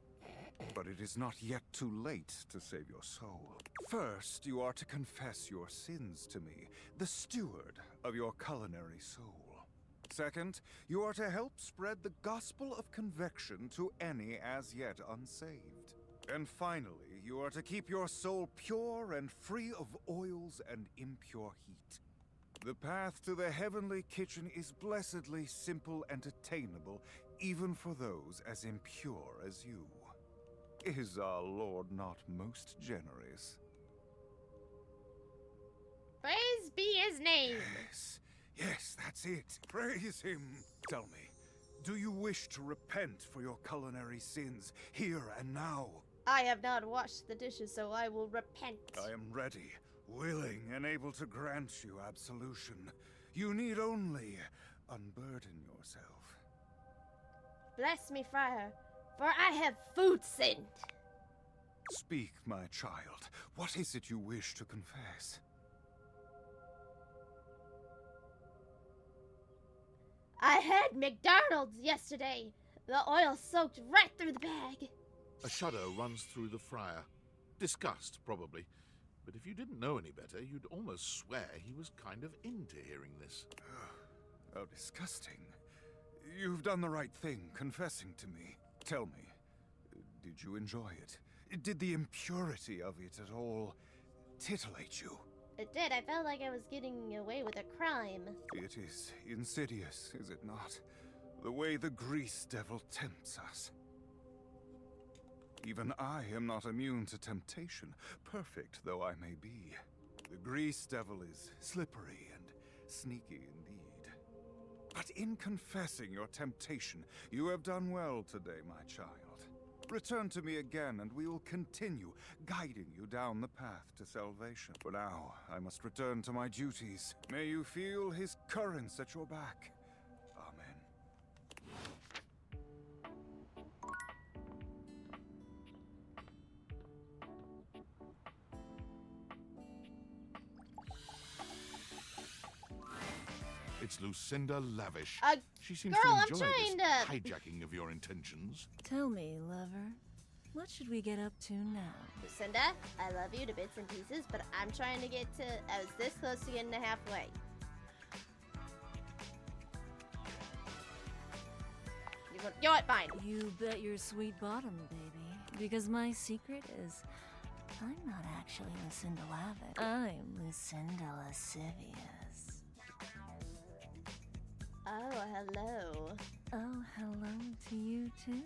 S1: But it is not yet too late to save your soul. First, you are to confess your sins to me, the steward of your culinary soul. Second, you are to help spread the gospel of convection to any as yet unsaved. And finally, you are to keep your soul pure and free of oils and impure heat. The path to the heavenly kitchen is blessedly simple and attainable, even for those as impure as you. Is our Lord not most generous?
S2: Praise be his name.
S1: Yes, that's it. Praise him. Tell me, do you wish to repent for your culinary sins here and now?
S2: I have not washed the dishes, so I will repent.
S1: I am ready, willing, and able to grant you absolution. You need only unburden yourself.
S2: Bless me, friar, for I have food sinned.
S1: Speak, my child. What is it you wish to confess?
S2: I had McDonald's yesterday. The oil soaked right through the bag.
S4: A shudder runs through the friar. Disgust, probably. But if you didn't know any better, you'd almost swear he was kind of into hearing this.
S1: How disgusting. You've done the right thing, confessing to me. Tell me, did you enjoy it? Did the impurity of it at all titillate you?
S2: It did. I felt like I was getting away with a crime.
S1: It is insidious, is it not? The way the grease devil tempts us. Even I am not immune to temptation, perfect though I may be. The grease devil is slippery and sneaky indeed. But in confessing your temptation, you have done well today, my child. Return to me again, and we will continue guiding you down the path to salvation. For now, I must return to my duties. May you feel his currents at your back. Amen.
S4: It's Lucinda Lavish. She seems
S2: girl,
S4: to
S2: I'm
S4: enjoy
S2: trying
S4: this
S2: to-
S4: hijacking of your intentions.
S9: Tell me, lover, what should we get up to now?
S2: Lucinda, I love you to bits and pieces, but I'm trying to get to... I was this close to getting to halfway. You know what? Fine.
S9: You bet your sweet bottom, baby. Because my secret is, I'm not actually Lucinda Lavish. I'm Lucinda Lascivious.
S2: Oh, hello.
S9: Oh, hello to you too.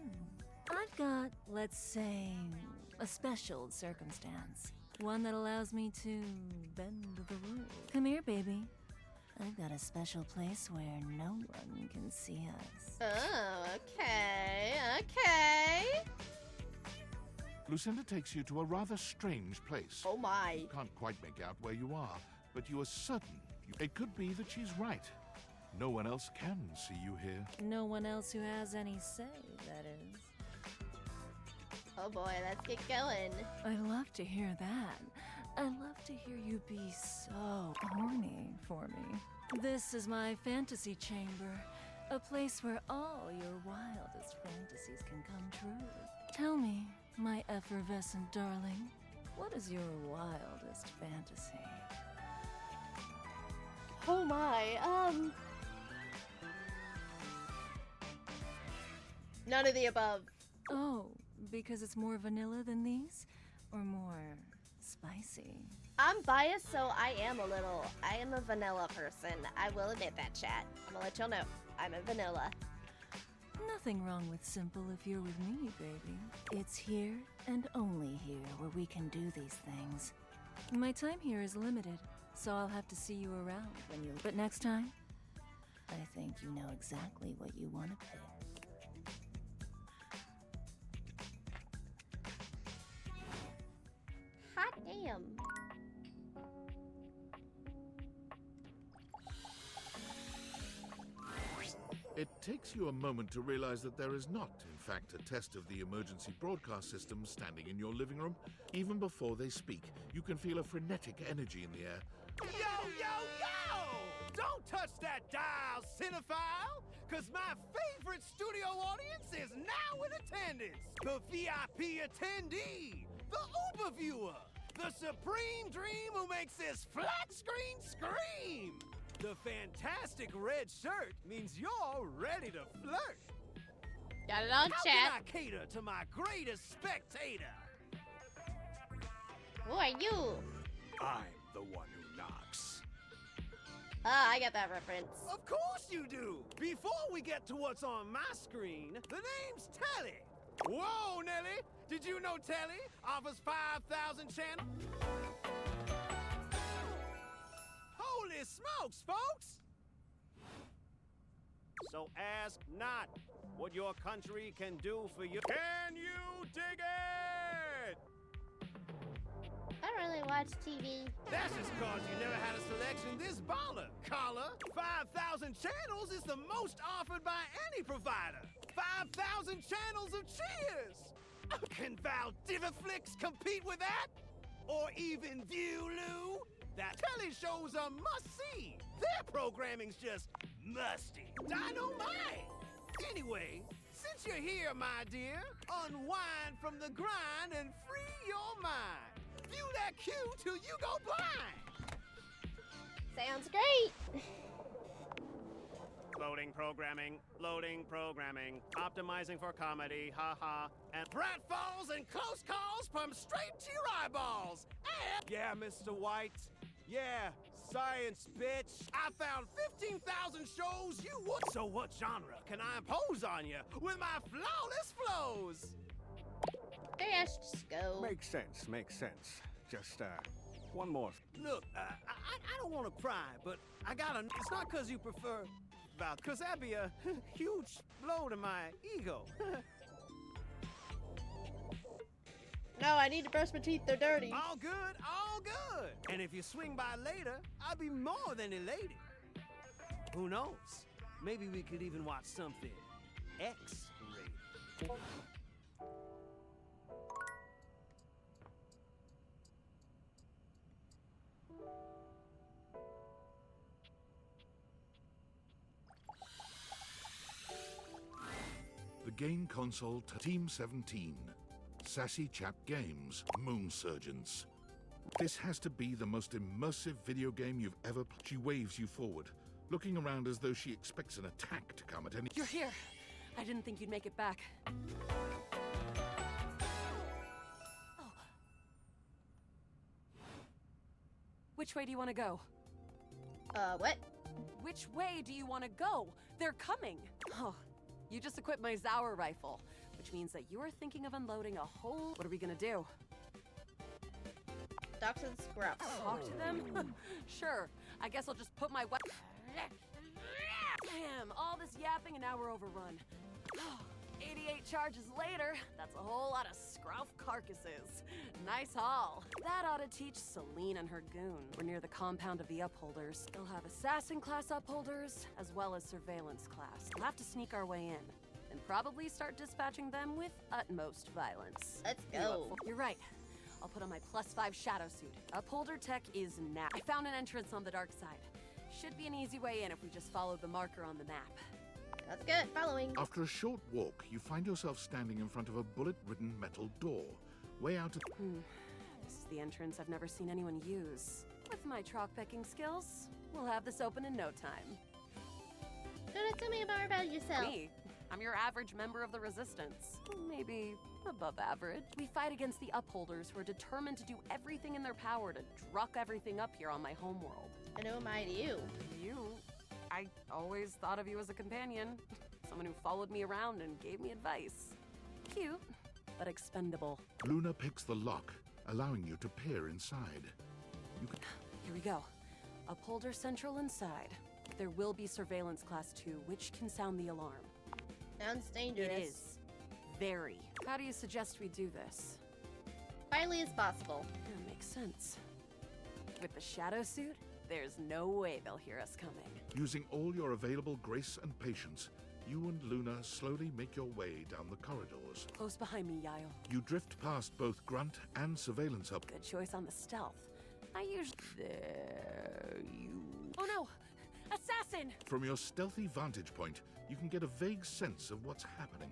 S9: I've got, let's say, a special circumstance. One that allows me to bend the rules. Come here, baby. I've got a special place where no one can see us.
S2: Oh, okay, okay.
S4: Lucinda takes you to a rather strange place.
S2: Oh my.
S4: You can't quite make out where you are, but you are certain. It could be that she's right. No one else can see you here.
S9: No one else who has any say, that is.
S2: Oh boy, let's get going.
S9: I love to hear that. I love to hear you be so horny for me. This is my fantasy chamber, a place where all your wildest fantasies can come true. Tell me, my effervescent darling, what is your wildest fantasy?
S2: Oh my, none of the above.
S9: Oh, because it's more vanilla than these? Or more spicy?
S2: I'm biased, so I am a vanilla person. I will admit that, chat. I'm gonna let y'all know. I'm a vanilla.
S9: Nothing wrong with simple if you're with me, baby. It's here and only here where we can do these things. My time here is limited, so I'll have to see you around when you... But next time, I think you know exactly what you want to pick.
S2: Hot damn.
S4: It takes you a moment to realize that there is not, in fact, a test of the emergency broadcast system standing in your living room. Even before they speak, you can feel a frenetic energy in the air.
S10: Yo, yo, yo! Don't touch that dial, cinephile! Cause my favorite studio audience is now in attendance! The VIP attendee! The Uber viewer! The supreme dream who makes this flat screen scream! The fantastic red shirt means you're ready to flirt!
S2: Got it on
S10: How
S2: chat.
S10: can I cater to my greatest spectator?
S2: Who are you?
S10: I'm the one who knocks.
S2: Ah, I got that reference.
S10: Of course you do! Before we get to what's on my screen, the name's Telly. Whoa, Nelly! Did you know Telly offers 5,000 channels? Holy smokes, folks! So ask not what your country can do for you. Can you dig it?
S2: I don't really watch TV.
S10: That's just cause you never had a selection this baller. Caller, 5,000 channels is the most offered by any provider. 5,000 channels of cheers! Can Valdiviflix compete with that? Or even Viewloo? That telly shows are must-see. Their programming's just musty. Dynamite! Anyway, since you're here, my dear, unwind from the grind and free your mind. View that cue till you go blind.
S2: Sounds great.
S10: Loading programming, optimizing for comedy, haha, and pratfalls and close calls from straight to your eyeballs. And yeah, Mr. White, yeah, science, bitch. I found 15,000 shows you would. So what genre can I impose on you with my flawless flows?
S2: Just go.
S10: Makes sense. Just, one more. Look, I don't want to pry, but I gotta. It's not because you prefer Val, because that'd be a huge blow to my ego.
S2: No, I need to brush my teeth. They're dirty.
S10: All good, all good. And if you swing by later, I'll be more than elated. Who knows? Maybe we could even watch something X-rated.
S4: The game console Team 17. Sassy Chap Games. Moon Surgeons. This has to be the most immersive video game you've ever played. She waves you forward, looking around as though she expects an attack to come at any—
S15: You're here. I didn't think you'd make it back. Oh. Which way do you want to go?
S2: What?
S15: Which way do you want to go? They're coming. Oh, you just equipped my Zauer rifle, which means that you're thinking of unloading a whole— What are we gonna do?
S2: Talk to the scruffs.
S15: Talk to them? Sure. I guess I'll just put my weapon— Damn, all this yapping and now we're overrun. 88 charges later, that's a whole lot of scruff carcasses. Nice haul. That ought to teach Celine and her goon. We're near the compound of the Upholders. They'll have assassin class Upholders, as well as surveillance class. We'll have to sneak our way in, and probably start dispatching them with utmost violence.
S2: Let's go.
S15: You're right. I'll put on my +5 shadow suit. Upholder tech is now. I found an entrance on the dark side. Should be an easy way in if we just follow the marker on the map.
S2: That's good. Following.
S4: After a short walk, you find yourself standing in front of a bullet-ridden metal door. Way out at—
S15: This is the entrance I've never seen anyone use. With my troc-pecking skills, we'll have this open in no time.
S2: Tell me more about yourself.
S15: Me? I'm your average member of the Resistance. Maybe above average. We fight against the Upholders who are determined to do everything in their power to druck everything up here on my homeworld.
S2: And who am I to you?
S15: You? I always thought of you as a companion. Someone who followed me around and gave me advice. Cute, but expendable.
S4: Luna picks the lock, allowing you to peer inside.
S15: Here we go. Upholder Central inside. There will be Surveillance Class 2, which can sound the alarm.
S2: Sounds dangerous.
S15: It is. Very. How do you suggest we do this?
S2: Quietly as possible.
S15: That makes sense. With the shadow suit, there's no way they'll hear us coming.
S4: Using all your available grace and patience, You and Luna slowly make your way down the corridors.
S14: Close behind me, Yael.
S4: You drift past both Grunt and Surveillance Hub.
S14: Good choice on the stealth. I usually... There you... Oh no! Assassin!
S4: From your stealthy vantage point, you can get a vague sense of what's happening.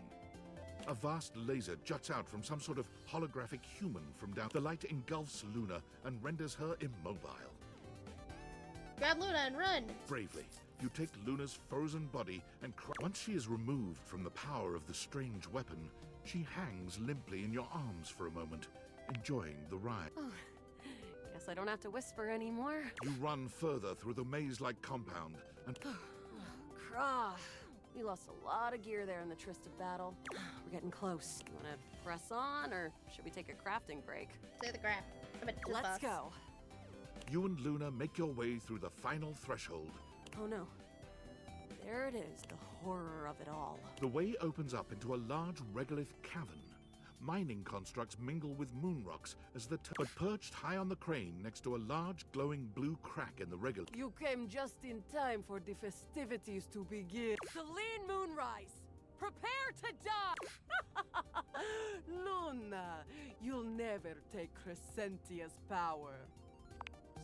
S4: A vast laser juts out from some sort of holographic human from down. The light engulfs Luna and renders her immobile.
S2: Grab Luna and run!
S4: Bravely, you take Luna's frozen body and once she is removed from the power of the strange weapon, she hangs limply in your arms for a moment, enjoying the ride.
S14: Oh, guess I don't have to whisper anymore.
S4: You run further through the maze-like compound and...
S14: Krah! We lost a lot of gear there in the tryst of battle. We're getting close. You wanna press on, or should we take a crafting break?
S2: Say the crap.
S14: Let's go.
S4: You and Luna make your way through the final threshold.
S14: Oh no. There it is, the horror of it all.
S4: The way opens up into a large regolith cavern. Mining constructs mingle with moon rocks as but perched high on the crane next to a large glowing blue crack in the regolith.
S14: You came just in time for the festivities to begin. Celine Moonrise, prepare to die! Luna, you'll never take Crescentia's power.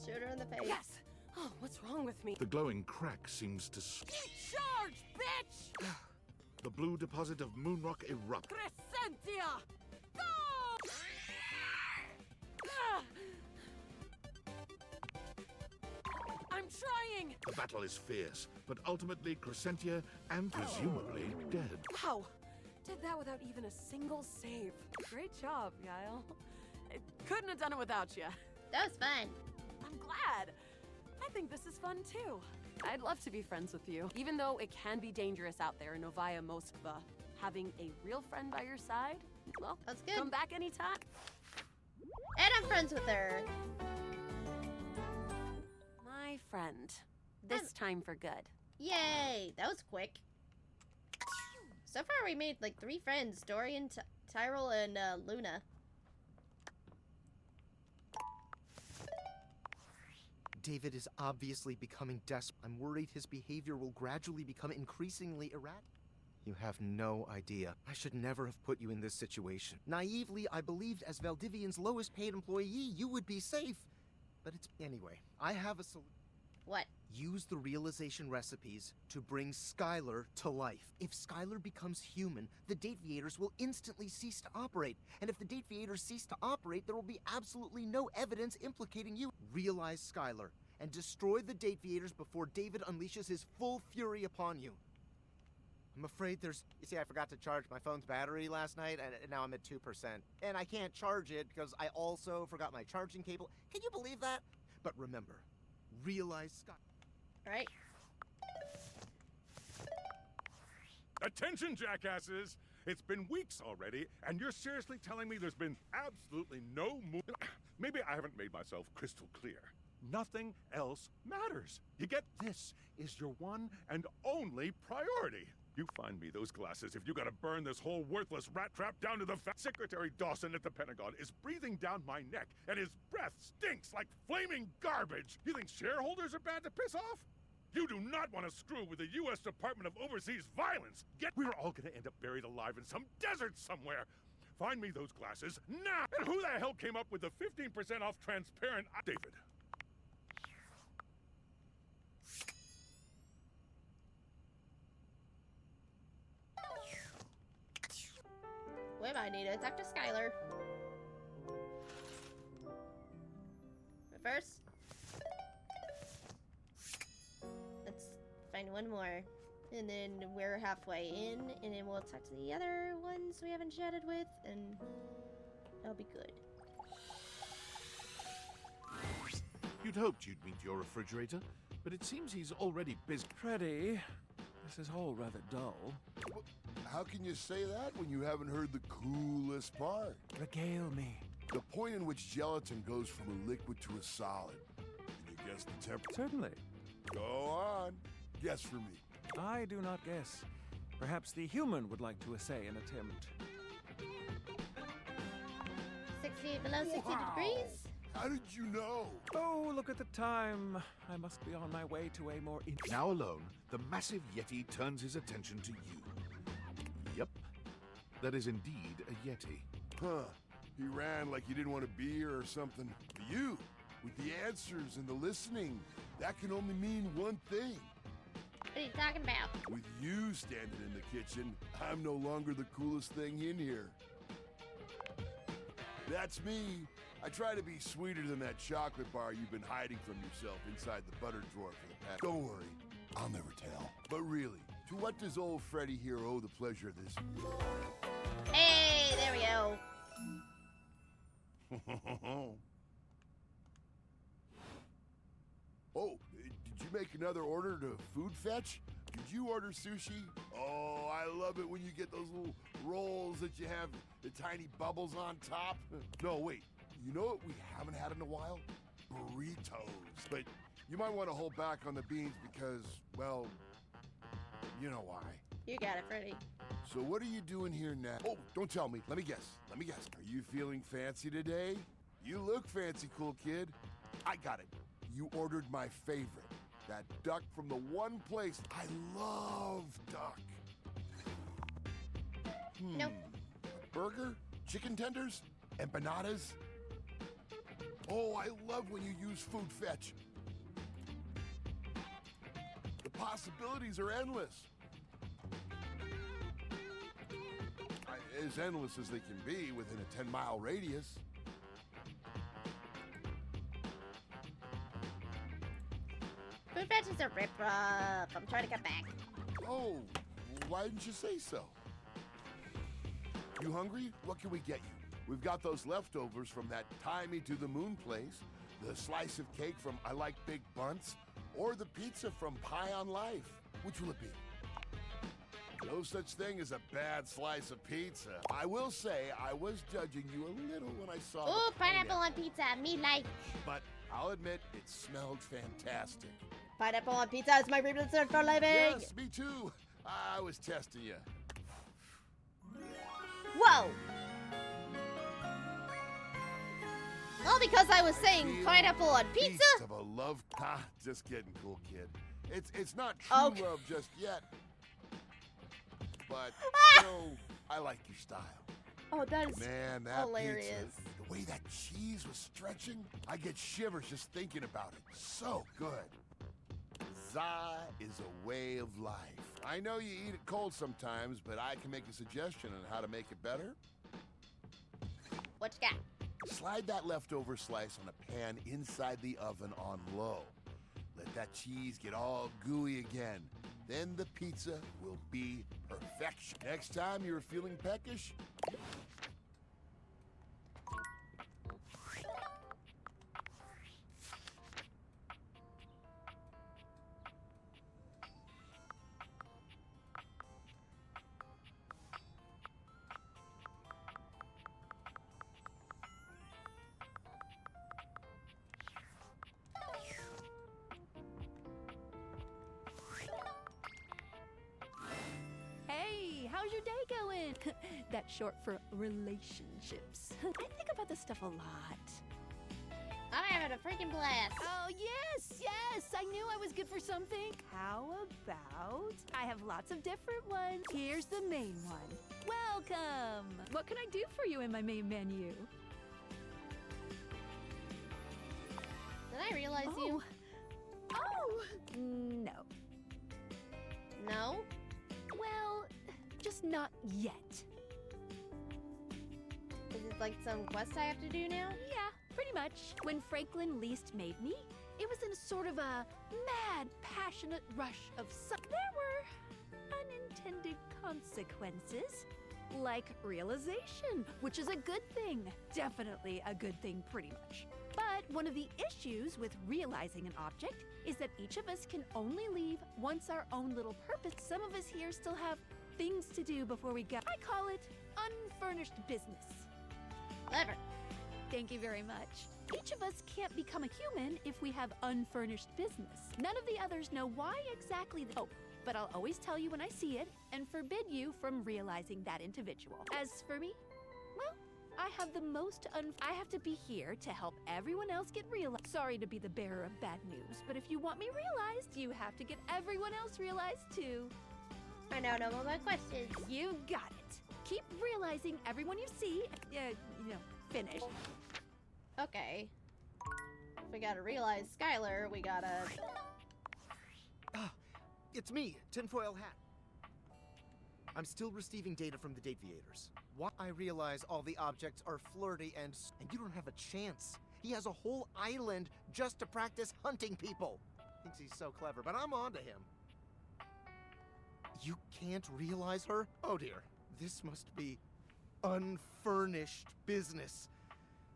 S2: Shoot her in the face.
S14: Yes! Oh, what's wrong with me?
S4: The glowing crack seems to...
S14: Charge, bitch!
S4: The blue deposit of moon rock erupts.
S14: Crescentia! Go! I'm trying!
S4: The battle is fierce, but ultimately Crescentia and presumably dead.
S14: Wow! Did that without even a single save. Great job, Yael. I couldn't have done it without you.
S2: That was fun.
S14: I'm glad. I think this is fun too. I'd love to be friends with you, even though it can be dangerous out there in Novaya Moskva. Having a real friend by your side, well,
S2: that's good.
S14: Come back anytime.
S2: And I'm friends with her.
S14: My friend. This time for good.
S2: Yay! That was quick. So far we made like 3 friends. Dorian, Tyrell, and Luna.
S8: David is obviously becoming desperate. I'm worried his behavior will gradually become increasingly erratic. You have no idea. I should never have put you in this situation. Naively, I believed as Valdivian's lowest paid employee, you would be safe. But it's... Anyway, I have a solution.
S2: What?
S8: Use the realization recipes to bring Skylar to life. If Skylar becomes human, the Dateviators will instantly cease to operate. And if the Dateviators cease to operate, there will be absolutely no evidence implicating you. Realize Skylar and destroy the Dateviators before David unleashes his full fury upon you. I'm afraid there's... You see, I forgot to charge my phone's battery last night, and now I'm at 2%. And I can't charge it because I also forgot my charging cable. Can you believe that? But remember, realize Skylar.
S2: Right.
S16: Attention, jackasses! It's been weeks already, and you're seriously telling me there's been absolutely no move? Maybe I haven't made myself crystal clear. Nothing else matters. You get this is your one and only priority. You find me those glasses if you gotta burn this whole worthless rat trap down to the Secretary Dawson at the Pentagon is breathing down my neck, and his breath stinks like flaming garbage. You think shareholders are bad to piss off? You do not want to screw with the U.S. Department of Overseas Violence. We're all gonna end up buried alive in some desert somewhere. Find me those glasses now. And who the hell came up with the 15% off transparent... David.
S2: We might need to talk to Skylar. But first, let's find one more. And then we're halfway in, and then we'll talk to the other ones we haven't chatted with, and that'll be good.
S4: You'd hoped you'd meet your refrigerator, but it seems he's already busy.
S20: Freddy, this is all rather dull.
S22: How can you say that when you haven't heard the coolest part?
S20: Regale me.
S22: The point in which gelatin goes from a liquid to a solid. Can you guess the temperature?
S20: Certainly.
S22: Go on. Guess for me.
S20: I do not guess. Perhaps the human would like to essay an attempt.
S2: 68 below 60 degrees?
S22: How did you know?
S20: Oh, look at the time. I must be on my way to a more...
S4: Now alone, the massive Yeti turns his attention to you. Yep, that is indeed a Yeti.
S22: Huh. He ran like he didn't want to be here or something. You, with the answers and the listening, that can only mean one thing.
S2: What are you talking about?
S22: With you standing in the kitchen, I'm no longer the coolest thing in here. That's me. I try to be sweeter than that chocolate bar you've been hiding from yourself inside the butter drawer for the past... Don't worry, I'll never tell. But really, to what does old Freddy here owe the pleasure of this?
S2: Hey, there we go.
S22: Oh, did you make another order to food fetch? Did you order sushi? Oh, I love it when you get those little rolls that you have the tiny bubbles on top. No, wait. You know what we haven't had in a while? Burritos. But you might want to hold back on the beans because, well, you know why.
S2: You got it, Freddy.
S22: So what are you doing here now? Oh, don't tell me. Let me guess. Are you feeling fancy today? You look fancy, cool kid. I got it. You ordered my favorite. That duck from the one place I love duck.
S2: Nope.
S22: Burger? Chicken tenders? Empanadas? Oh, I love when you use food fetch. The possibilities are endless. As endless as they can be within a 10-mile radius.
S2: Food fetches are rip rough. I'm trying to get back.
S22: Oh, why didn't you say so? You hungry? What can we get you? We've got those leftovers from that Tie Me to the Moon place, the slice of cake from I Like Big Bunts, or the pizza from Pie on Life. Which will it be? No such thing as a bad slice of pizza. I will say I was judging you a little when I saw
S2: Ooh,
S22: the
S2: pineapple on pizza. Me like.
S22: But I'll admit, it smelled fantastic.
S2: Pineapple on pizza is my favorite dessert for living.
S22: Yes, me too. I was testing you.
S2: Whoa. All because I was saying pineapple on pizza?
S22: Beast of a love. Just kidding, cool kid. It's not true love just yet. But, you know, I like your style.
S2: Oh, that is
S22: Man, that
S2: hilarious.
S22: pizza, the way that cheese was stretching, I get shivers just thinking about it. So good. Za is a way of life. I know you eat it cold sometimes, but I can make a suggestion on how to make it better.
S2: What you got?
S22: Slide that leftover slice on a pan inside the oven on low. Let that cheese get all gooey again. Then the pizza will be perfection. Next time you're feeling peckish,
S15: Hey, how's your day going? That's short for relationships. I think about this stuff a lot.
S2: I'm having a freaking blast.
S15: Oh, yes, I knew I was good for something. How about I have lots of different ones. Here's the main one. Welcome. What can I do for you in my main menu?
S2: Did I realize you?
S15: Oh, no.
S2: No?
S15: Well, just not yet.
S2: Is it like some quest I have to do now?
S15: Yeah, pretty much. When Franklin least made me, it was in a sort of a mad, passionate rush of There were unintended consequences, like realization, which is a good thing. Definitely a good thing, pretty much. But one of the issues with realizing an object is that each of us can only leave once our own little purpose. Some of us here still have things to do before we go. I call it unfurnished business.
S2: Clever.
S15: Thank you very much. Each of us can't become a human if we have unfurnished business. None of the others know why exactly. Oh, but I'll always tell you when I see it and forbid you from realizing that individual. As for me, well,
S13: I have the most I have to be here to help everyone else get realized. Sorry to be the bearer of bad news, but if you want me realized, you have to get everyone else realized too.
S2: I now know all my questions.
S13: You got it. Keep realizing everyone you see. Finish.
S2: Okay. If we gotta realize Skylar, we gotta...
S8: It's me, Tinfoil Hat. I'm still receiving data from the Dateviators. Why I realize all the objects are flirty and you don't have a chance. He has a whole island just to practice hunting people. Thinks he's so clever, but I'm on to him. You can't realize her? Oh dear. This must be unfurnished business.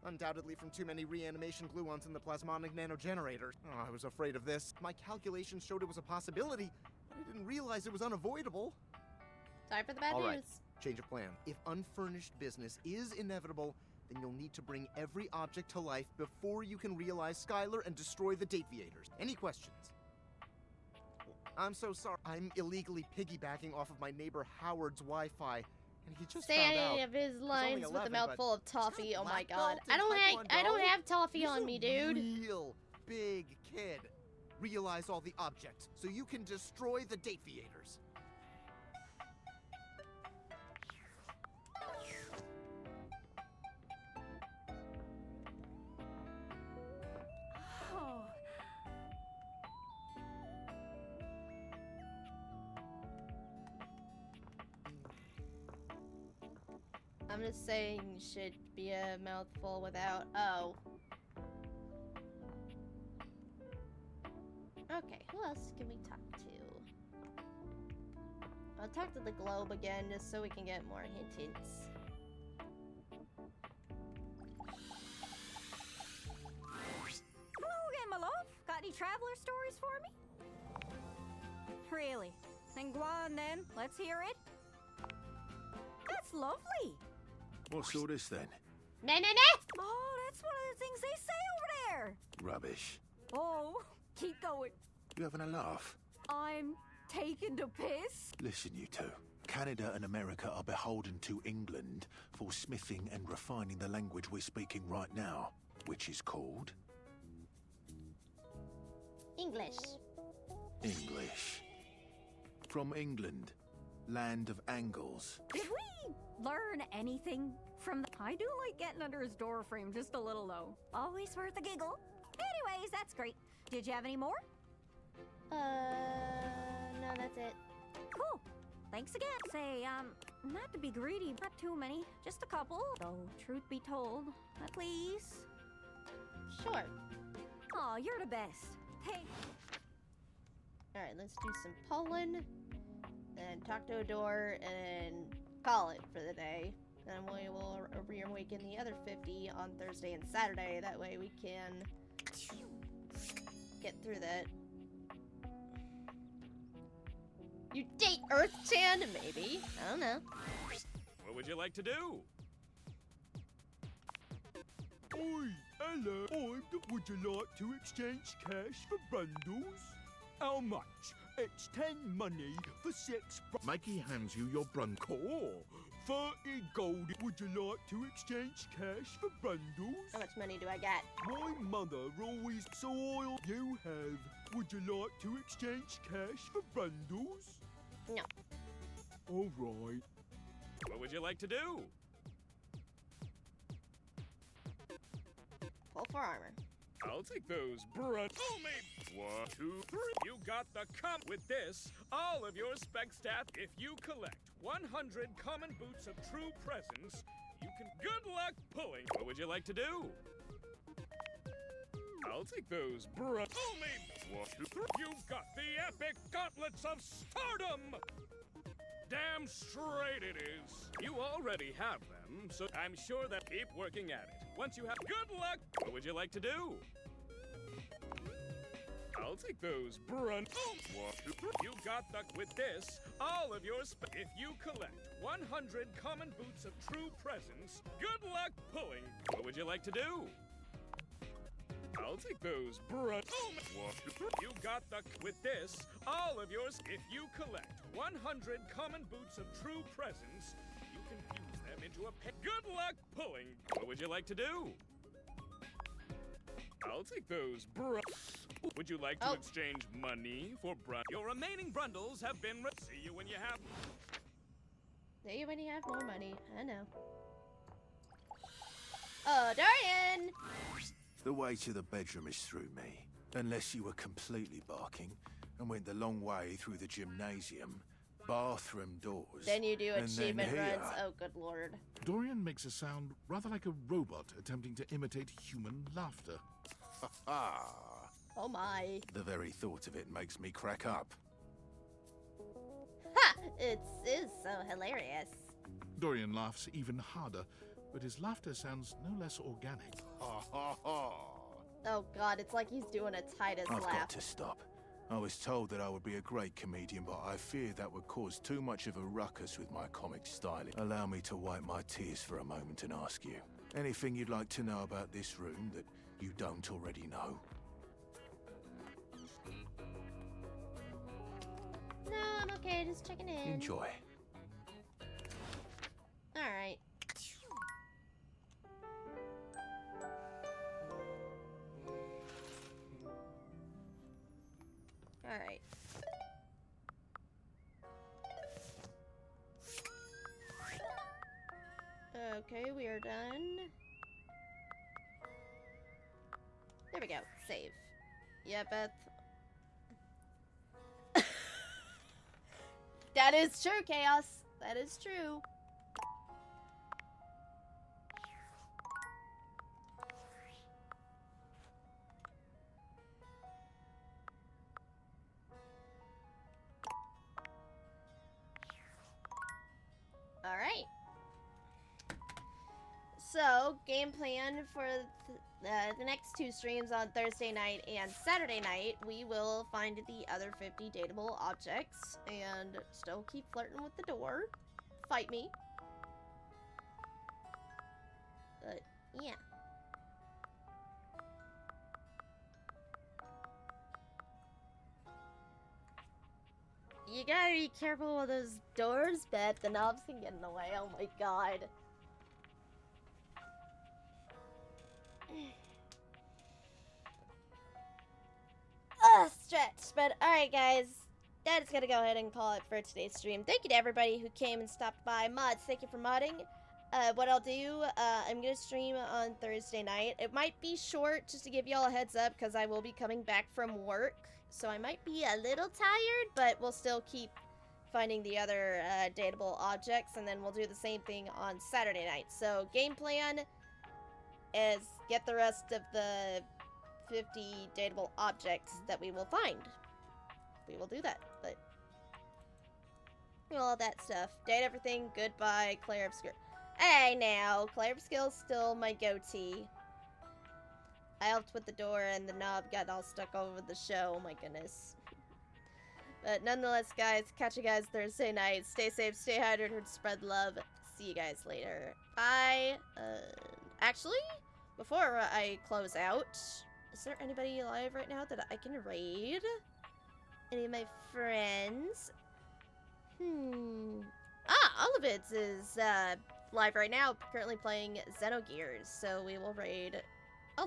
S8: Undoubtedly from too many reanimation gluons in the plasmonic nanogenerator. Oh, I was afraid of this. My calculations showed it was a possibility, but I didn't realize it was unavoidable.
S2: Time for the bad
S8: All
S2: news.
S8: right, change of plan. If unfurnished business is inevitable, then you'll need to bring every object to life before you can realize Skylar and destroy the Dateviators. Any questions? I'm so sorry. I'm illegally piggybacking off of my neighbor Howard's Wi-Fi, and he just
S2: Say
S8: found out.
S2: any of his
S8: He's only
S2: lines
S8: 11,
S2: with a mouthful of
S8: but
S2: toffee.
S8: he's got
S2: Oh my
S8: black
S2: god.
S8: belt in
S2: I don't
S8: Taekwondo.
S2: have toffee
S8: He's
S2: on
S8: a
S2: me, dude.
S8: Real big kid. Realize all the objects so you can destroy the Dateviators.
S3: Oh.
S2: I'm just saying should be a mouthful without oh. Okay, who else can we talk to? I'll talk to the globe again just so we can get more hints.
S3: Hello again, my love. Got any traveler stories for me? Really? Then go on then. Let's hear it. That's lovely.
S17: What's all this then?
S2: Meh.
S3: Oh, that's one of the things they say over there.
S17: Rubbish.
S3: Oh, keep going.
S17: You having a laugh?
S3: I'm taking the piss.
S17: Listen, you two. Canada and America are beholden to England for smithing and refining the language we're speaking right now, which is called...
S2: English.
S17: English. From England, land of angles.
S3: Did we learn anything from the... I do like getting under his door frame just a little, though. Always worth a giggle. Anyways, that's great. Did you have any more?
S2: No, that's it.
S3: Cool. Thanks again. Say, not to be greedy, not too many. Just a couple. Though, truth be told, please.
S2: Sure.
S3: Aw, you're the best. Hey.
S2: Alright, let's do some pollen. And talk to a door and call it for the day. And we will reawaken the other 50 on Thursday and Saturday. That way we can get through that. You date Earth-chan? Maybe. I don't know.
S6: What would you like to do?
S12: Oi, hello. Would you like to exchange cash for bundles? How much? It's 10 money for 6
S4: Mikey hands you your brun.
S12: Cool. 30 gold. Would you like to exchange cash for bundles?
S2: How much money do I get?
S12: My mother always soil you have. Would you like to exchange cash for bundles?
S2: No.
S12: All right.
S6: What would you like to do?
S2: Pull for armor.
S6: I'll take those brunch. Only 1, 2, 3. You got the with this. All of your spec stats. If you collect 100 common boots of true presence, you can. Good luck pulling. What would you like to do? I'll take those brunch. Only 1, 2, 3. You've got the epic gauntlets of stardom. Damn straight it is. You already have them, so I'm sure that keep working at it. Once you have good luck, what would you like to do? I'll take those brunch. 1, 2, 3. You got the with this. All of your if you collect 100 common boots of true presence, good luck pulling. What would you like to do? I'll take those, bruh. You got the... With this, all of yours, if you collect 100 common boots of true presence, you can fuse them into a pet. Good luck pulling. What would you like to do? I'll take those, bruh. Would you like to exchange money for Your remaining brundles have been... See you when you have...
S2: See you when you have more money. I know. Oh, Dorian!
S17: The way to the bedroom is through me. Unless you were completely barking and went the long way through the gymnasium, bathroom doors.
S2: Then you do
S17: and
S2: achievement
S17: then here.
S2: runs. Oh, good lord.
S4: Dorian makes a sound rather like a robot attempting to imitate human laughter.
S2: Oh my.
S17: The very thought of it makes me crack up.
S2: Ha! It is so hilarious.
S4: Dorian laughs even harder, but his laughter sounds no less organic.
S2: Oh god, it's like he's doing a Titus
S17: I've
S2: laugh.
S17: got to stop. I was told that I would be a great comedian, but I fear that would cause too much of a ruckus with my comic styling. Allow me to wipe my tears for a moment and ask you, anything you'd like to know about this room that you don't already know?
S2: No, I'm okay, just checking in.
S17: Enjoy.
S2: Alright. Alright. Okay, we are done. There we go. Save. Yeah, Beth. That is true, Chaos. That is true. Alright. So, game plan for the next two streams on Thursday night and Saturday night, we will find the other 50 dateable objects and still keep flirting with the door. Fight me. But, yeah. You gotta be careful with those doors, Beth. The knobs can get in the way. Oh my god. Stretch. But alright, guys. That is gonna go ahead and call it for today's stream. Thank you to everybody who came and stopped by. Mods, thank you for modding. What I'll do, I'm gonna stream on Thursday night. It might be short, just to give y'all a heads up, because I will be coming back from work. So I might be a little tired, but we'll still keep finding the other dateable objects, and then we'll do the same thing on Saturday night. So game plan is get the rest of the 50 dateable objects that we will find. We will do that, but all that stuff. Date everything, goodbye, Claire Obscure. Hey now, Claire Obscure's still my goatee. I helped with the door and the knob got all stuck over the show, oh my goodness. But nonetheless, guys, catch you guys Thursday night. Stay safe, stay hydrated, spread love. See you guys later. Bye. Actually, before I close out, is there anybody alive right now that I can raid? Any of my friends? Olivids is live right now, currently playing Xenogears, so we will raid